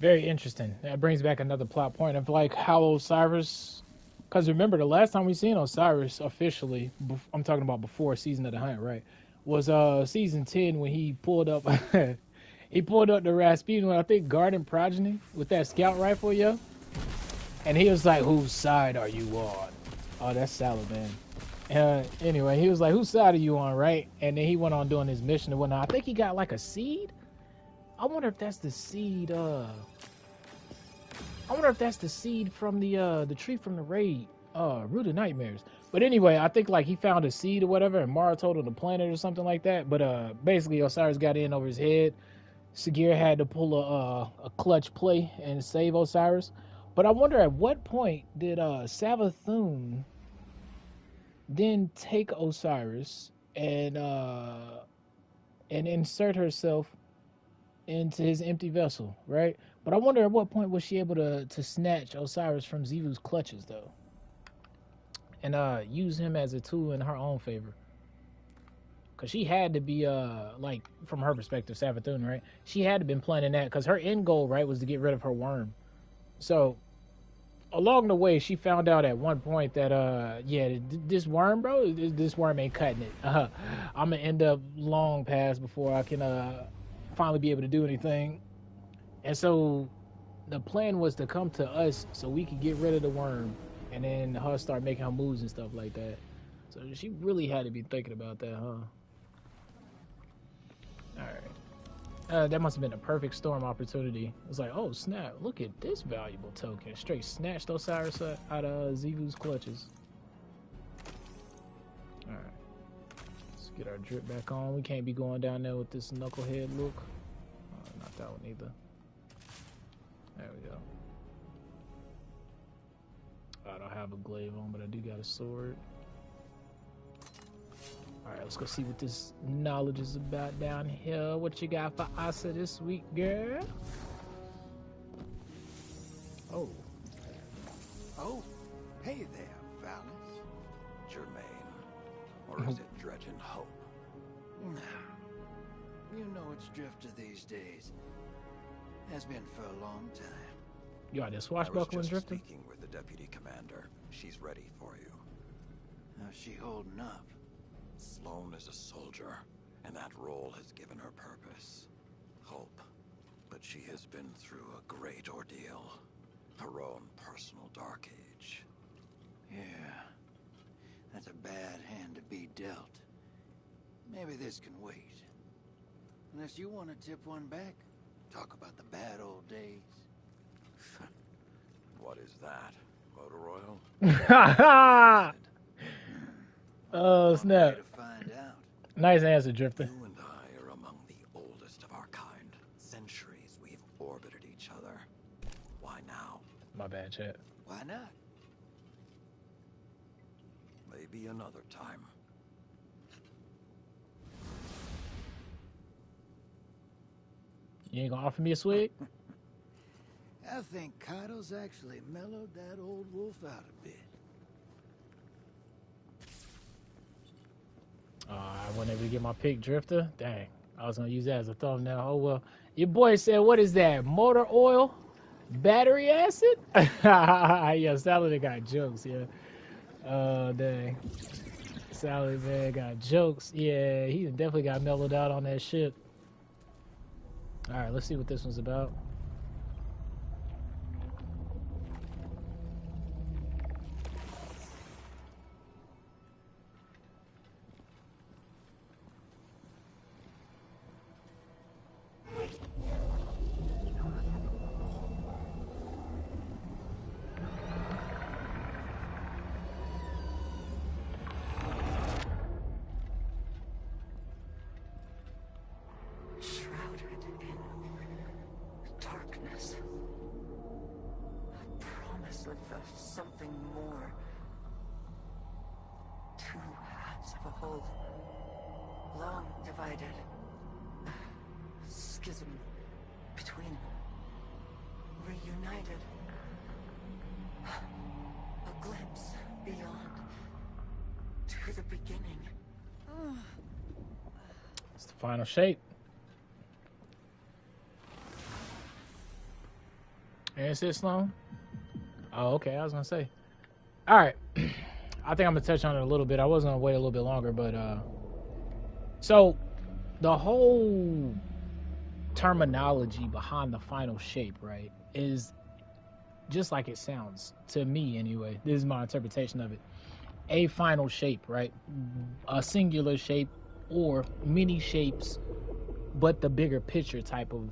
Very interesting. That brings back another plot point of like how Osiris, because remember the last time we seen Osiris officially, I'm talking about before Season of the Hunt, right? Was season 10 when he pulled up he pulled up the Rasputin, I think Garden Progeny, with that scout rifle, yo. And he was like, whose side are you on? Oh, that's salad, man. Anyway, he was like, whose side are you on, right? And then he went on doing his mission and whatnot. I think he got like a seed. I wonder if that's the seed. I wonder if that's the seed from the tree from the raid, Root of Nightmares. But anyway, I think like he found a seed or whatever, and Mara told him to plant it or something like that. But basically, Osiris got in over his head. Sagir had to pull a clutch play and save Osiris. But I wonder at what point did Savathun then take Osiris and and insert herself into his empty vessel, right? But I wonder at what point was she able to snatch Osiris from Xivu's clutches, though, and use him as a tool in her own favor. Because she had to be, like, from her perspective, Savathun, right? She had to been planning that, because her end goal, right, was to get rid of her worm. So, along the way, she found out at one point that, yeah, this worm, bro, this worm ain't cutting it. I'm going to end up long past before I can finally be able to do anything. And so, the plan was to come to us so we could get rid of the worm, and then her start making her moves and stuff like that. So, she really had to be thinking about that, huh? Alright. That must have been a perfect storm opportunity. It's like, oh snap, look at this valuable token. Straight snatched Osiris out of Xivu's clutches. Alright. Let's get our drip back on. We can't be going down there with this knucklehead look. Not that one either. There we go. I don't have a glaive on, but I do got a sword. Alright, let's go see what this knowledge is about down here. What you got for Asa this week, girl? Oh. Oh, hey there, Valens. Germain. Or is it Dredgen Hope? You know it's Drifter these days. Has been for a long time. You got this swashbuckling Drifter? Speaking with the deputy commander. She's ready for you. How's she holding up? Sloane is a soldier, and that role has given her purpose. Hope. But she has been through a great ordeal. Her own personal dark age. Yeah. That's a bad hand to be dealt. Maybe this can wait. Unless you want to tip one back. Talk about the bad old days. What is that? Motor oil? Oh, snap. To find out. Nice answer, Drifter. You and I are among the oldest of our kind. Centuries we've orbited each other. Why now? My bad, chat. Why not? Maybe another time. You ain't gonna offer me a swig? I think Kaido's actually mellowed that old wolf out a bit. I wasn't able to get my pick, Drifter. Dang, I was gonna use that as a thumbnail. Oh well. Your boy said, what is that? Motor oil? Battery acid? Yeah, Salad got jokes, yeah. Dang. Salad man got jokes. Yeah, he definitely got mellowed out on that shit. Alright, let's see what this one's about. Something more. Two halves of a whole. Long divided. Schism between. Reunited. A glimpse beyond. To the beginning. It's the final shape. And it's it, Sloan? Oh, okay. I was gonna say. All right. I think I'm gonna touch on it a little bit. I was gonna wait a little bit longer, but so the whole terminology behind the final shape, right, is just like it sounds to me anyway. This is my interpretation of it. A final shape, right? A singular shape or many shapes, but the bigger picture type of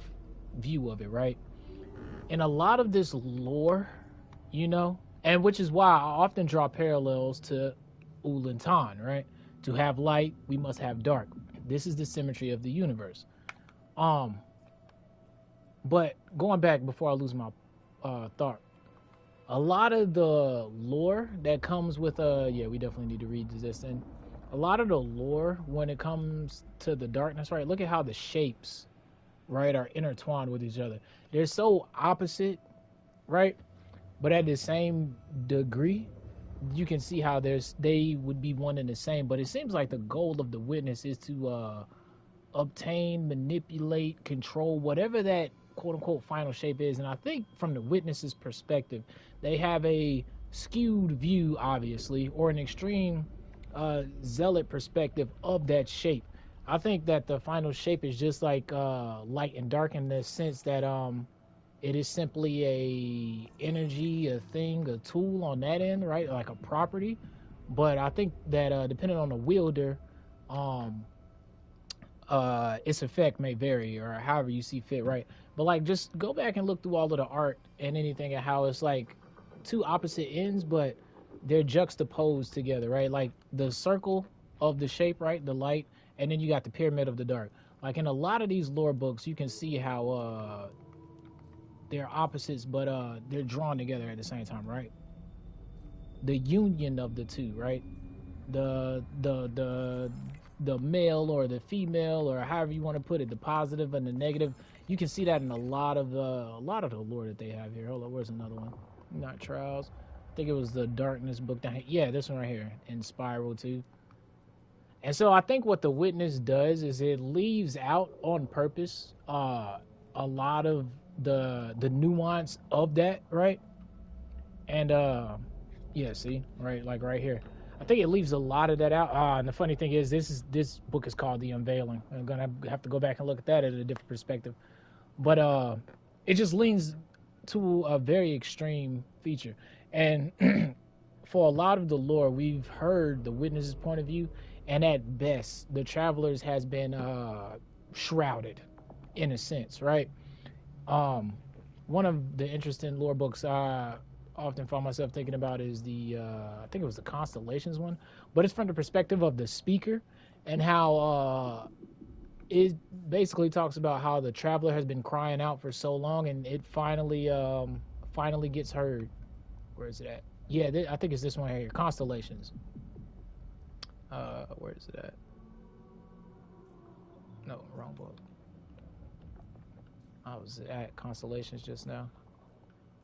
view of it, right? And a lot of this lore, you know, and which is why I often draw parallels to Ulantan, right? To have light, we must have dark. This is the symmetry of the universe. But going back before I lose my thought, a lot of the lore that comes with yeah, we definitely need to read this. And a lot of the lore when it comes to the darkness, right? Look at how the shapes, right, are intertwined with each other. They're so opposite, right? But at the same degree, you can see how they would be one and the same. But it seems like the goal of the witness is to obtain, manipulate, control whatever that quote unquote final shape is. And I think from the witness's perspective, they have a skewed view, obviously, or an extreme zealot perspective of that shape. I think that the final shape is just like light and dark in the sense that it is simply a energy, a thing, a tool on that end, right? Like a property. But I think that depending on the wielder, its effect may vary or however you see fit, right? But like, just go back and look through all of the art and anything and how it's like two opposite ends, but they're juxtaposed together, right? Like the circle of the shape, right? The light, and then you got the pyramid of the dark. Like in a lot of these lore books, you can see how they're opposites, but they're drawn together at the same time, right? The union of the two, right? The male or the female, or however you want to put it, the positive and the negative. You can see that in a lot of the lore that they have here. Hold on, where's another one? Not Trials. I think it was the Darkness book down here. Yeah, this one right here in Spiral 2. And so I think what the witness does is it leaves out on purpose a lot of the nuance of that, right? And yeah, see, right, like right here, I think it leaves a lot of that out. And the funny thing is this book is called The Unveiling. I'm gonna have to go back and look at that at a different perspective, but it just leans to a very extreme feature. And for a lot of the lore, we've heard the witness's point of view, and at best the travelers has been shrouded in a sense, right? One of the interesting lore books I often find myself thinking about is the I think it was the Constellations one, but it's from the perspective of the speaker, and how it basically talks about how the traveler has been crying out for so long, and it finally gets heard. Where is it at? Yeah, I think it's this one here, Constellations. Where is it at? No, wrong book. I was at Constellations just now,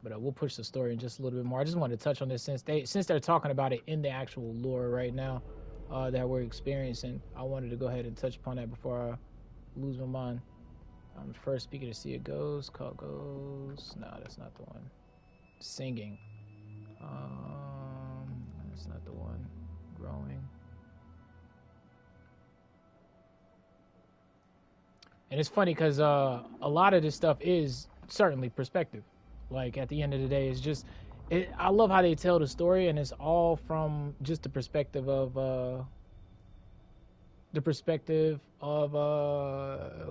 but we'll push the story in just a little bit more. I just wanted to touch on this since they're talking about it in the actual lore right now that we're experiencing. I wanted to go ahead and touch upon that before I lose my mind. I'm the first speaker to see a ghost. Call ghost. No, that's not the one. Singing. That's not the one. Growing. And it's funny because a lot of this stuff is certainly perspective. Like at the end of the day, it's just, I love how they tell the story, and it's all from just the perspective of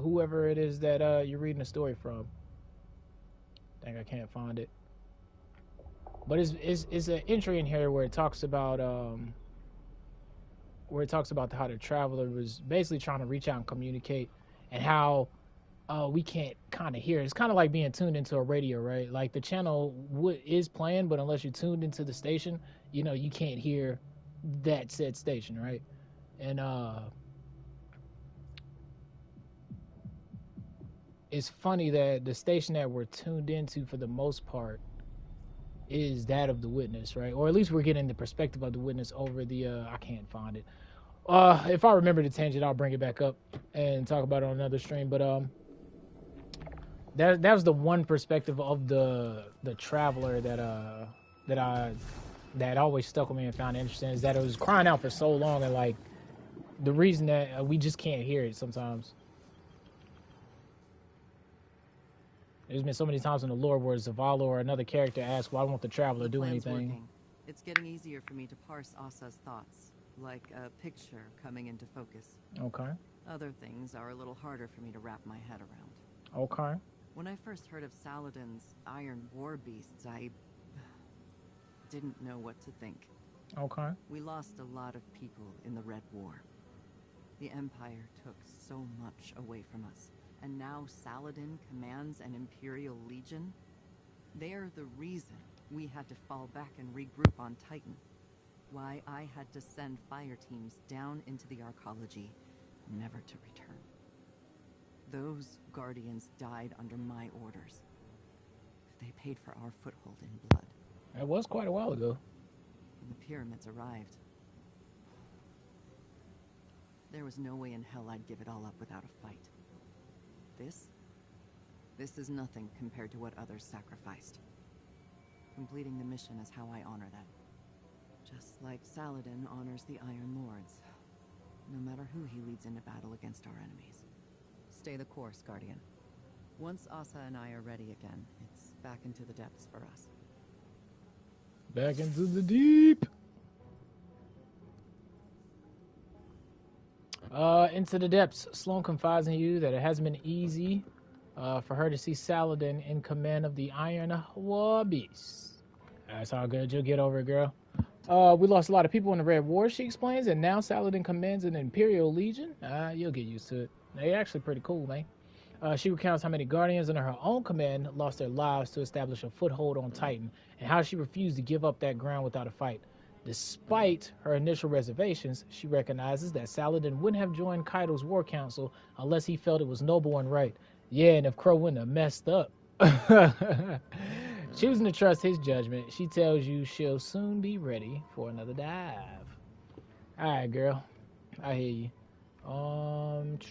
whoever it is that you're reading the story from. I think I can't find it, but it's an entry in here where it talks about how the traveler was basically trying to reach out and communicate, and how we can't kind of hear. It's kind of like being tuned into a radio, right? Like the channel is playing, but unless you're tuned into the station, you can't hear that said station, right? And it's funny that the station that we're tuned into for the most part is that of the witness, right? Or at least we're getting the perspective of the witness over the I can't find it. If I remember the tangent, I'll bring it back up and talk about it on another stream. But that was the one perspective of the traveler that always stuck with me and found interesting, is that it was crying out for so long, and like the reason that we just can't hear it sometimes. There's been so many times in the lore where Zavala or another character asks, "Why won't the traveler do anything?" Working. It's getting easier for me to parse Asa's thoughts, like a picture coming into focus. Okay. Other things are a little harder for me to wrap my head around. Okay. When I first heard of Saladin's iron war beasts, I didn't know what to think. Okay. We lost a lot of people in the Red War. The Empire took so much away from us, and now Saladin commands an Imperial Legion. They are the reason we had to fall back and regroup on Titan. why I had to send fire teams down into the arcology, never to return. Those guardians died under my orders. They paid for our foothold in blood. That was quite a while ago. When the pyramids arrived, there was no way in hell I'd give it all up without a fight. This is nothing compared to what others sacrificed. Completing the mission is how I honor them. Just like Saladin honors the Iron Lords, no matter who he leads into battle against our enemies. Stay the course, Guardian. Once Asa and I are ready again, it's back into the depths for us. Back into the deep. Into the depths. Sloan confides in you that it hasn't been easy for her to see Saladin in command of the Iron Wabis. That's all good. You'll get over it, girl. We lost a lot of people in the Red War, she explains, and now Saladin commands an Imperial Legion. You'll get used to it. They're actually pretty cool, man. She recounts how many Guardians under her own command lost their lives to establish a foothold on Titan, and how she refused to give up that ground without a fight. Despite her initial reservations, she recognizes that Saladin wouldn't have joined Kaido's war council unless he felt it was noble and right. Yeah, and if Crow wouldn't have messed up. Choosing to trust his judgment, she tells you she'll soon be ready for another dive. Alright, girl. I hear you. Go ahead and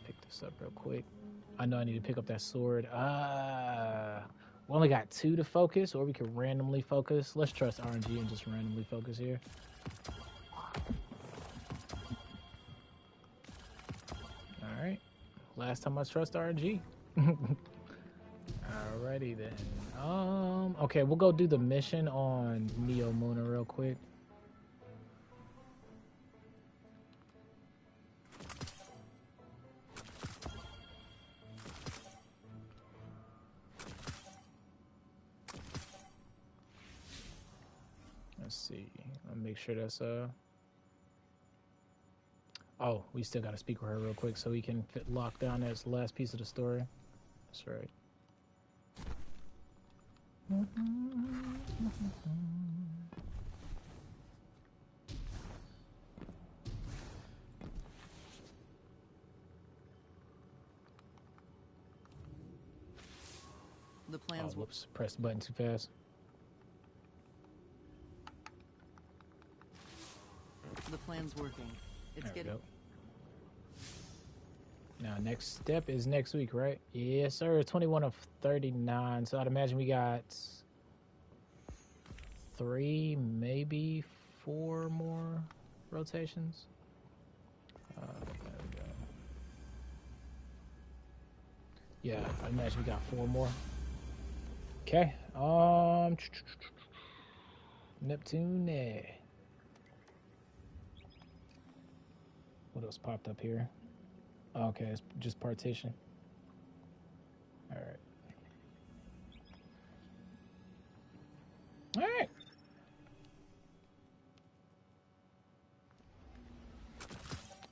pick this up real quick. I know I need to pick up that sword. We only got 2 to focus, or we can randomly focus. Let's trust RNG and just randomly focus here. Alright. Last time I trust RNG. Alrighty then. Okay, we'll go do the mission on Neo Muna real quick. Let's see. I'll make sure that's oh, we still gotta speak with her real quick so we can lock down that last piece of the story. That's right. The plans. Oh, whoops! Pressed the button too fast. The plan's working. It's getting. Now, next step is next week, right? Yes, sir. 21 of 39. So I'd imagine we got 3, maybe 4 more rotations. Yeah, I imagine we got 4 more. Okay. Neptune. What else popped up here? Okay, it's just partition. All right. All right.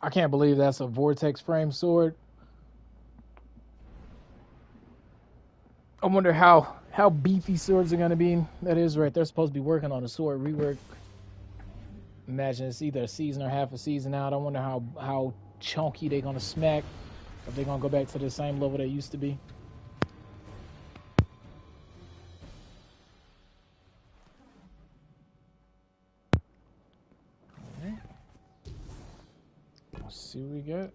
I can't believe that's a vortex frame sword. I wonder how beefy swords are gonna be. That is right. They're supposed to be working on a sword rework. Imagine it's either a season or half a season out. I wonder how chunky they're gonna smack. If they're gonna go back to the same level they used to be. Alright. Let's see what we got.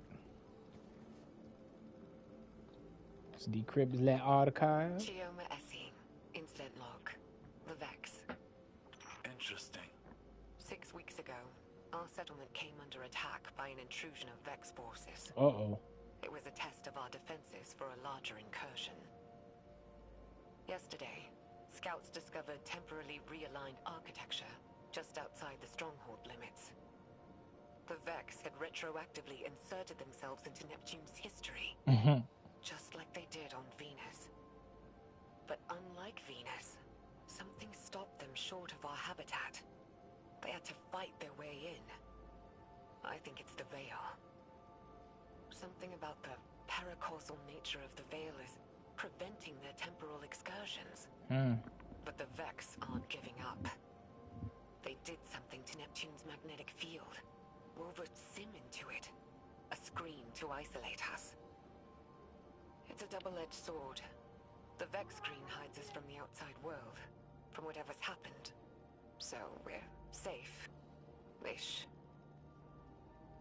Let's decrypt that archive. Chioma Essie, incident log. The Vex. Interesting. 6 weeks ago, our settlement came under attack by an intrusion of Vex forces. Uh-oh. It was a test of our defenses for a larger incursion. Yesterday, scouts discovered temporarily realigned architecture just outside the stronghold limits. The Vex had retroactively inserted themselves into Neptune's history, just like they did on Venus. But unlike Venus, something stopped them short of our habitat. They had to fight their way in. I think it's the Veil. Something about the paracausal nature of the Veil is preventing their temporal excursions. But the Vex aren't giving up. They did something to Neptune's magnetic field. Wove a sim into it. A screen to isolate us. It's a double-edged sword. The Vex screen hides us from the outside world, from whatever's happened. So we're safe. Ish.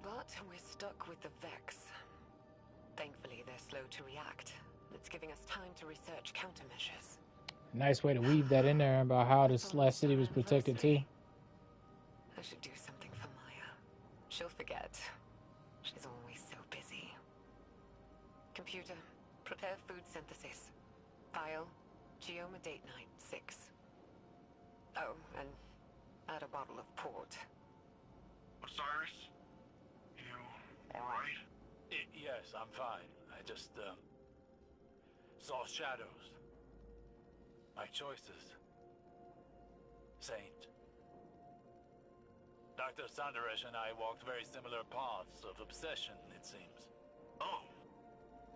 But we're stuck with the Vex. Thankfully, they're slow to react. It's giving us time to research countermeasures. Nice way to weave that in there about how this last city was protected too. I should do something for Maya. She'll forget. She's always so busy. Computer, prepare food synthesis. File, Geoma date night 6. Oh, and add a bottle of port. Osiris? You alright? Yes, I'm fine. I just, saw shadows. My choices. Saint. Dr. Sandaresh and I walked very similar paths of obsession, it seems. Oh!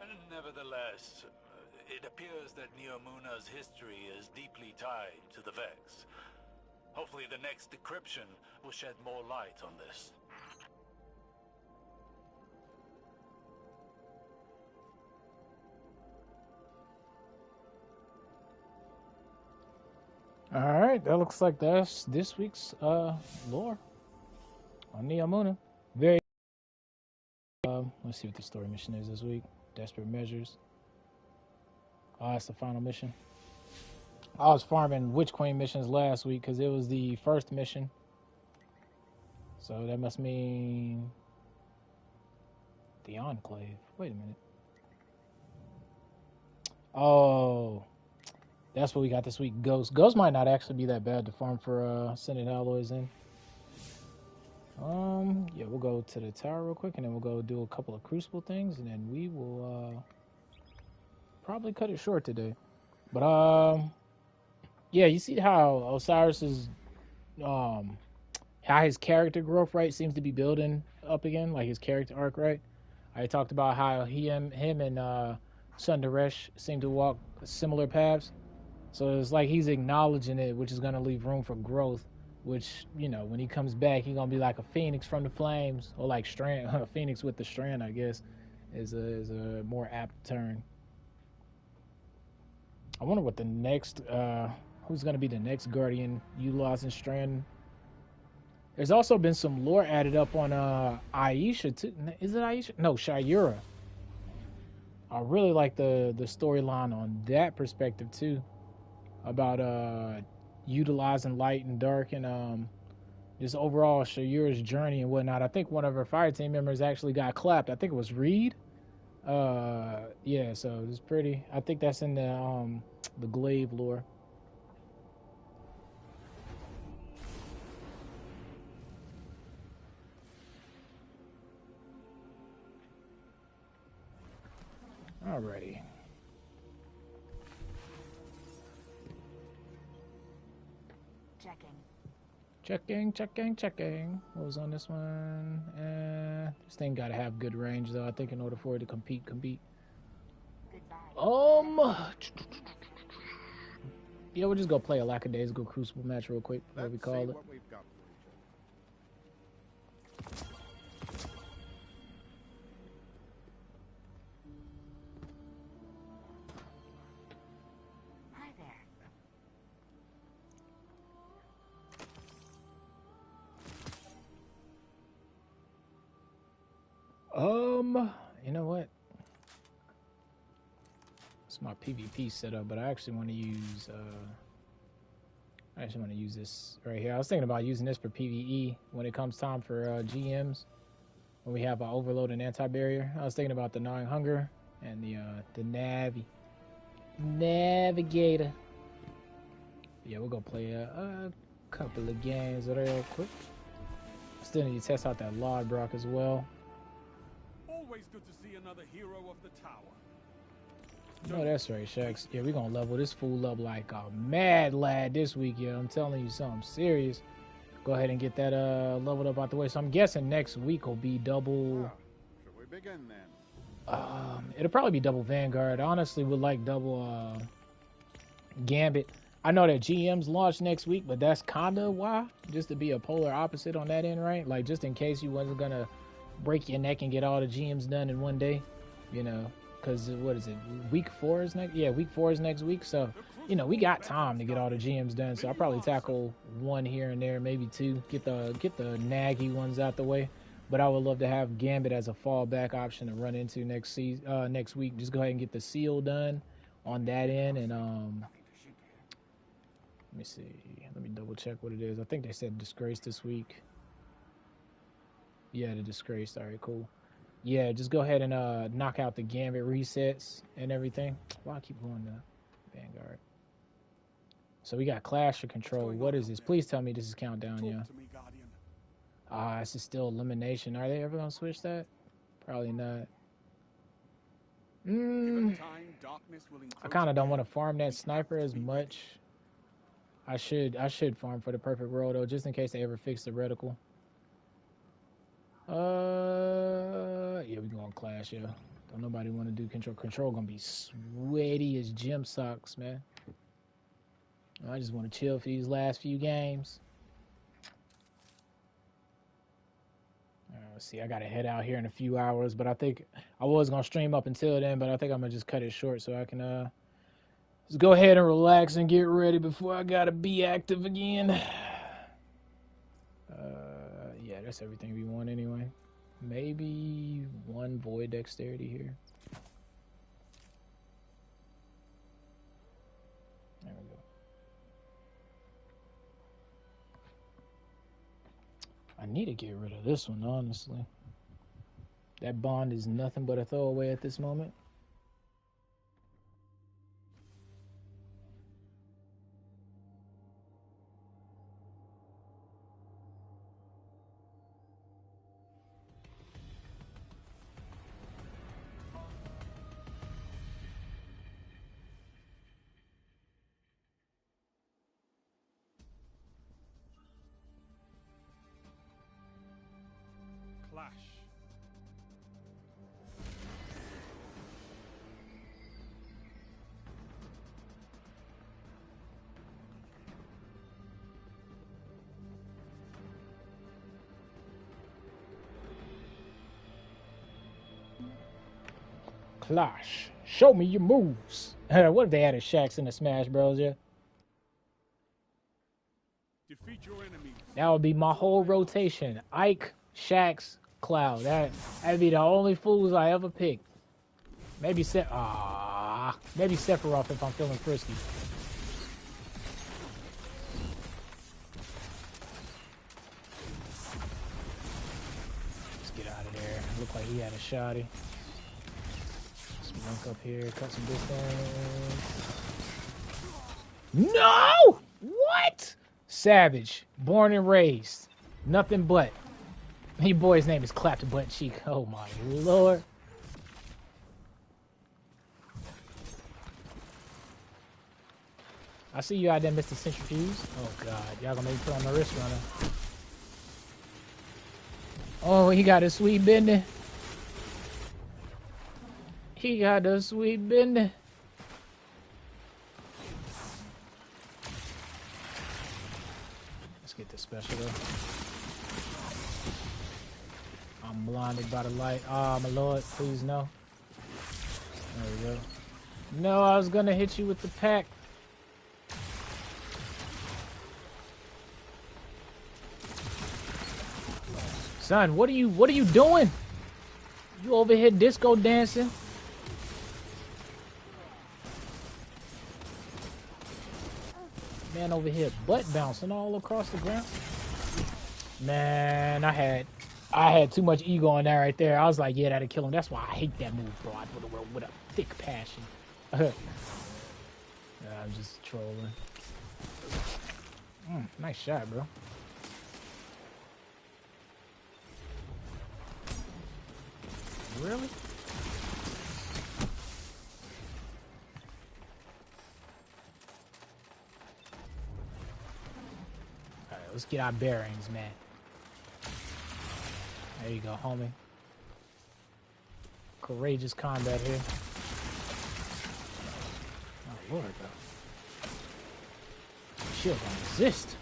And nevertheless, it appears that Neomuna's history is deeply tied to the Vex. Hopefully the next decryption will shed more light on this. Alright, that looks like that's this week's lore on Neomuna. Very let's see what the story mission is this week. Desperate Measures. Oh, that's the final mission. I was farming Witch Queen missions last week because it was the first mission. So that must mean the Enclave. Wait a minute. Oh, that's what we got this week. Ghost. Ghost might not actually be that bad to farm for sending alloys in. Yeah, we'll go to the tower real quick and then we'll go do a couple of Crucible things and then we will probably cut it short today. But yeah, you see how Osiris is how his character growth, right, seems to be building up again, like his character arc, right? I talked about how him and Sundaresh seem to walk similar paths. So it's like he's acknowledging it, which is going to leave room for growth, which, you know, when he comes back, he's going to be like a phoenix from the flames, or like strand, a phoenix with the strand, I guess, is a more apt term. I wonder what the next, who's going to be the next Guardian utilizing strand. There's also been some lore added up on Aisha, too. Is it Aisha? No, Shayura. I really like the storyline on that perspective, too. About utilizing light and dark and just overall Shayura's journey and whatnot. I think one of her fire team members actually got clapped. I think it was Reed. Yeah, so it's pretty. I think that's in the Glaive lore. Alrighty. Checking. What was on this one? This thing gotta have good range though, I think, in order for it to compete. Yeah, we'll just go play a lackadaisical Crucible match real quick before we call it. You know what? It's my PvP setup, but I actually want to use this right here. I was thinking about using this for PvE when it comes time for GMs, when we have overload and anti-barrier. I was thinking about the Gnawing Hunger and the Navigator. Yeah, we'll go play a couple of games real quick. Still need to test out that Lord Brock as well. Always good to see another hero of the tower. No, that's right, Shax. Yeah, we're gonna level this fool up like a mad lad this week, yeah. I'm telling you something serious. Go ahead and get that leveled up out the way. So I'm guessing next week will be double. Should we begin then? It'll probably be double Vanguard. I honestly would like double Gambit, I know that GM's launch next week, but that's kinda why, just to be a polar opposite on that end, right? Like just in case you wasn't gonna break your neck and get all the GMs done in one day, you know, because what is it? Week 4 is next. Yeah, week 4 is next week. So you know we got time to get all the GMs done. So I'll probably tackle one here and there, maybe two. Get the naggy ones out the way. But I would love to have Gambit as a fallback option to run into next week. Just go ahead and get the seal done on that end, and let me see. Let me double check what it is. I think they said Disgrace this week. Yeah, the Disgrace. All right, cool. Yeah, just go ahead and knock out the Gambit resets and everything. Why I keep going to Vanguard? So we got Clash of Control. What is this? Please tell me this is Countdown, yeah. This is still Elimination. Are they ever gonna switch that? Probably not. I kind of don't want to farm that sniper as much. I should farm for the perfect roll though, just in case they ever fix the reticle. Yeah, we going Clash, yeah. Don't nobody want to do Control. Control gonna be sweaty as gym socks, man. I just want to chill for these last few games. Let's see, I gotta head out here in a few hours, but I think I was gonna stream up until then, but I think I'm gonna just cut it short so I can just go ahead and relax and get ready before I gotta be active again. Yeah, that's everything we want anyway. Maybe one void dexterity here. There we go. I need to get rid of this one, honestly. That bond is nothing but a throwaway at this moment. Clash, show me your moves. What if they added Shaxx in the Smash Bros? Yeah. Defeat your enemies. That would be my whole rotation. Ike, Shaxx, Cloud. That'd be the only fools I ever pick. Maybe maybe Sephiroth if I'm feeling frisky. Let's get out of there. Looked like he had a shotty. Link up here, cut some distance. No! What? Savage, born and raised, nothing but. Your boy's name is Clapped Butt Cheek. Oh my lord. I see you out there, Mr. Centrifuge. Oh god, y'all gonna make me put on my wrist runner. Oh, he got a sweet bending. He got a sweet bending. Let's get this special though. I'm blinded by the light. Ah, my lord, please no. There we go. No, I was gonna hit you with the pack. Son, what are you doing? You over here disco dancing? Man over here butt bouncing all across the ground. Man, I had too much ego on that right there. I was like, yeah, that'll kill him. That's why I hate that move, bro. I do it with a thick passion. I'm just trolling. Nice shot, bro. Really? Alright, let's get our bearings, man. There you go, homie. Courageous combat here. Oh, Lord, though. Shield don't exist.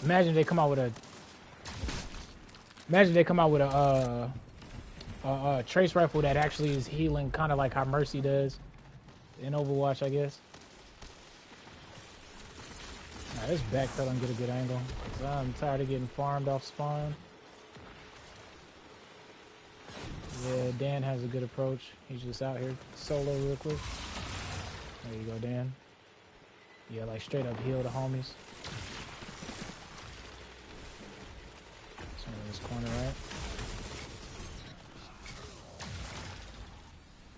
Imagine they come out with a. Imagine they come out with a trace rifle that actually is healing, kind of like how Mercy does in Overwatch, I guess. Alright, let's backpedal and get a good angle. Cause I'm tired of getting farmed off spawn. Yeah, Dan has a good approach. He's just out here solo real quick. There you go, Dan. Yeah, like straight up heal the homies. In this corner, right?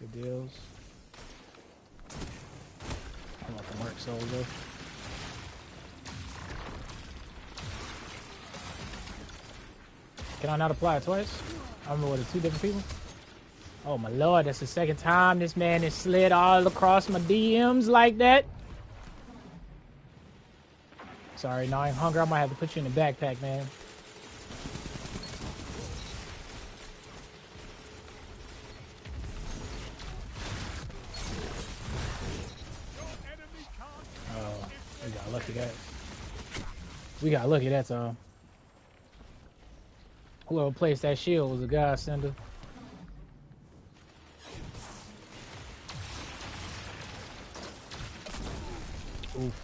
Good deals. I'm about to work solo. Can I not apply it twice? I remember what, two different people? Oh my lord, that's the second time this man has slid all across my DMs like that. Sorry, no, I'm hungry. I might have to put you in the backpack, man. Oh, we got lucky that. We got lucky that's whoever placed that shield was a godsender. Oof.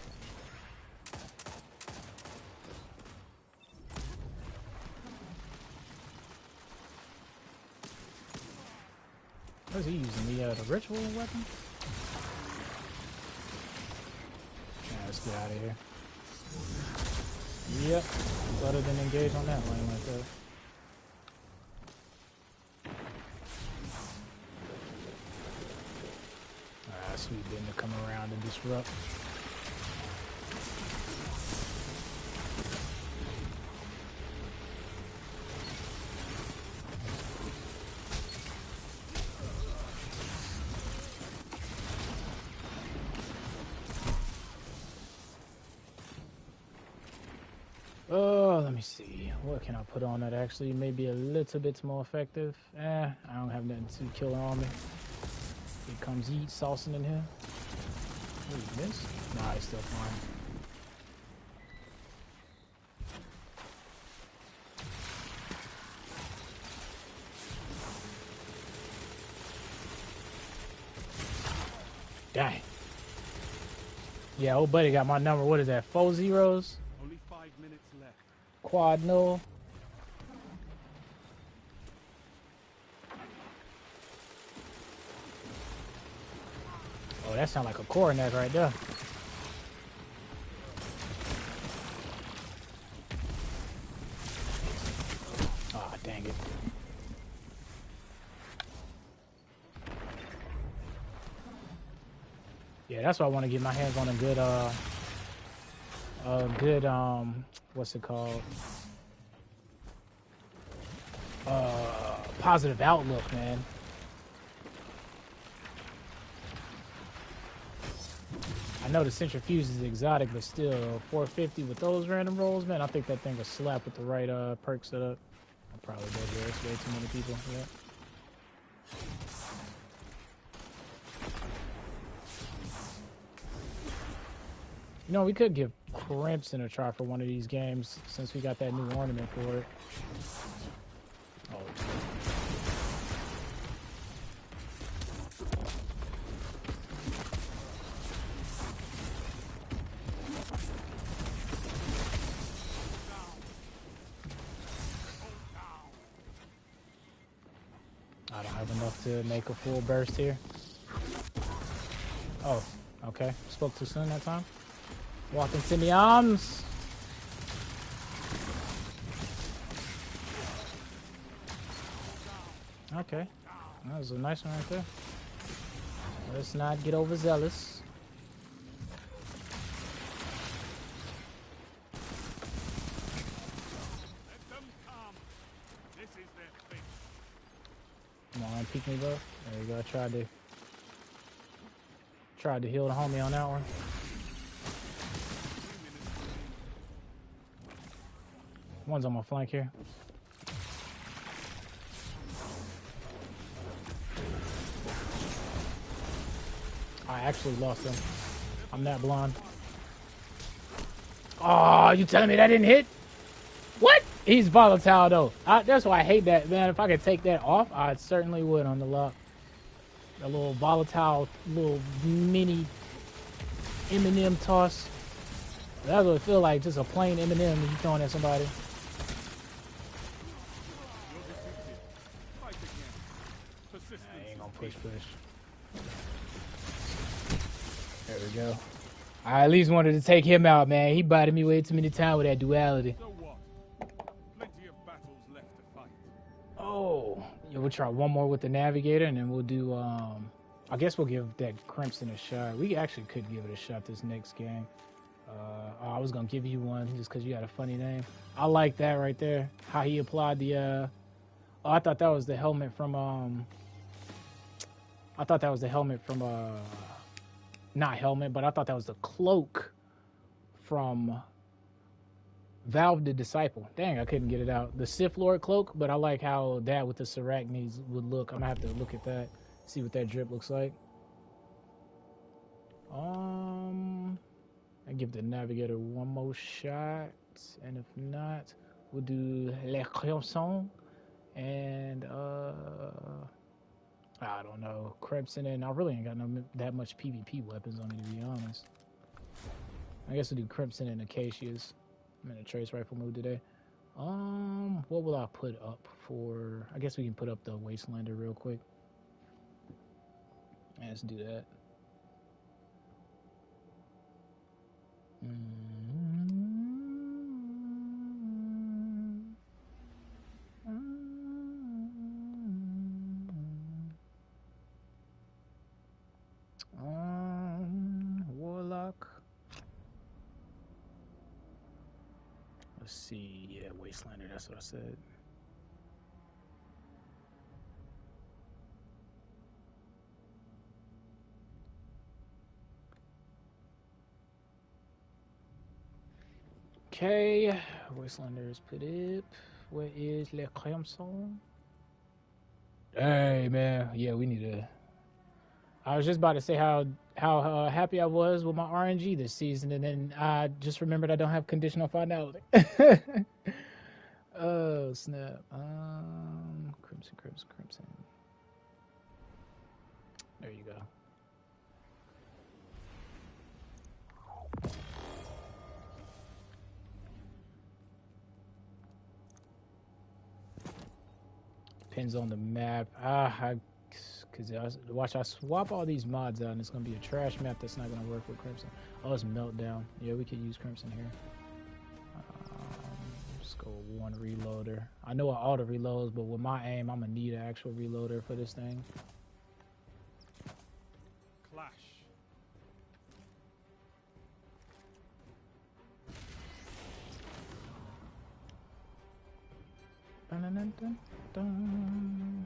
What is he using? The ritual weapon? Yeah, let's get out of here. Yep, better than engage on that lane like that. Alright, sweet then to come around and disrupt. Oh, let me see. What can I put on that actually may be a little bit more effective? I don't have nothing too killer on me. Here comes Eat saucing in here. What is this? Nah, it's still fine. Dang. Yeah, old buddy got my number. What is that? 4 zeros? Only 5 minutes left. Quad null. Oh, that sounds like a coronet right there. Ah, oh, dang it. Yeah, that's why I want to get my hands on a good, what's it called? Positive outlook, man. I know the centrifuge is exotic, but still, 450 with those random rolls, man. I think that thing will slap with the right perk setup. I'll probably go there. It's way too many people. Yeah. You know, we could give Crimson a try for one of these games since we got that new ornament for it. Oh. I don't have enough to make a full burst here. Oh, okay. Spoke too soon that time. Walk into the arms. Okay. That was a nice one right there. Let's not get overzealous. Let them come. This is their fate. Come on, peek me, bro. There you go. I tried to heal the homie on that one. One's on my flank here. I actually lost him. I'm not blonde. Oh, you telling me that didn't hit? What? He's volatile though. That's why I hate that, man. If I could take that off, I certainly would on the lock. A little volatile, little mini M&M toss. That's what it feel like, just a plain M&M when you throwing at somebody. I ain't gonna push. There we go. I at least wanted to take him out, man. He bited me way too many times with that duality. So what? Plenty of battles left to fight. Oh, yeah, we'll try one more with the navigator, and then we'll do. I guess we'll give that Crimson a shot. We actually could give it a shot this next game. I was gonna give you one just because you had a funny name. I like that right there. How he applied the. Oh, I thought that was the helmet from. I thought that was the helmet from. Not helmet, but I thought that was the cloak from Valve the Disciple. Dang, I couldn't get it out. The Sith Lord cloak, but I like how that with the Sarachnes would look. I'm gonna have to look at that, see what that drip looks like. I give the navigator one more shot, and if not, we'll do Le Crimson and I don't know, Crimson, and I really ain't got that much PvP weapons on me, to be honest. I guess we'll do Crimson and Acacias. I'm in a trace rifle mood today. What will I put up for? I guess we can put up the Wastelander real quick. Yeah, let's do that. Warlock. Let's see. Yeah, Wastelander. That's what I said. Okay, Wastelander is put up. Where is Le Crimson? Hey man, yeah, we need to. I was just about to say how happy I was with my RNG this season, and then I just remembered I don't have conditional finality. Oh snap! Crimson. There you go. Depends on the map. Watch, I swap all these mods out and it's gonna be a trash map that's not gonna work with Crimson. Oh, it's Meltdown. Yeah, we could use Crimson here. Just go with one reloader. I know it auto reloads, but with my aim, I'm gonna need an actual reloader for this thing. Clash. Dun, dun, dun, dun, dun.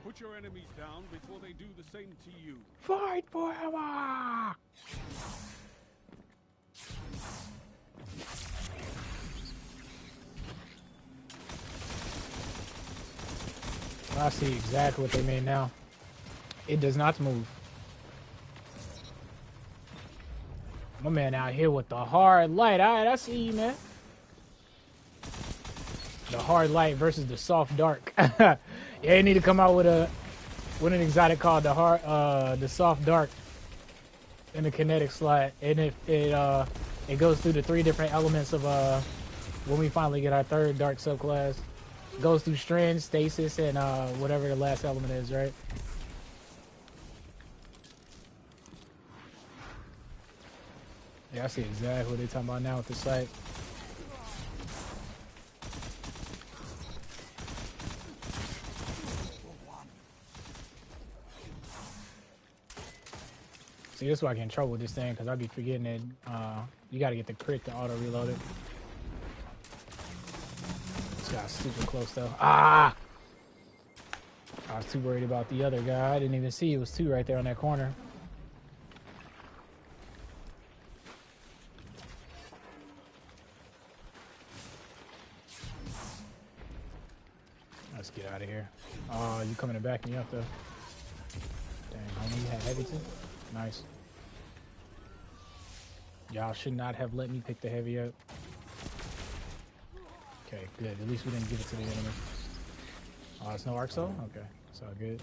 Put your enemies down before they do the same to you. Fight forever! I see exactly what they made now. It does not move. My man out here with the hard light. Alright, I see you, man. The hard light versus the soft dark. Yeah, you need to come out with an exotic called the soft dark in the kinetic slot, and if it goes through the 3 different elements of when we finally get our 3rd dark subclass. Goes through strength, stasis, and whatever the last element is, right? Yeah, I see exactly what they're talking about now with the site. See, this is why I get in trouble with this thing, because I be forgetting that you got to get the crit to auto reload it. This guy's super close though. Ah! I was too worried about the other guy. I didn't even see it was two right there on that corner. Let's get out of here. Oh, you coming to back me up though. Dang, homie, you had heavy too? Nice. Y'all should not have let me pick the heavy up. Okay, good. At least we didn't give it to the enemy. Oh, it's no arc soul? Okay, it's all good.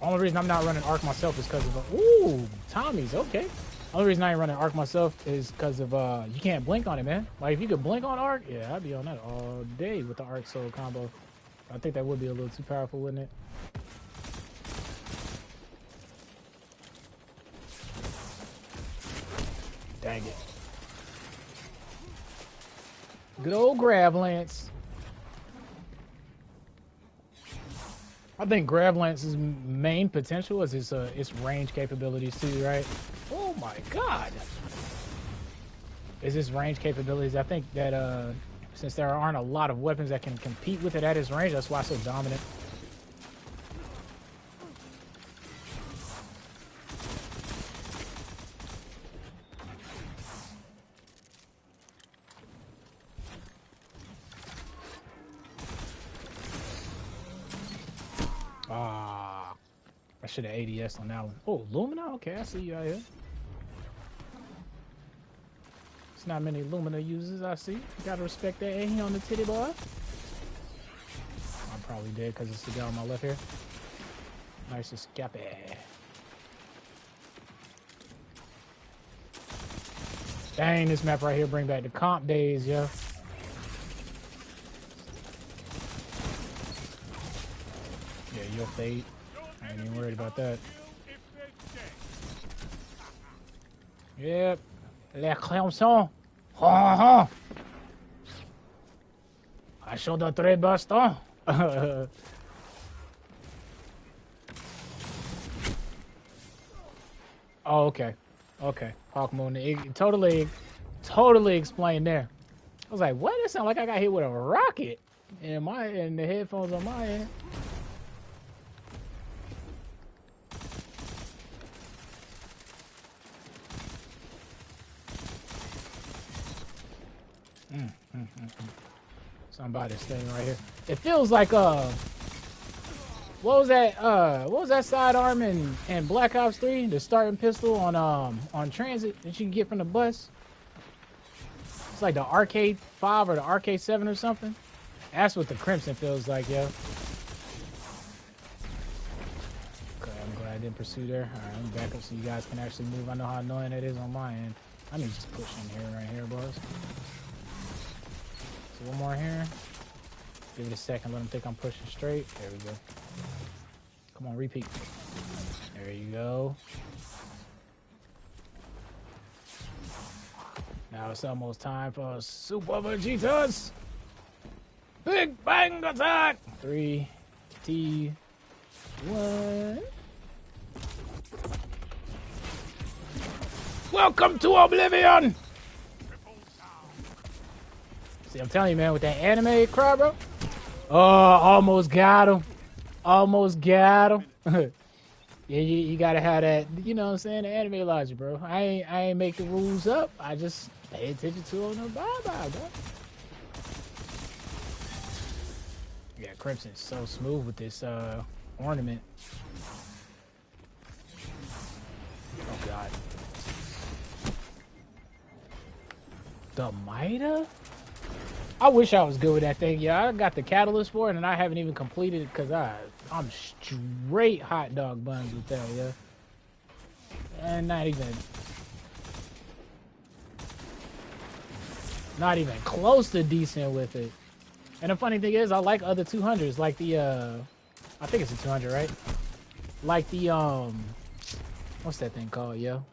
Only reason I'm not running arc myself is because of ooh, Tommy's okay. Only reason I ain't running arc myself is because of you can't blink on it, man. Like if you could blink on arc, yeah, I'd be on that all day with the arc soul combo. I think that would be a little too powerful, wouldn't it? Dang it. Good old grab lance. I think grab lance's main potential is its range capabilities too, right? Oh my god. Is its range capabilities? I think that since there aren't a lot of weapons that can compete with it at its range, that's why it's so dominant. Ah, I should have ADS on that one. Oh, Lumina? Okay, I see you out here. It's not many Lumina users I see. You gotta respect that A on the titty boy. I'm probably dead because it's the guy on my left here. Nice escape. Dang, this map right here bring back the comp days, yo. Yeah, you'll fade. I ain't even worried about that. Yep. Les clémençons. Ha ha. I showed the three baston. Oh, okay. Okay. Hawk Moon. It totally explained there. I was like, what? It sounds like I got hit with a rocket in the headphones on my end. Somebody's staying right here. It feels like what was that sidearm in Black Ops 3? The starting pistol on transit that you can get from the bus. It's like the Arcade 5 or the Arcade 7 or something. That's what the Crimson feels like, yo. Okay, I'm glad I didn't pursue there. Alright, let me back up so you guys can actually move. I know how annoying that is on my end. I need to just push in here, right here, boys. So one more here. Give it a second, let them think I'm pushing straight. There we go. Come on, repeat. There you go. Now it's almost time for Super Vegetas. Big Bang Attack! 3, 2, 1. Welcome to Oblivion! See, I'm telling you, man, with that anime crowd, bro. Oh, almost got him. Almost got him. Yeah, you gotta have that, you know what I'm saying, the anime logic, bro. I ain't make the rules up. I just pay attention to them and bye-bye, bro. Yeah, Crimson's so smooth with this ornament. Oh, God. The mehta? I wish I was good with that thing. Yeah, I got the catalyst for it, and I haven't even completed it because I'm straight hot dog buns with that, yeah. And not even close to decent with it. And the funny thing is, I like other 200s, like the I think it's a 200, right? Like the what's that thing called, yo?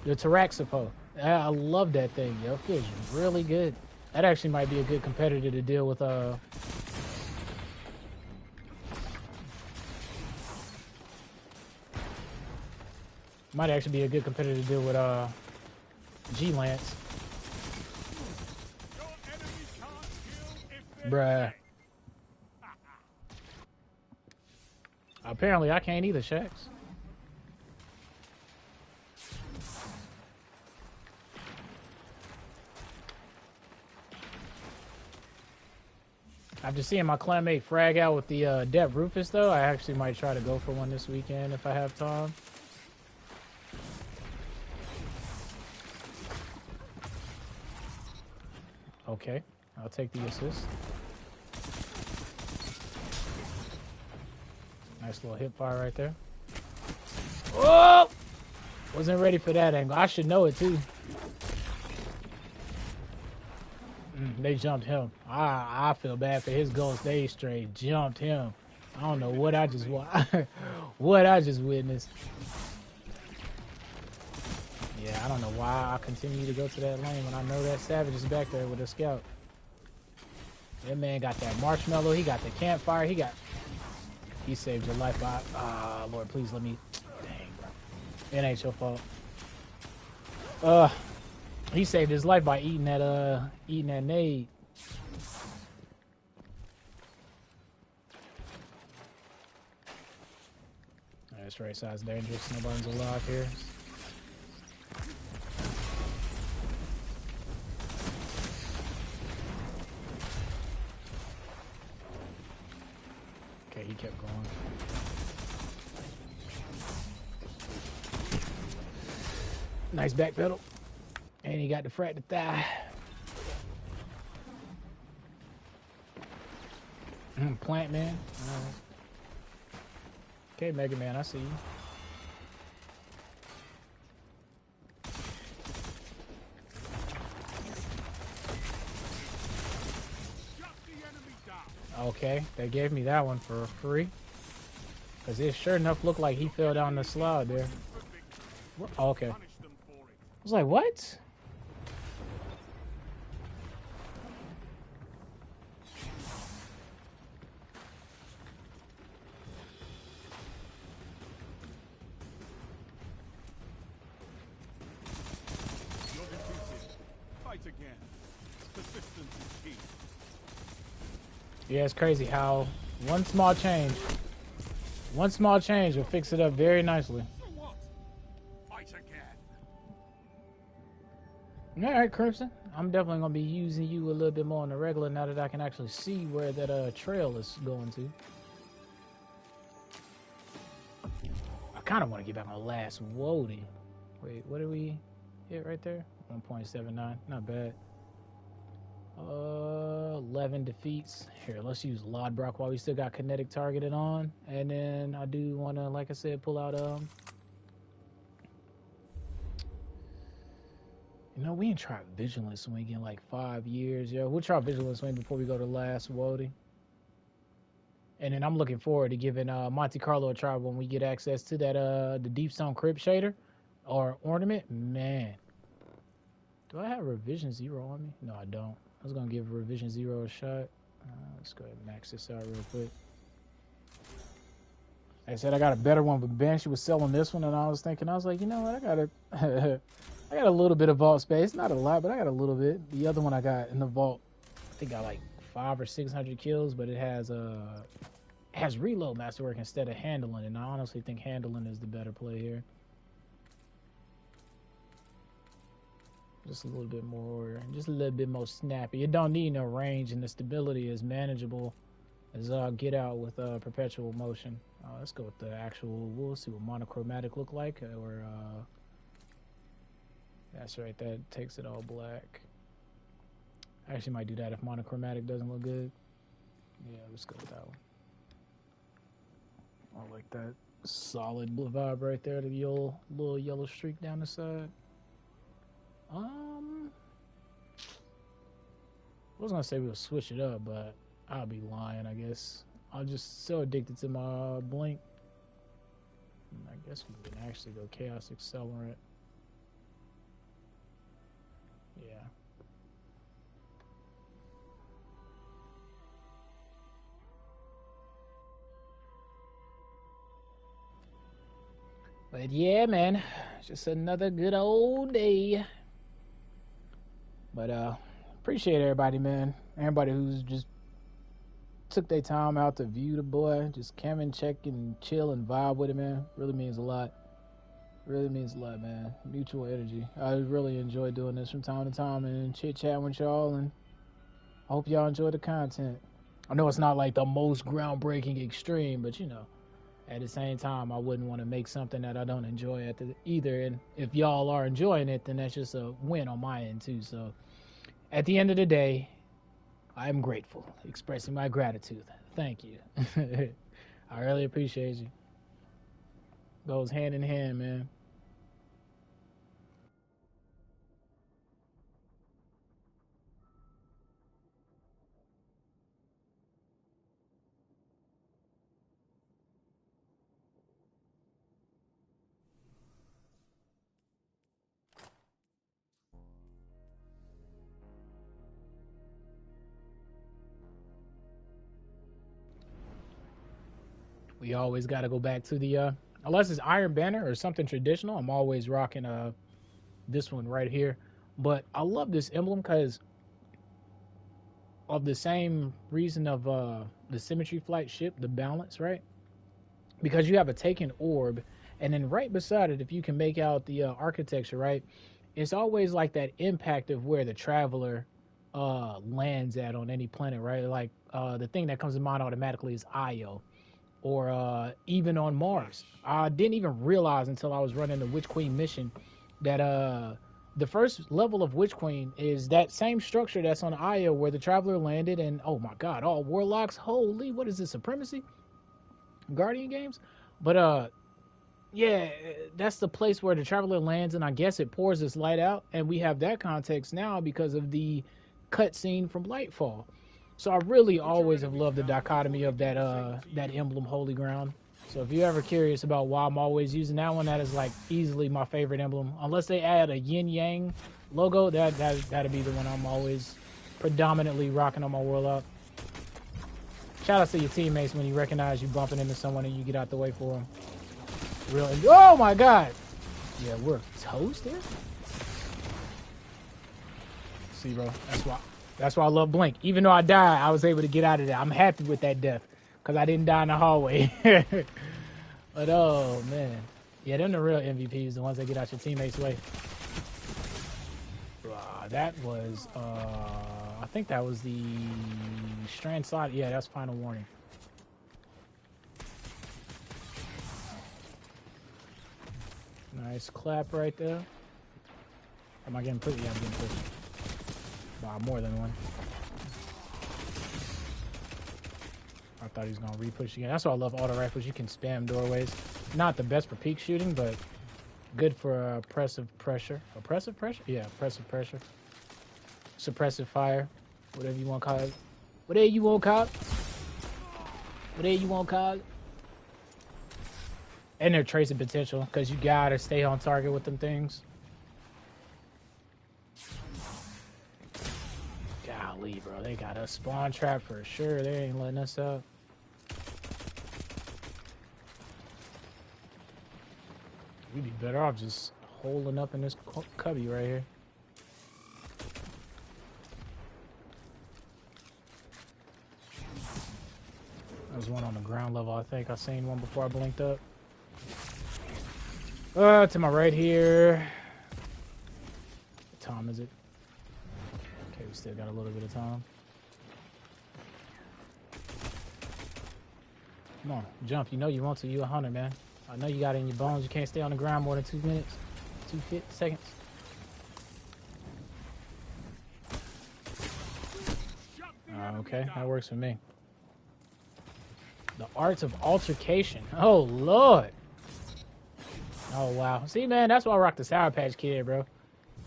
The Taraxapo. I love that thing, yo. It feels really good. That actually might be a good competitor to deal with might actually be a good competitor to deal with G-Lance. Bruh. Apparently, I can't either, Shax. After seeing my clanmate frag out with the Debt Rufus, though, I actually might try to go for one this weekend if I have time. Okay, I'll take the assist. Nice little hip fire right there. Oh! Wasn't ready for that angle. I should know it, too. They jumped him. I feel bad for his ghost. They straight jumped him. I don't know what I just what I just witnessed. Yeah, I don't know why I continue to go to that lane when I know that Savage is back there with a scout. That man got that marshmallow. He got the campfire. He saved your life by... Lord, please let me... Dang, bro. It ain't your fault. He saved his life by eating that nade. This right side's dangerous. Nobody's alive here. Okay, he kept going. Nice back pedal. And he got the fractured thigh. Plant man. Okay, Mega Man, I see you. Okay, they gave me that one for free. Because it sure enough looked like he fell down the slide there. Oh, okay. I was like, what? Yeah, it's crazy how one small change will fix it up very nicely. Alright, Crimson. I'm definitely going to be using you a little bit more on the regular now that I can actually see where that trail is going to. I kind of want to get back my last Wody. Wait, what did we hit right there? 1.79. Not bad. 11 defeats. Here, let's use Lodbrock while we still got kinetic targeted on. And then I do want to, like I said, pull out you know, we ain't tried Vigilance Swing in like 5 years, yo. We'll try Vigilance Swing before we go to last Wody. And then I'm looking forward to giving Monte Carlo a try when we get access to that the Deep Stone Crypt shader or ornament. Man, do I have Revision 0 on me? No, I don't. I was gonna give Revision 0 a shot. Let's go ahead and max this out real quick. Like I said, I got a better one, but Ben, she was selling this one, and I was like, you know what, I got a little bit of vault space, not a lot, but I got a little bit. The other one I got in the vault, I think got like 500 or 600 kills, but it has reload masterwork instead of handling, and I honestly think handling is the better play here. Just a little bit more snappy. It don't need no range, and the stability is manageable as get out with perpetual motion. Let's go with the actual. We'll see what monochromatic look like, or that's right. That takes it all black. I actually might do that if monochromatic doesn't look good. Yeah, let's go with that one. I like that solid blue vibe right there. The little yellow streak down the side. I was gonna say we'll switch it up, but I'll be lying, I guess. I'm just so addicted to my blink. I guess we can actually go Chaos Accelerant. Yeah. But yeah, man, just another good old day. But appreciate everybody, man. Everybody who's just took their time out to view the boy. Just come and check and chill and vibe with him, man. Really means a lot. Really means a lot, man. Mutual energy. I really enjoy doing this from time to time and chit-chat with y'all, and I hope y'all enjoy the content. I know it's not like the most groundbreaking extreme, but you know, at the same time, I wouldn't want to make something that I don't enjoy either. And if y'all are enjoying it, then that's just a win on my end too. So at the end of the day, I'm grateful, expressing my gratitude. Thank you. I really appreciate you. Goes hand in hand, man. We always got to go back to the, unless it's Iron Banner or something traditional, I'm always rocking this one right here. But I love this emblem because of the same reason of the Symmetry Flight ship, the balance, right? Because you have a taken orb, and then right beside it, if you can make out the architecture, right, it's always like that impact of where the traveler lands at on any planet, right? Like the thing that comes to mind automatically is Io. Or even on Mars. I didn't even realize until I was running the Witch Queen mission that the first level of Witch Queen is that same structure that's on Io where the Traveler landed, and oh my god, all Warlocks, holy, what is this, Supremacy? Guardian games? But yeah, that's the place where the Traveler lands, and I guess it pours this light out, and we have that context now because of the cutscene from Lightfall. So I really always have loved the dichotomy of that that emblem, Holy Ground. So if you're ever curious about why I'm always using that one, that is like easily my favorite emblem. Unless they add a yin yang logo, that'd be the one I'm always predominantly rocking on my Warlock. Shout out to your teammates when you recognize you bumping into someone and you get out the way for them. Really? Oh my god! Yeah, we're toast here. See, bro, that's why I love Blink. Even though I died, I was able to get out of there. I'm happy with that death because I didn't die in the hallway. But oh man, yeah, them the real MVPs, the ones that get out your teammates' way. That was, I think that was the Strand Slide. Yeah, that's Final Warning. Nice clap right there. Am I getting pushed? Yeah, I'm getting pushed. Wow, more than one. I thought he was going to re-push again. That's why I love auto rifles. You can spam doorways. Not the best for peak shooting, but good for oppressive pressure. Oppressive pressure? Yeah, oppressive pressure. Suppressive fire. Whatever you want to call it. Whatever you want to call it. Whatever you want to call it. And their tracing potential, because you got to stay on target with them things. Golly, bro, they got a spawn trap for sure. They ain't letting us up. We'd be better off just holding up in this cubby right here. There's one on the ground level, I think. I seen one before I blinked up. To my right here. What time is it? Okay, we still got a little bit of time. Come on, jump. You know you want to. You a hunter, man. I know you got it in your bones. You can't stay on the ground more than 2 minutes. 2 seconds. Okay, that works for me. The arts of altercation. Oh, Lord. Oh, wow. See, man, that's why I rock the Sour Patch Kid, bro.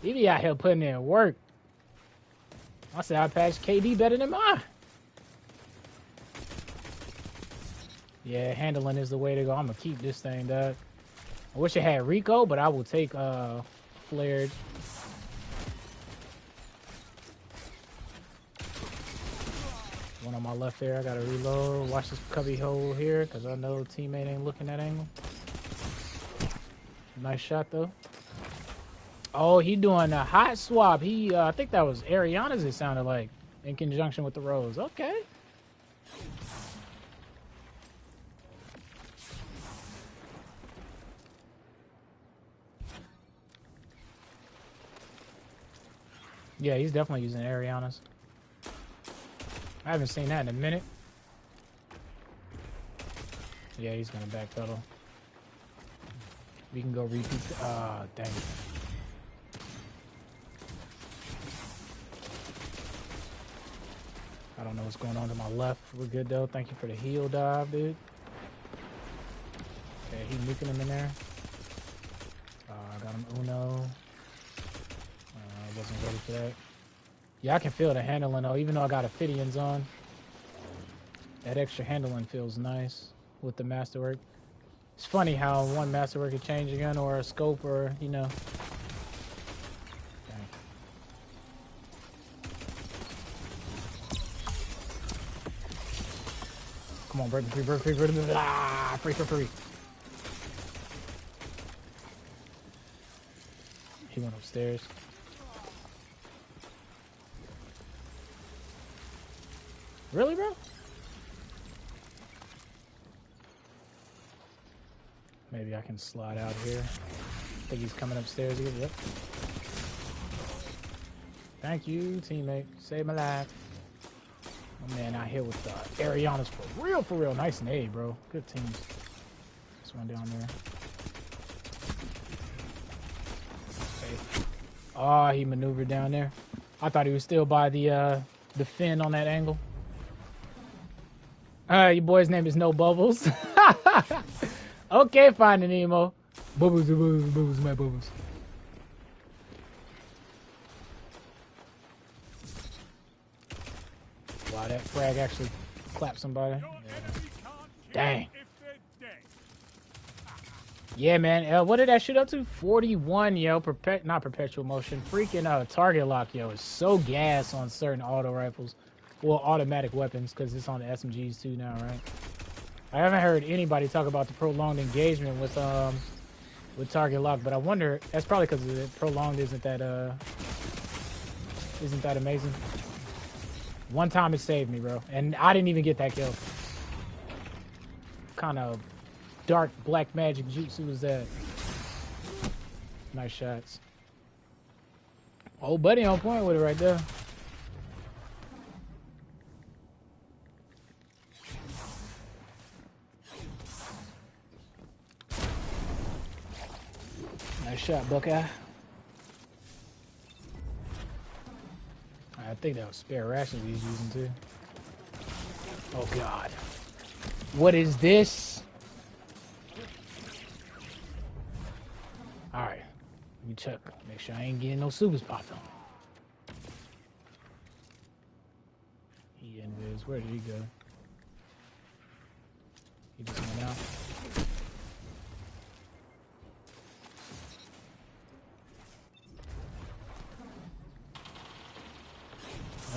He be out here putting in work. My Sour Patch KD better than mine. Yeah, handling is the way to go. I'm going to keep this thing, dog. I wish it had Rico, but I will take Flared. One on my left there. I got to reload. Watch this cubby hole here, because I know teammate ain't looking that angle. Nice shot, though. Oh, he doing a hot swap. He, I think that was Ariana's, it sounded like, in conjunction with the Rose. Okay. Yeah, he's definitely using Arianas. I haven't seen that in a minute. Yeah, he's gonna backpedal. We can go repeat. Dang it. I don't know what's going on to my left. We're good though. Thank you for the heal dive, dude. Okay, he's nuking him in there. I got him Uno. Wasn't ready for that. Yeah, I can feel the handling though, even though I got Ophidians on. That extra handling feels nice with the masterwork. It's funny how one masterwork can change again, or a scope, or you know. Dang. Come on, break free, break free, break free. Ah, free. He went upstairs. Really, bro? Maybe I can slide out here. I think he's coming upstairs again. Yep. Thank you, teammate. Saved my life. Oh, man, out here with the Arianas for real. Nice nade, bro. Good teams. This one down there. Okay. Oh, he maneuvered down there. I thought he was still by the fin on that angle. Your boy's name is No Bubbles. Okay, Finding Nemo. Bubbles, my bubbles. Wow, that frag actually clapped somebody. Yeah. Dang. Yeah, man. What did that shoot up to? 41, yo. Not perpetual motion. Freaking target lock, yo. Is so gas on certain auto rifles. Well, automatic weapons, because it's on the SMGs too now, right? I haven't heard anybody talk about the prolonged engagement with target lock, but I wonder, that's probably because the prolonged isn't that amazing. One time it saved me, bro, and I didn't even get that kill. What kind of dark black magic jutsu was that? Nice shots. Old buddy on point with it right there. Nice shot, Buckeye. I think that was spare rations he's using too. Oh God. What is this? Alright. Let me check. Make sure I ain't getting no supers popping. He invis. Where did he go? He just went out.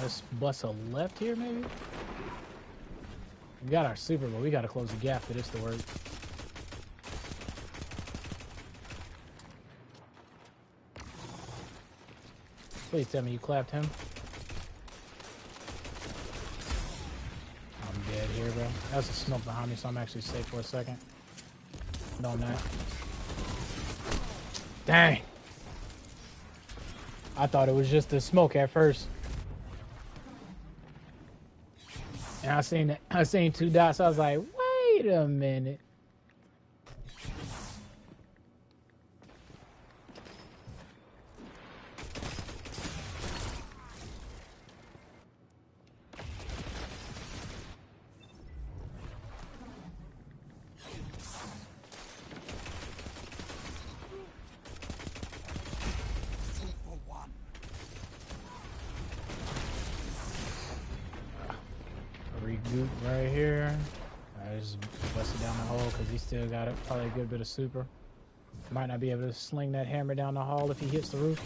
Let's bust a left here, maybe? We got our super, but we gotta close the gap for this to work. Please tell me you clapped him. I'm dead here, bro. That's a smoke behind me, so I'm actually safe for a second. No, I'm not. Dang! I thought it was just the smoke at first. And I seen two dots. I was like, wait a minute. Right here. I just busted down the hole because he still got probably a good bit of super. Might not be able to sling that hammer down the hall if he hits the roof.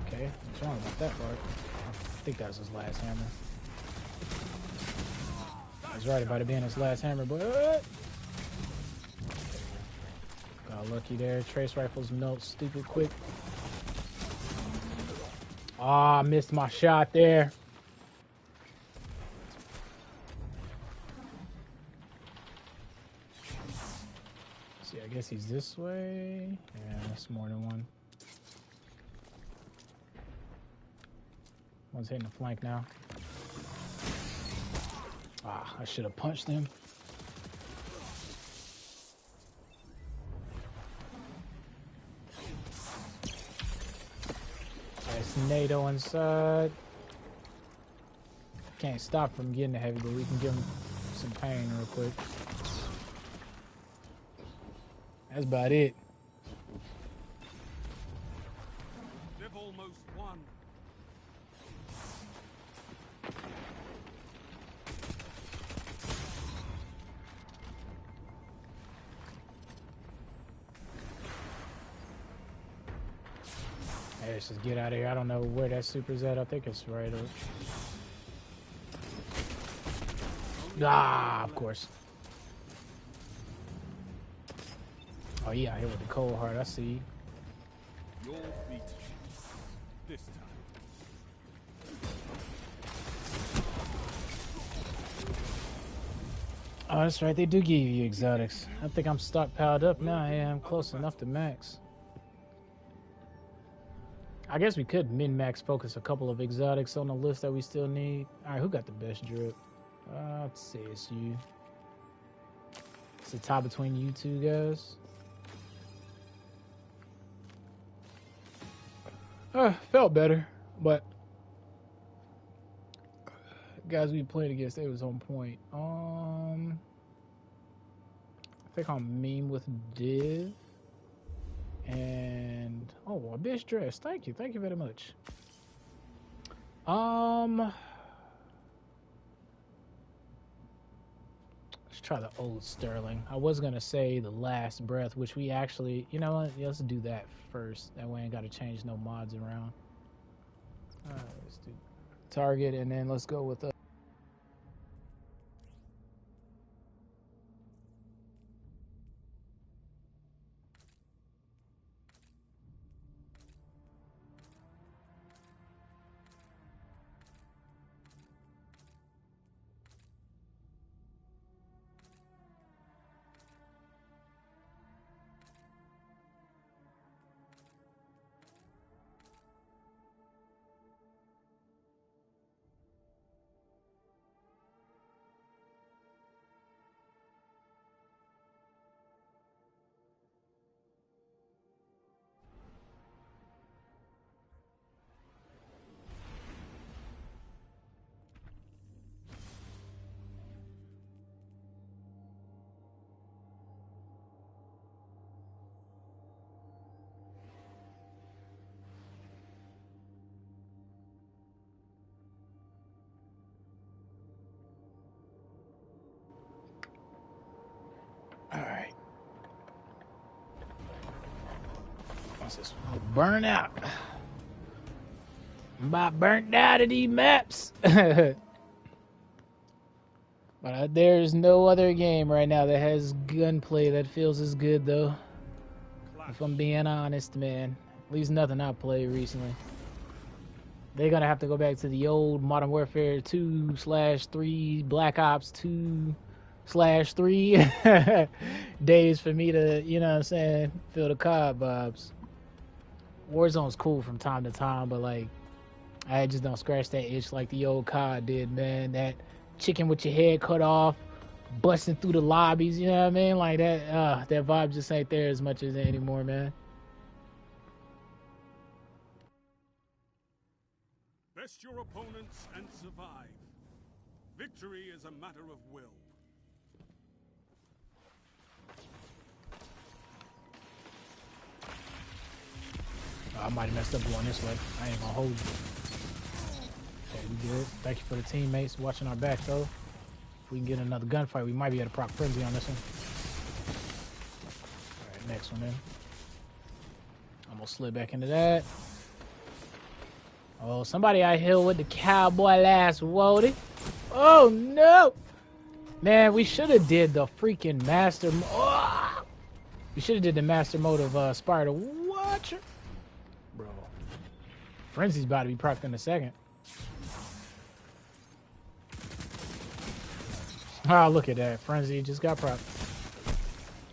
Okay, what's wrong about that part? I think that was his last hammer. I was right about it being his last hammer, but got lucky there. Trace rifles melt stupid quick. Ah, I missed my shot there. See, I guess he's this way. Yeah, that's more than one. One's hitting the flank now. Ah, I should have punched him. That's NATO inside. Can't stop from getting the heavy, but we can give him some pain real quick. That's about it. They've almost won. Hey, let's just get out of here. I don't know where that super's at. I think it's right up. Ah, of course. Oh, yeah, out here with the cold heart. I see. You're beaten. This time. Oh, that's right. They do give you exotics. I think I'm stockpiled up now. Yeah, I'm close enough to max. I guess we could min-max focus a couple of exotics on the list that we still need. All right, who got the best drip? Let's say it's you. It's a tie between you two guys. Felt better, but guys we played against, they was on point. I think I'm meme with Div. And oh, a bitch dress. Thank you very much. Let's try the old Sterling. I was gonna say the last breath, which we actually, you know what? Let's do that first. That way I ain't gotta change no mods around. Alright, let's do target, and then let's go with alright. What's this? Burn out. I'm about burnt out of these maps. But there's no other game right now that has gunplay that feels as good, though. If I'm being honest, man. At least nothing I played recently. They're gonna have to go back to the old Modern Warfare 2/3, Black Ops 2/3 days for me to, you know what I'm saying, feel the COD vibes. Warzone's cool from time to time, but like, I just don't scratch that itch like the old COD did, man. That chicken with your head cut off, busting through the lobbies, you know what I mean? Like that vibe just ain't there as much as anymore, man. Best your opponents and survive. Victory is a matter of will. I might have messed up going this way. I ain't gonna hold you. Okay, we good. Thank you for the teammates watching our back, though. If we can get another gunfight, we might be able to proc frenzy on this one. Alright, next one then. I'm gonna slip back into that. Oh, somebody out here with the cowboy last woody. Oh no! Man, we should have did the freaking master. Oh! We should have did the master mode of Spider Watcher. Bro, Frenzy's about to be procced in a second. Oh, look at that. Frenzy just got procced.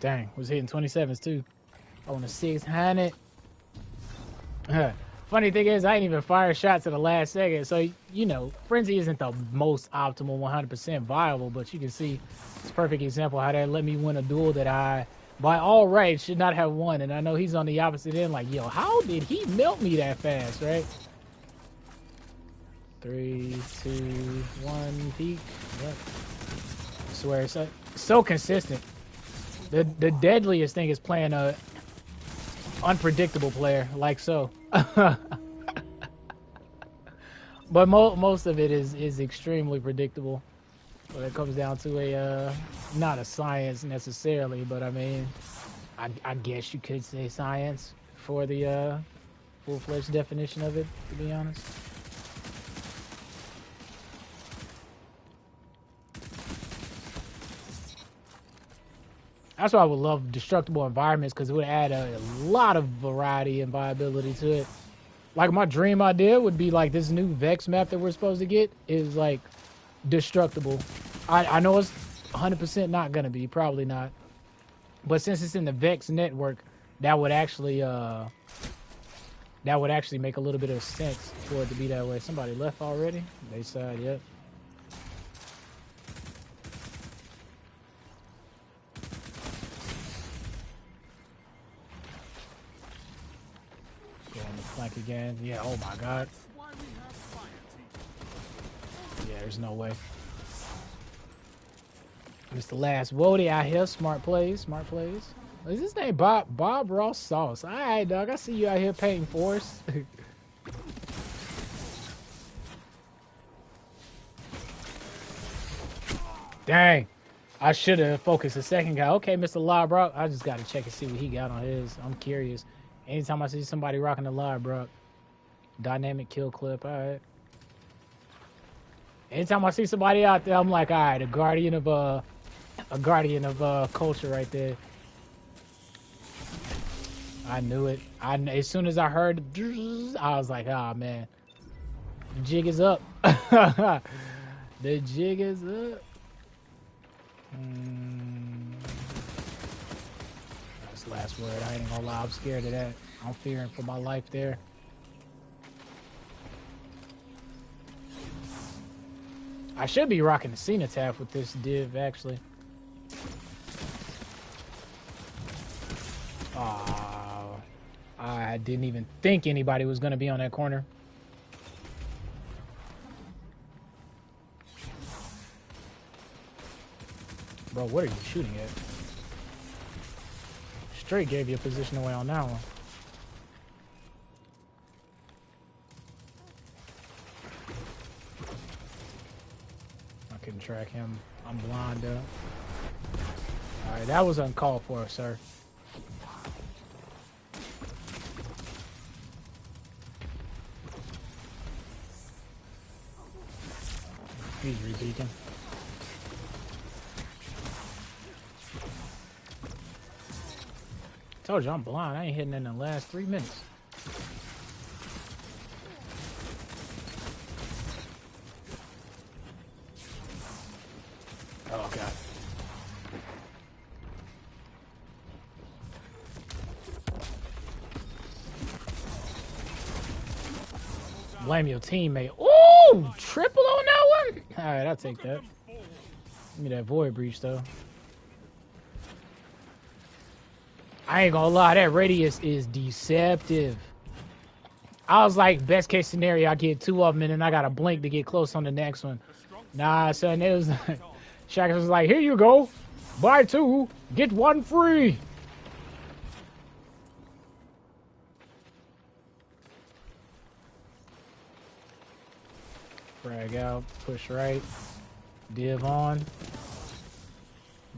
Dang, was hitting 27s too. On the 600. Funny thing is, I ain't even fired shots at the last second. So, you know, Frenzy isn't the most optimal 100% viable, but you can see it's a perfect example how that let me win a duel that I, by all rights, should not have won. And I know he's on the opposite end, like, yo, how did he melt me that fast, right? 3, 2, 1, peak. Yep. I swear, it's so consistent. The deadliest thing is playing a unpredictable player, like so. But most of it is extremely predictable. When it comes down to a not a science necessarily, but I mean, I guess you could say science for the full-fledged definition of it, to be honest. That's why I would love destructible environments, because it would add a lot of variety and viability to it. Like, my dream idea would be like this new Vex map that we're supposed to get is like destructible. I know it's 100% not gonna be, probably not. But since it's in the Vex network, that would actually make a little bit of sense for it to be that way. Somebody left already? They side, yep. Flank again. Yeah, oh my god. Yeah, there's no way. It's the last Wody out here. Smart plays, smart plays. Is his name Bob Ross Sauce? Alright, dog. I see you out here painting force. Dang. I should have focused the second guy. Okay, Mr. Labrock. I just got to check and see what he got on his. I'm curious. Anytime I see somebody rocking the Labrock, dynamic kill clip, alright. Anytime I see somebody out there, I'm like, alright, a guardian of culture right there. I knew it. As soon as I heard, I was like, ah, man, the jig is up. The jig is up. Last word. I ain't gonna lie, I'm scared of that. I'm fearing for my life there. I should be rocking the Cenotaph with this div, actually. Oh, I didn't even think anybody was gonna be on that corner. Bro, what are you shooting at? Straight gave you a position away on that one. I couldn't track him. I'm blind up. Alright, that was uncalled for, sir. He's repeating. Told you I'm blind. I ain't hitting in the last 3 minutes. Oh god. Blame your teammate. Ooh, triple on that one. All right, I'll take that. Give me that void breach though. I ain't gonna lie, that radius is deceptive. I was like, best case scenario, I get 2 of them and then I gotta blink to get close on the next one. Nah, son, it was like, Shaq was like, here you go, buy 2, get 1 free. Frag out, push right, div on,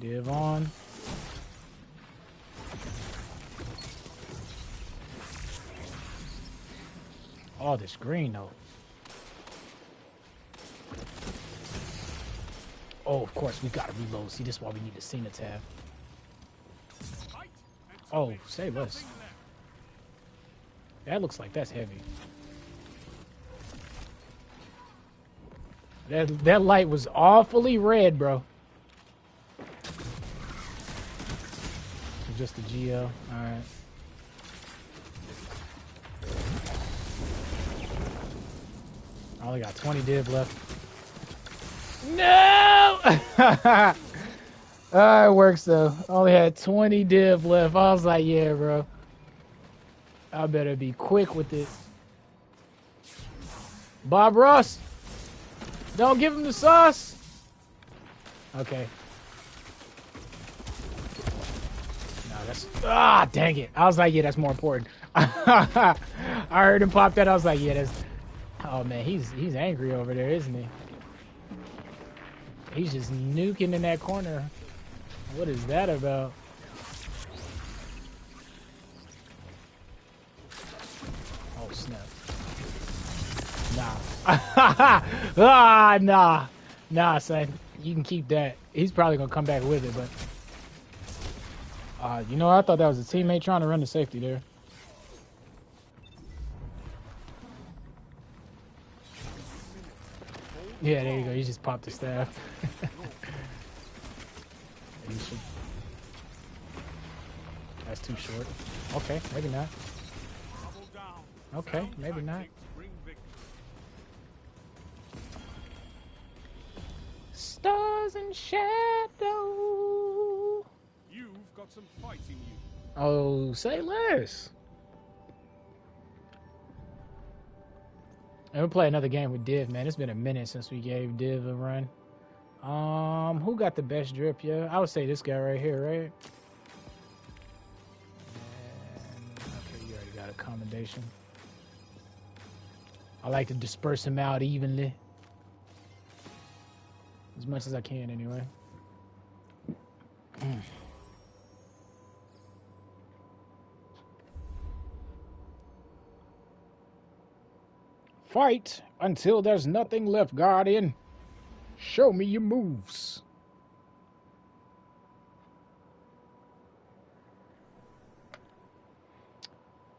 div on. Oh, this green though. Oh, of course, we gotta reload. See, this is why we need the Cenotaph. Oh, say less. That looks like that's heavy. That light was awfully red, bro. just the GL. All right. I only got 20 div left. No! It works though. I only had 20 div left. I was like, yeah, bro. I better be quick with it. Bob Ross! Don't give him the sauce! Okay. No, that's... Ah, dang it. I was like, yeah, that's more important. I heard him pop that. I was like, yeah, that's... Oh, man, he's angry over there, isn't he? He's just nuking in that corner. What is that about? Oh, snap. Nah. Ah, nah. Nah, son. You can keep that. He's probably going to come back with it, but... you know, I thought that was a teammate trying to run the safety there. Yeah, there you go. You just popped the staff. That's too short. Okay, maybe not. Okay, maybe not. Stars and shadow. You've got some fight in you. Oh, say less. And we'll play another game with Div, man. It's been a minute since we gave Div a run. Who got the best drip? Yeah, I would say this guy right here, right? And, okay, you already got a commendation. I like to disperse him out evenly. As much as I can, anyway. Fight until there's nothing left, Guardian. Show me your moves.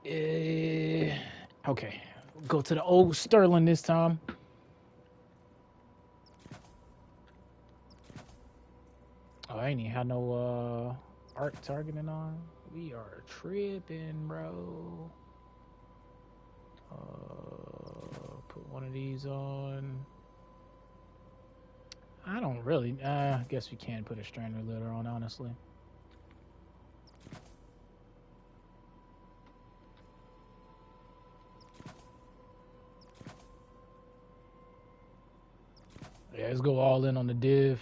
Okay. Go to the old Sterling this time. Oh, I ain't even had no arc targeting on. We are tripping, bro. Put one of these on. I don't really. I guess we can put a strainer later on, honestly. Yeah, let's go all in on the div.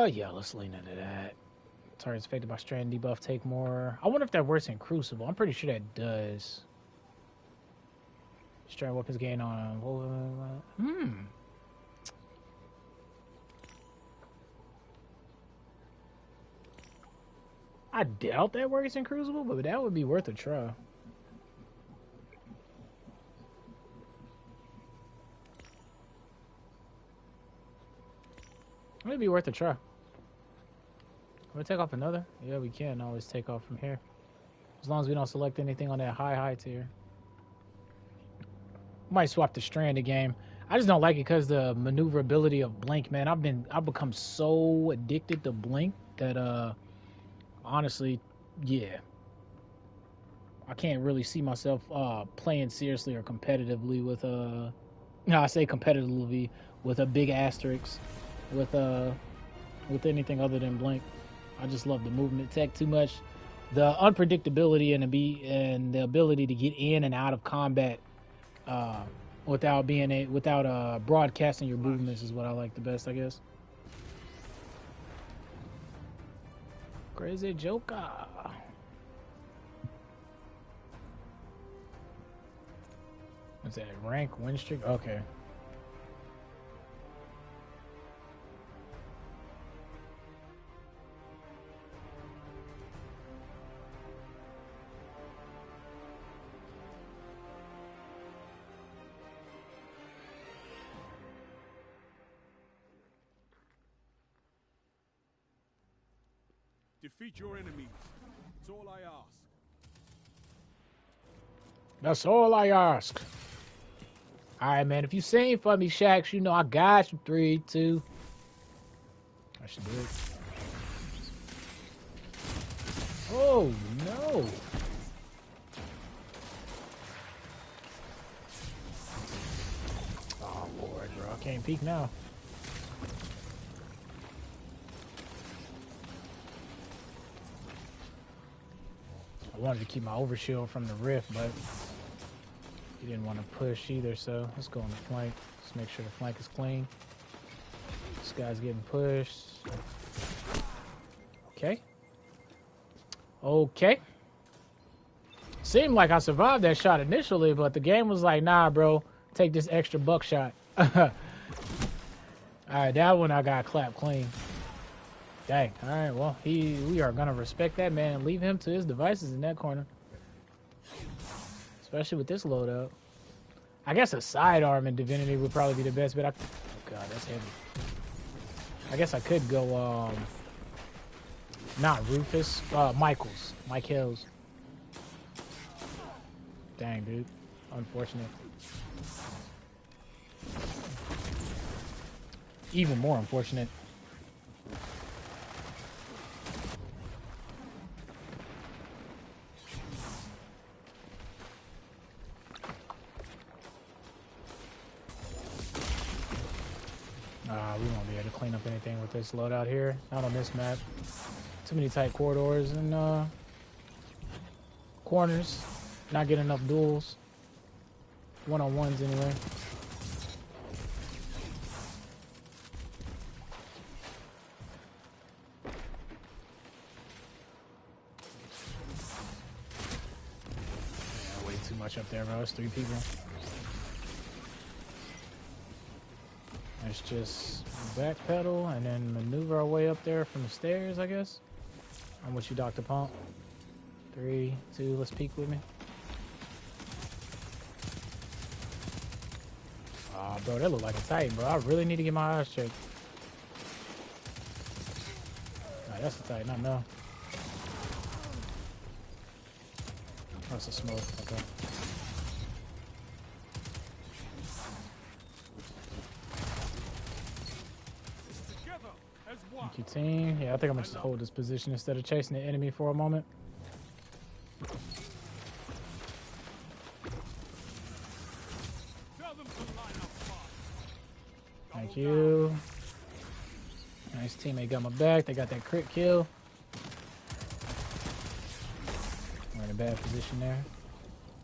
Yeah, let's lean into that. Target's affected by strand debuff, take more. I wonder if that works in Crucible. I'm pretty sure that does. Strand weapons gain on. I doubt that works in Crucible, but that would be worth a try. It would be worth a try. Can we take off another? Yeah, we can always take off from here. As long as we don't select anything on that high tier. Might swap the strand game. I just don't like it because the maneuverability of Blink, man. I've become so addicted to Blink that honestly, yeah. I can't really see myself playing seriously or competitively with no, I say competitively with a big asterisk with anything other than Blink. I just love the movement tech too much. The unpredictability and the ability to get in and out of combat without broadcasting your movements is what I like the best, I guess. Crazy Joker. What's that? Rank win streak? Okay. Defeat your enemies. That's all I ask. That's all I ask. Alright, man. If you sing for me, Shax, you know I got you. 3, 2. I should do it. Oh, no. Oh, Lord, bro. I can't peek now. I wanted to keep my overshield from the rift, but he didn't want to push either, so let's go on the flank. Just make sure the flank is clean. This guy's getting pushed. Okay. Okay. Seemed like I survived that shot initially, but the game was like, nah, bro, take this extra buckshot. Alright, that one I got clapped clean. Dang. Alright, well, we are going to respect that man and leave him to his devices in that corner. Especially with this loadout. I guess a sidearm in Divinity would probably be the best, but oh god, that's heavy. I guess I could go, not Rufus, Michaels. Mike Hills. Dang, dude. Unfortunate. Even more unfortunate. We won't be able to clean up anything with this loadout here. Not on this map. Too many tight corridors and corners. Not getting enough duels. One-on-ones anyway. Yeah, way too much up there, bro. It's 3 people. Let's just backpedal and then maneuver our way up there from the stairs, I guess. I'm with you, Dr. Pump. 3, 2, let's peek with me. Aw, bro, that look like a Titan, bro. I really need to get my eyes checked. Nah, that's a Titan, I know. That's a smoke, okay. Thank you, team. Yeah, I think I'm gonna just hold this position instead of chasing the enemy for a moment. Thank you. Nice teammate got my back. They got that crit kill. We're in a bad position there.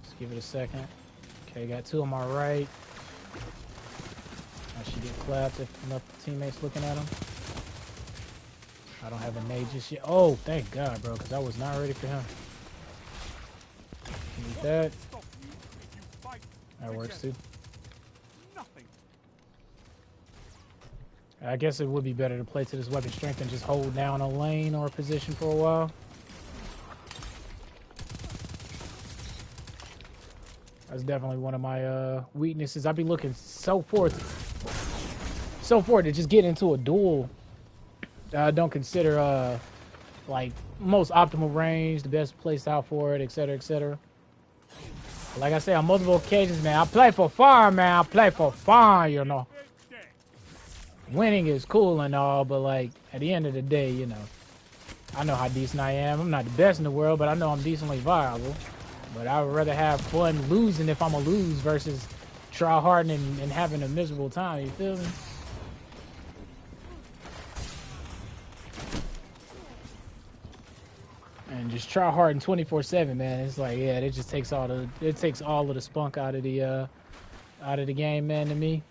Let's give it a second. Okay, got 2 on my right. I should get clapped if enough teammates looking at him. I don't have a nade just yet. Oh, thank God, bro, because I was not ready for him. Need that. That works too. I guess it would be better to play to this weapon strength and just hold down a lane or a position for a while. That's definitely one of my weaknesses. I'd be looking so forward to just get into a duel. I don't consider like most optimal range, the best place out for it, etc., etc. Like I say, on multiple occasions, man, I play for fun, man. I play for fun, you know. Winning is cool and all, but like at the end of the day, you know, I know how decent I am. I'm not the best in the world, but I know I'm decently viable. But I would rather have fun losing if I'm a lose versus try hard and having a miserable time. You feel me? And just try hard and 24/7, man. It's like, yeah, it just takes all of the spunk out of the game, man. To me.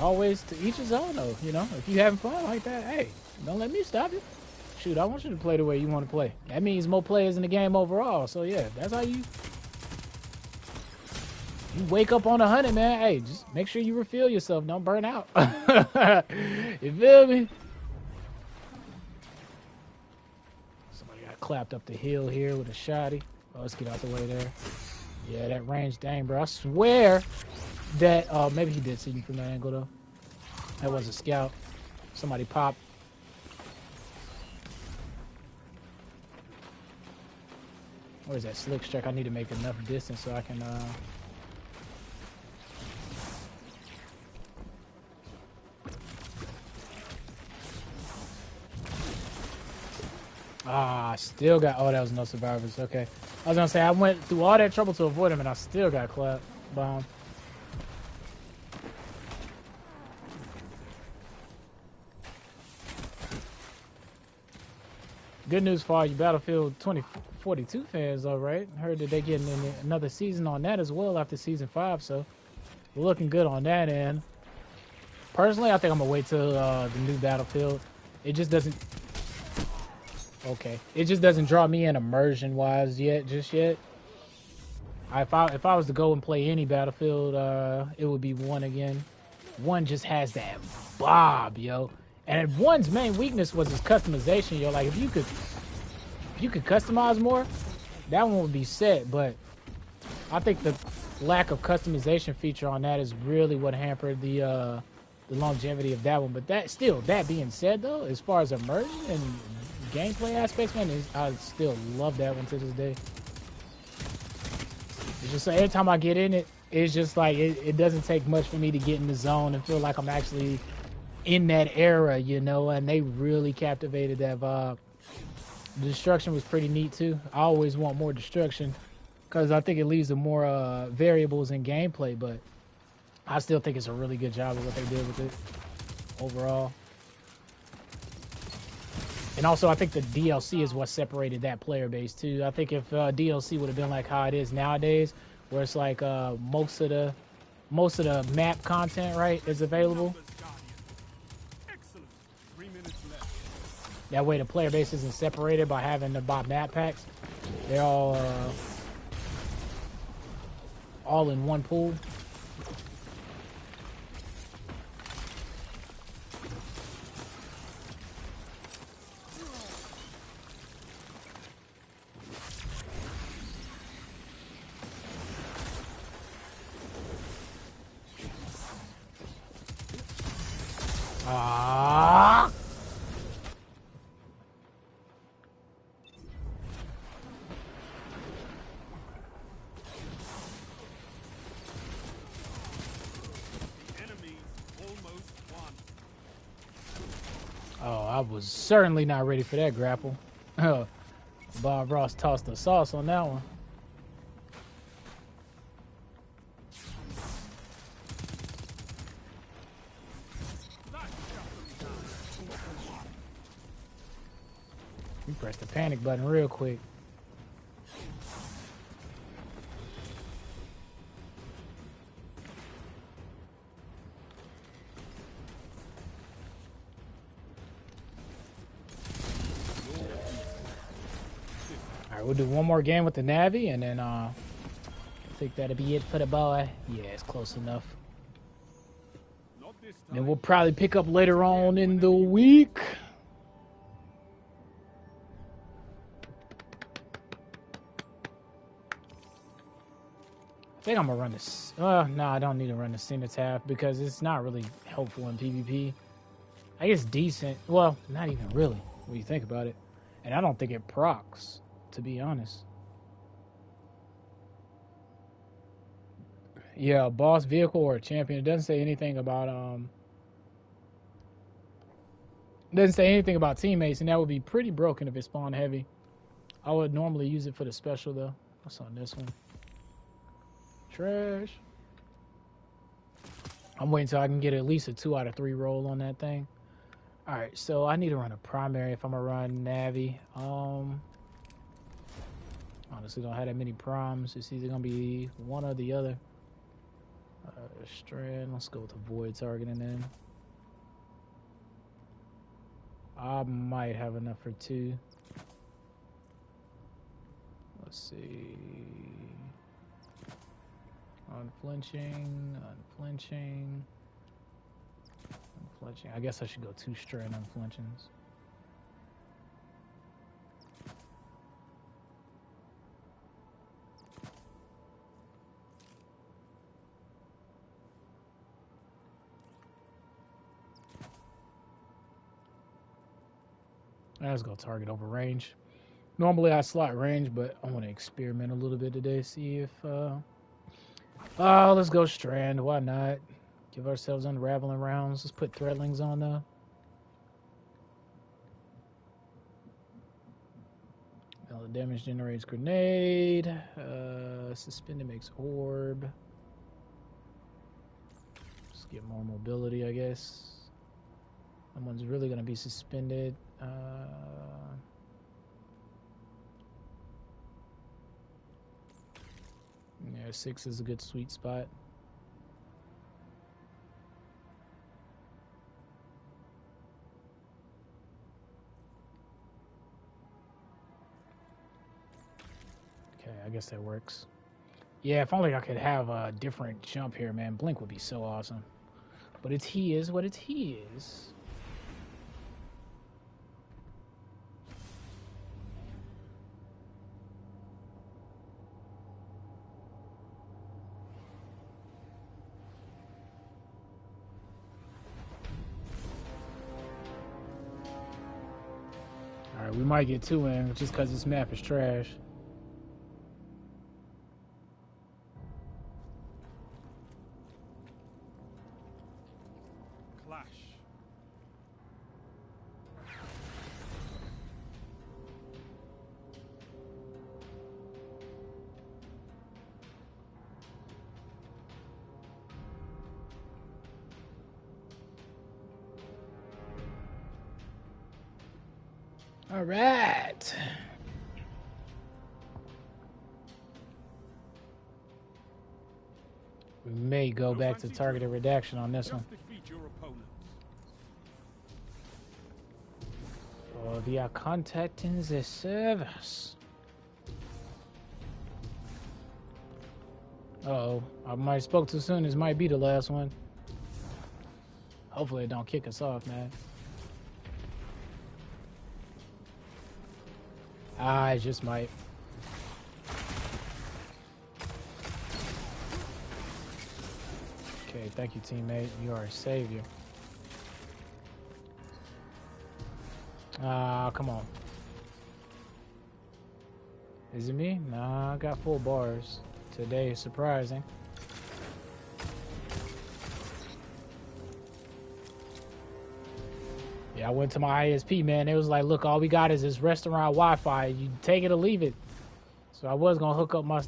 Always to each his own, though. You know, if you having fun like that, hey, don't let me stop you. Shoot, I want you to play the way you want to play. That means more players in the game overall. So yeah, that's how you wake up on 100, man. Hey, just make sure you refill yourself. Don't burn out. You feel me? Somebody got clapped up the hill here with a shotty. Oh, let's get out the way there. Yeah, that range, dang, bro. I swear that maybe he did see me from that angle though. That was a scout. Somebody popped. Where's that slick strike? I need to make enough distance so I can still got, oh, that was no survivors. Okay. I was gonna say I went through all that trouble to avoid him and I still got clapped. Bomb. Good news for all you Battlefield 2042 fans, though, right? Heard that they're getting in another season on that as well after season 5, so we're looking good on that end. Personally, I think I'm gonna wait till the new Battlefield. It just doesn't. Okay, it just doesn't draw me in immersion-wise just yet. If I was to go and play any Battlefield, it would be 1 again. 1 just has that bob, yo. And 1's main weakness was his customization, yo. Like if you could customize more, that one would be set. But I think the lack of customization feature on that is really what hampered the longevity of that one. But that being said, though, as far as immersion and gameplay aspects, man, I still love that one to this day. It's just every time I get in it, it's just like it doesn't take much for me to get in the zone and feel like I'm actually in that era, you know, and they really captivated that vibe. The destruction was pretty neat too. I always want more destruction because I think it leads to more variables in gameplay, but I still think it's a really good job of what they did with it overall. And also, I think the DLC is what separated that player base too. I think if DLC would have been like how it is nowadays, where it's like most of the map content, right, is available. That way the player base isn't separated by having to buy map packs. They're all in one pool. I was certainly not ready for that grapple. Bob Ross tossed the sauce on that one. You pressed the panic button real quick. We'll do one more game with the Navi, and then I think that'll be it for the boy. Yeah, it's close enough. And we'll probably pick up later on in the week. I think I'm gonna run this. No, I don't need to run the Cenotaph because it's not really helpful in PvP. I guess decent. Well, not even really when you think about it. And I don't think it procs, to be honest. Yeah, a boss vehicle or a champion. It doesn't say anything about it doesn't say anything about teammates, and that would be pretty broken if it spawned heavy. I would normally use it for the special though. What's on this one? Trash. I'm waiting till I can get at least a 2 out of 3 roll on that thing. Alright, so I need to run a primary if I'm gonna run Navi. Honestly, don't have that many primes. It's either gonna be one or the other. Strand. Let's go with the void targeting then. I might have enough for 2. Let's see. Unflinching. I guess I should go 2 strand unflinchings. Let's go target over range. Normally I slot range, but I want to experiment a little bit today. See if let's go strand. Why not? Give ourselves unraveling rounds. Let's put threadlings on though. Damage generates grenade. Suspended makes orb. Just get more mobility, I guess. Someone's really gonna be suspended. Yeah, 6 is a good sweet spot. Okay, I guess that works. Yeah, if only I could have a different jump here, man. Blink would be so awesome. But it's he is what it's he is. Alright, we might get 2 in just because this map is trash. All right. We may go back to targeted redaction on this one. Oh, we are contacting the servers. Uh-oh. I might have spoke too soon. This might be the last one. Hopefully it don't kick us off, man. I just might. Okay, thank you, teammate. You are a savior. Ah, come on. Is it me? Nah, I got full bars. Today is surprising. Yeah, I went to my ISP, man. It was like, look, all we got is this restaurant Wi-Fi. You take it or leave it. So I was gonna hook up my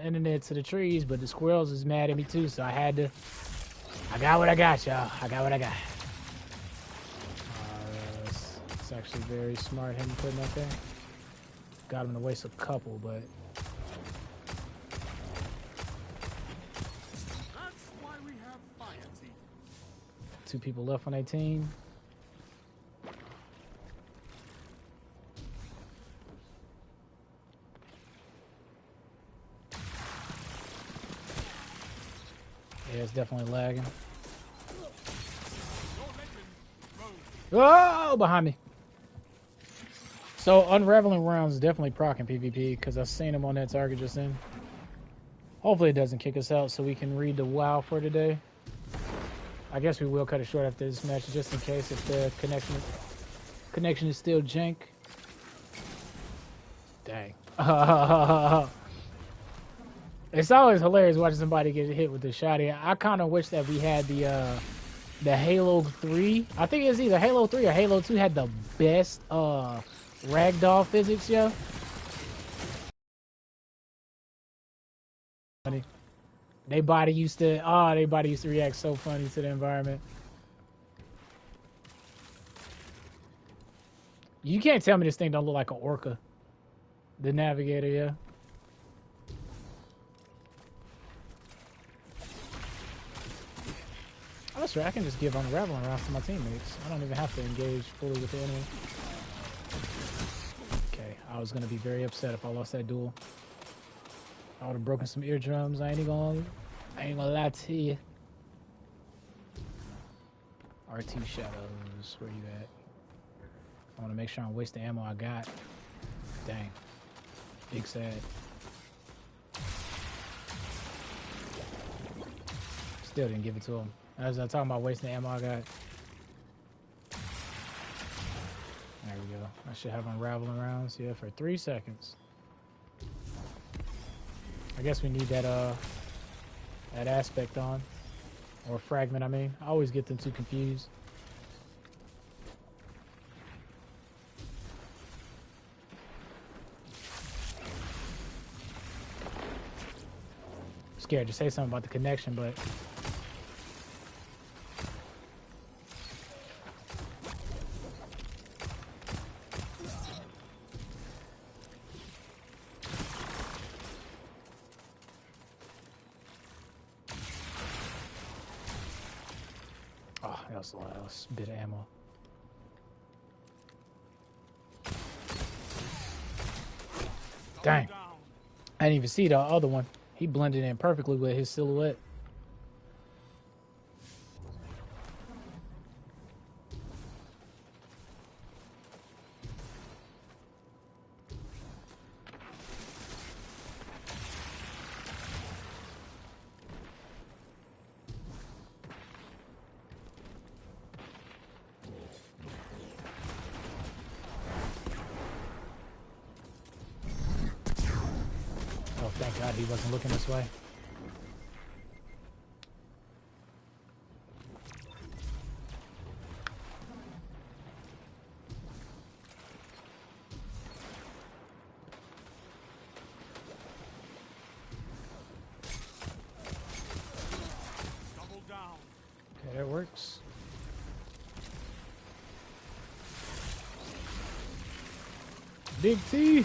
internet to the trees, but the squirrels is mad at me too. So I had to. I got what I got, y'all. I got what I got. It's actually very smart him putting up there. Got him to waste a couple, but. That's why we have fire team. 2 people left on their team. Yeah, it's definitely lagging. Oh, behind me. So, unraveling rounds is definitely proccing PvP because I've seen him on that target just then. Hopefully it doesn't kick us out so we can read the WoW for today. I guess we will cut it short after this match just in case if the connection is still jank. Dang. It's always hilarious watching somebody get hit with the shotty. I kind of wish that we had the Halo 3. I think it's either Halo 3 or Halo 2 had the best ragdoll physics, yo. Funny. Their body used to react so funny to the environment. You can't tell me this thing don't look like an orca. The navigator, yeah. Oh, that's right. I can just give unraveling rounds to my teammates. I don't even have to engage fully with the enemy. Okay, I was gonna be very upset if I lost that duel. I would have broken some eardrums. I ain't gonna lie to you. RT shadows, where you at? I want to make sure I don't waste the ammo I got. Dang, big sad. Still didn't give it to him. As I'm talking about wasting the ammo I got. There we go. I should have unraveling rounds, yeah, for 3 seconds. I guess we need that that aspect on. Or fragment, I mean. I always get them too confused. Scared to say something about the connection, but that was a bit of ammo. Dang. I didn't even see the other one. He blended in perfectly with his silhouette. Thank God he wasn't looking this way. Double down. Okay, that works. Big T.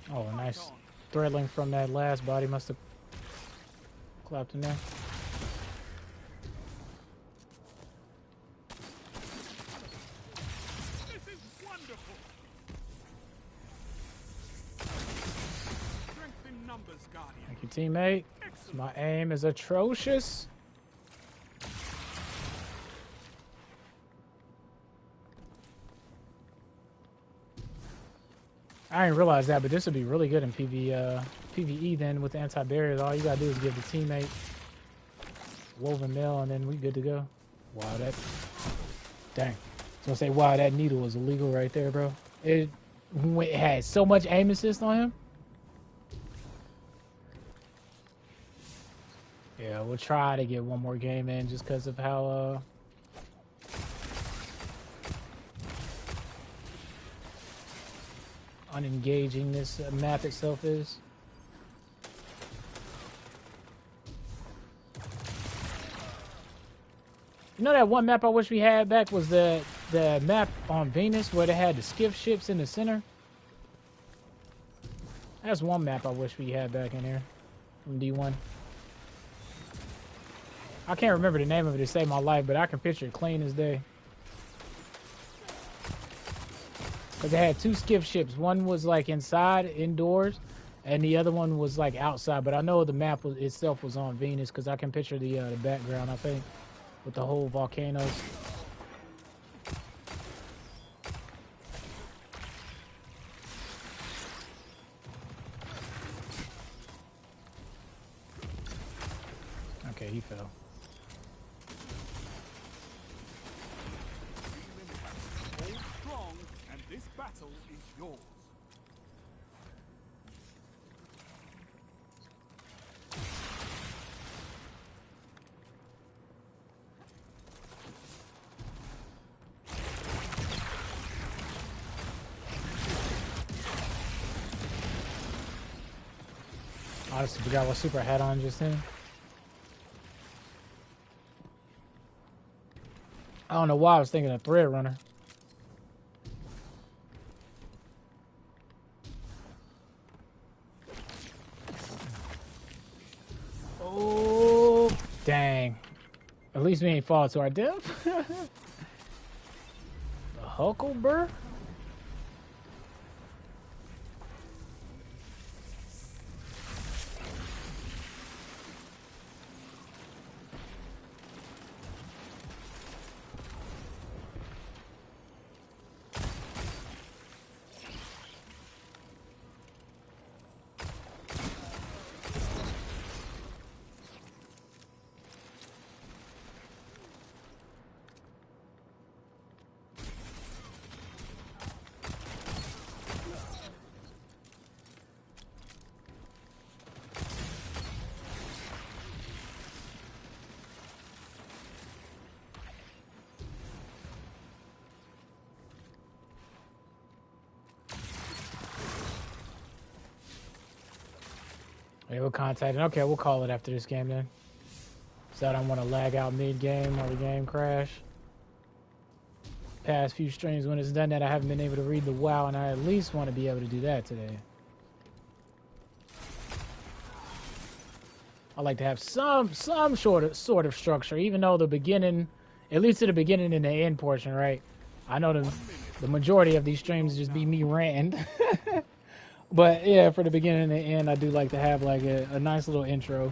Oh, nice. Threadling from that last body must have clapped in there. This is wonderful. Strength in numbers, Guardian. Thank you, teammate. My aim is atrocious. I didn't realize that, but this would be really good in PvE then with the anti-barriers. All you gotta do is give the teammate woven mail and then we good to go. Wow, that... Dang. I was gonna say, wow, that needle was illegal right there, bro. It had so much aim assist on him. Yeah, we'll try to get one more game in just because of how... unengaging this map itself is. You know that one map I wish we had back was the map on Venus where they had the skiff ships in the center? That's one map I wish we had back in here from D1. I can't remember the name of it to save my life, but I can picture it clean as day. Because they had two skiff ships. One was like inside, indoors, and the other one was like outside. But I know the map itself was on Venus because I can picture the background, I think, with the whole volcanoes. Okay, he fell. This battle is yours. Honestly, forgot what super I had on just then. I don't know why I was thinking of Thread Runner. Oh, dang. At least we ain't fall to our death. The Huckleberry? Yeah, we'll contact it. Okay, we'll call it after this game then. So I don't want to lag out mid-game or the game crash. Past few streams when it's done that I haven't been able to read the WoW, and I at least want to be able to do that today. I like to have some sort of structure, even though the beginning, at least at the beginning and the end portion, right? I know the majority of these streams just be me ranting. But yeah, for the beginning and the end, I do like to have like a nice little intro.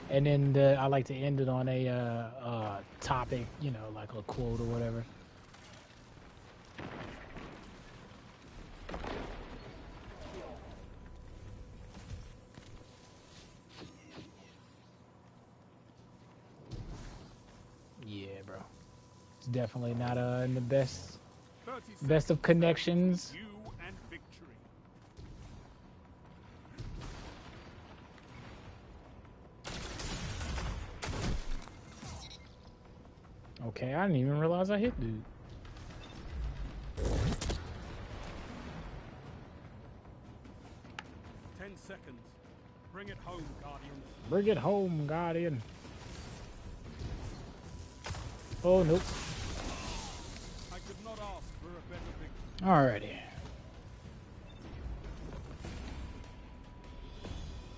And then I like to end it on a topic, you know, like a quote or whatever. Yeah, bro. It's definitely not in the best of connections. Okay, I didn't even realize I hit dude. 10 seconds. Bring it home, Guardian. Bring it home, Guardian. Oh, nope. I could not ask for a better victory. Alrighty.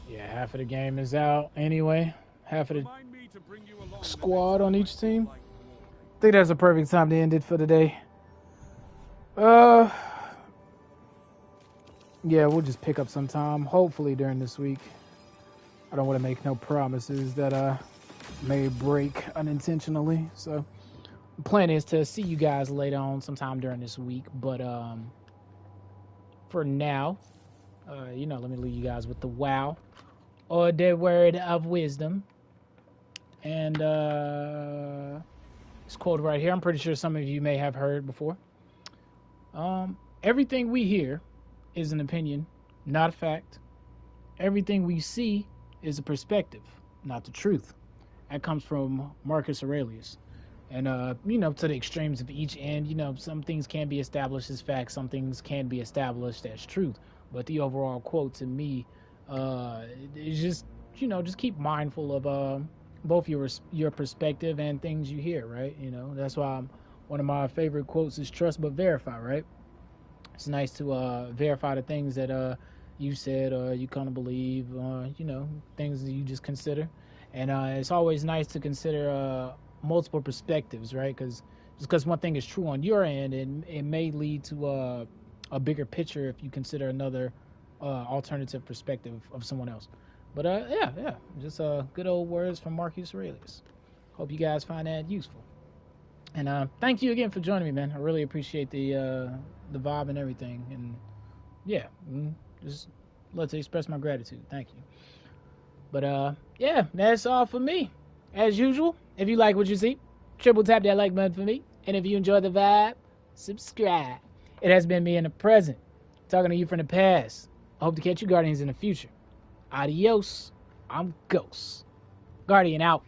Yeah, half of the game is out anyway. Half of the squad on each team. I think that's a perfect time to end it for today. Yeah, we'll just pick up some time, hopefully during this week. I don't want to make no promises that may break unintentionally. So the plan is to see you guys later on sometime during this week. But for now, you know, let me leave you guys with the WoW or the word of wisdom. And this quote right here, I'm pretty sure some of you may have heard before. Everything we hear is an opinion, not a fact. Everything we see is a perspective, not the truth. That comes from Marcus Aurelius. And, you know, to the extremes of each end, you know, some things can be established as facts, some things can be established as truth. But the overall quote to me is just, you know, just keep mindful of both your perspective and things you hear, right? You know, that's why one of my favorite quotes is trust but verify, right? It's nice to verify the things that you said or you kind of believe, you know, things that you just consider. And it's always nice to consider multiple perspectives, right? Because just because one thing is true on your end, it may lead to a bigger picture if you consider another alternative perspective of someone else. But yeah, just good old words from Marcus Aurelius. Hope you guys find that useful. And thank you again for joining me, man. I really appreciate the vibe and everything. And yeah, just love to express my gratitude. Thank you. But yeah, that's all for me. As usual, if you like what you see, triple tap that like button for me. And if you enjoy the vibe, subscribe. It has been me in the present, talking to you from the past. I hope to catch you Guardians in the future. Adios. I'm Ghost. Guardian out.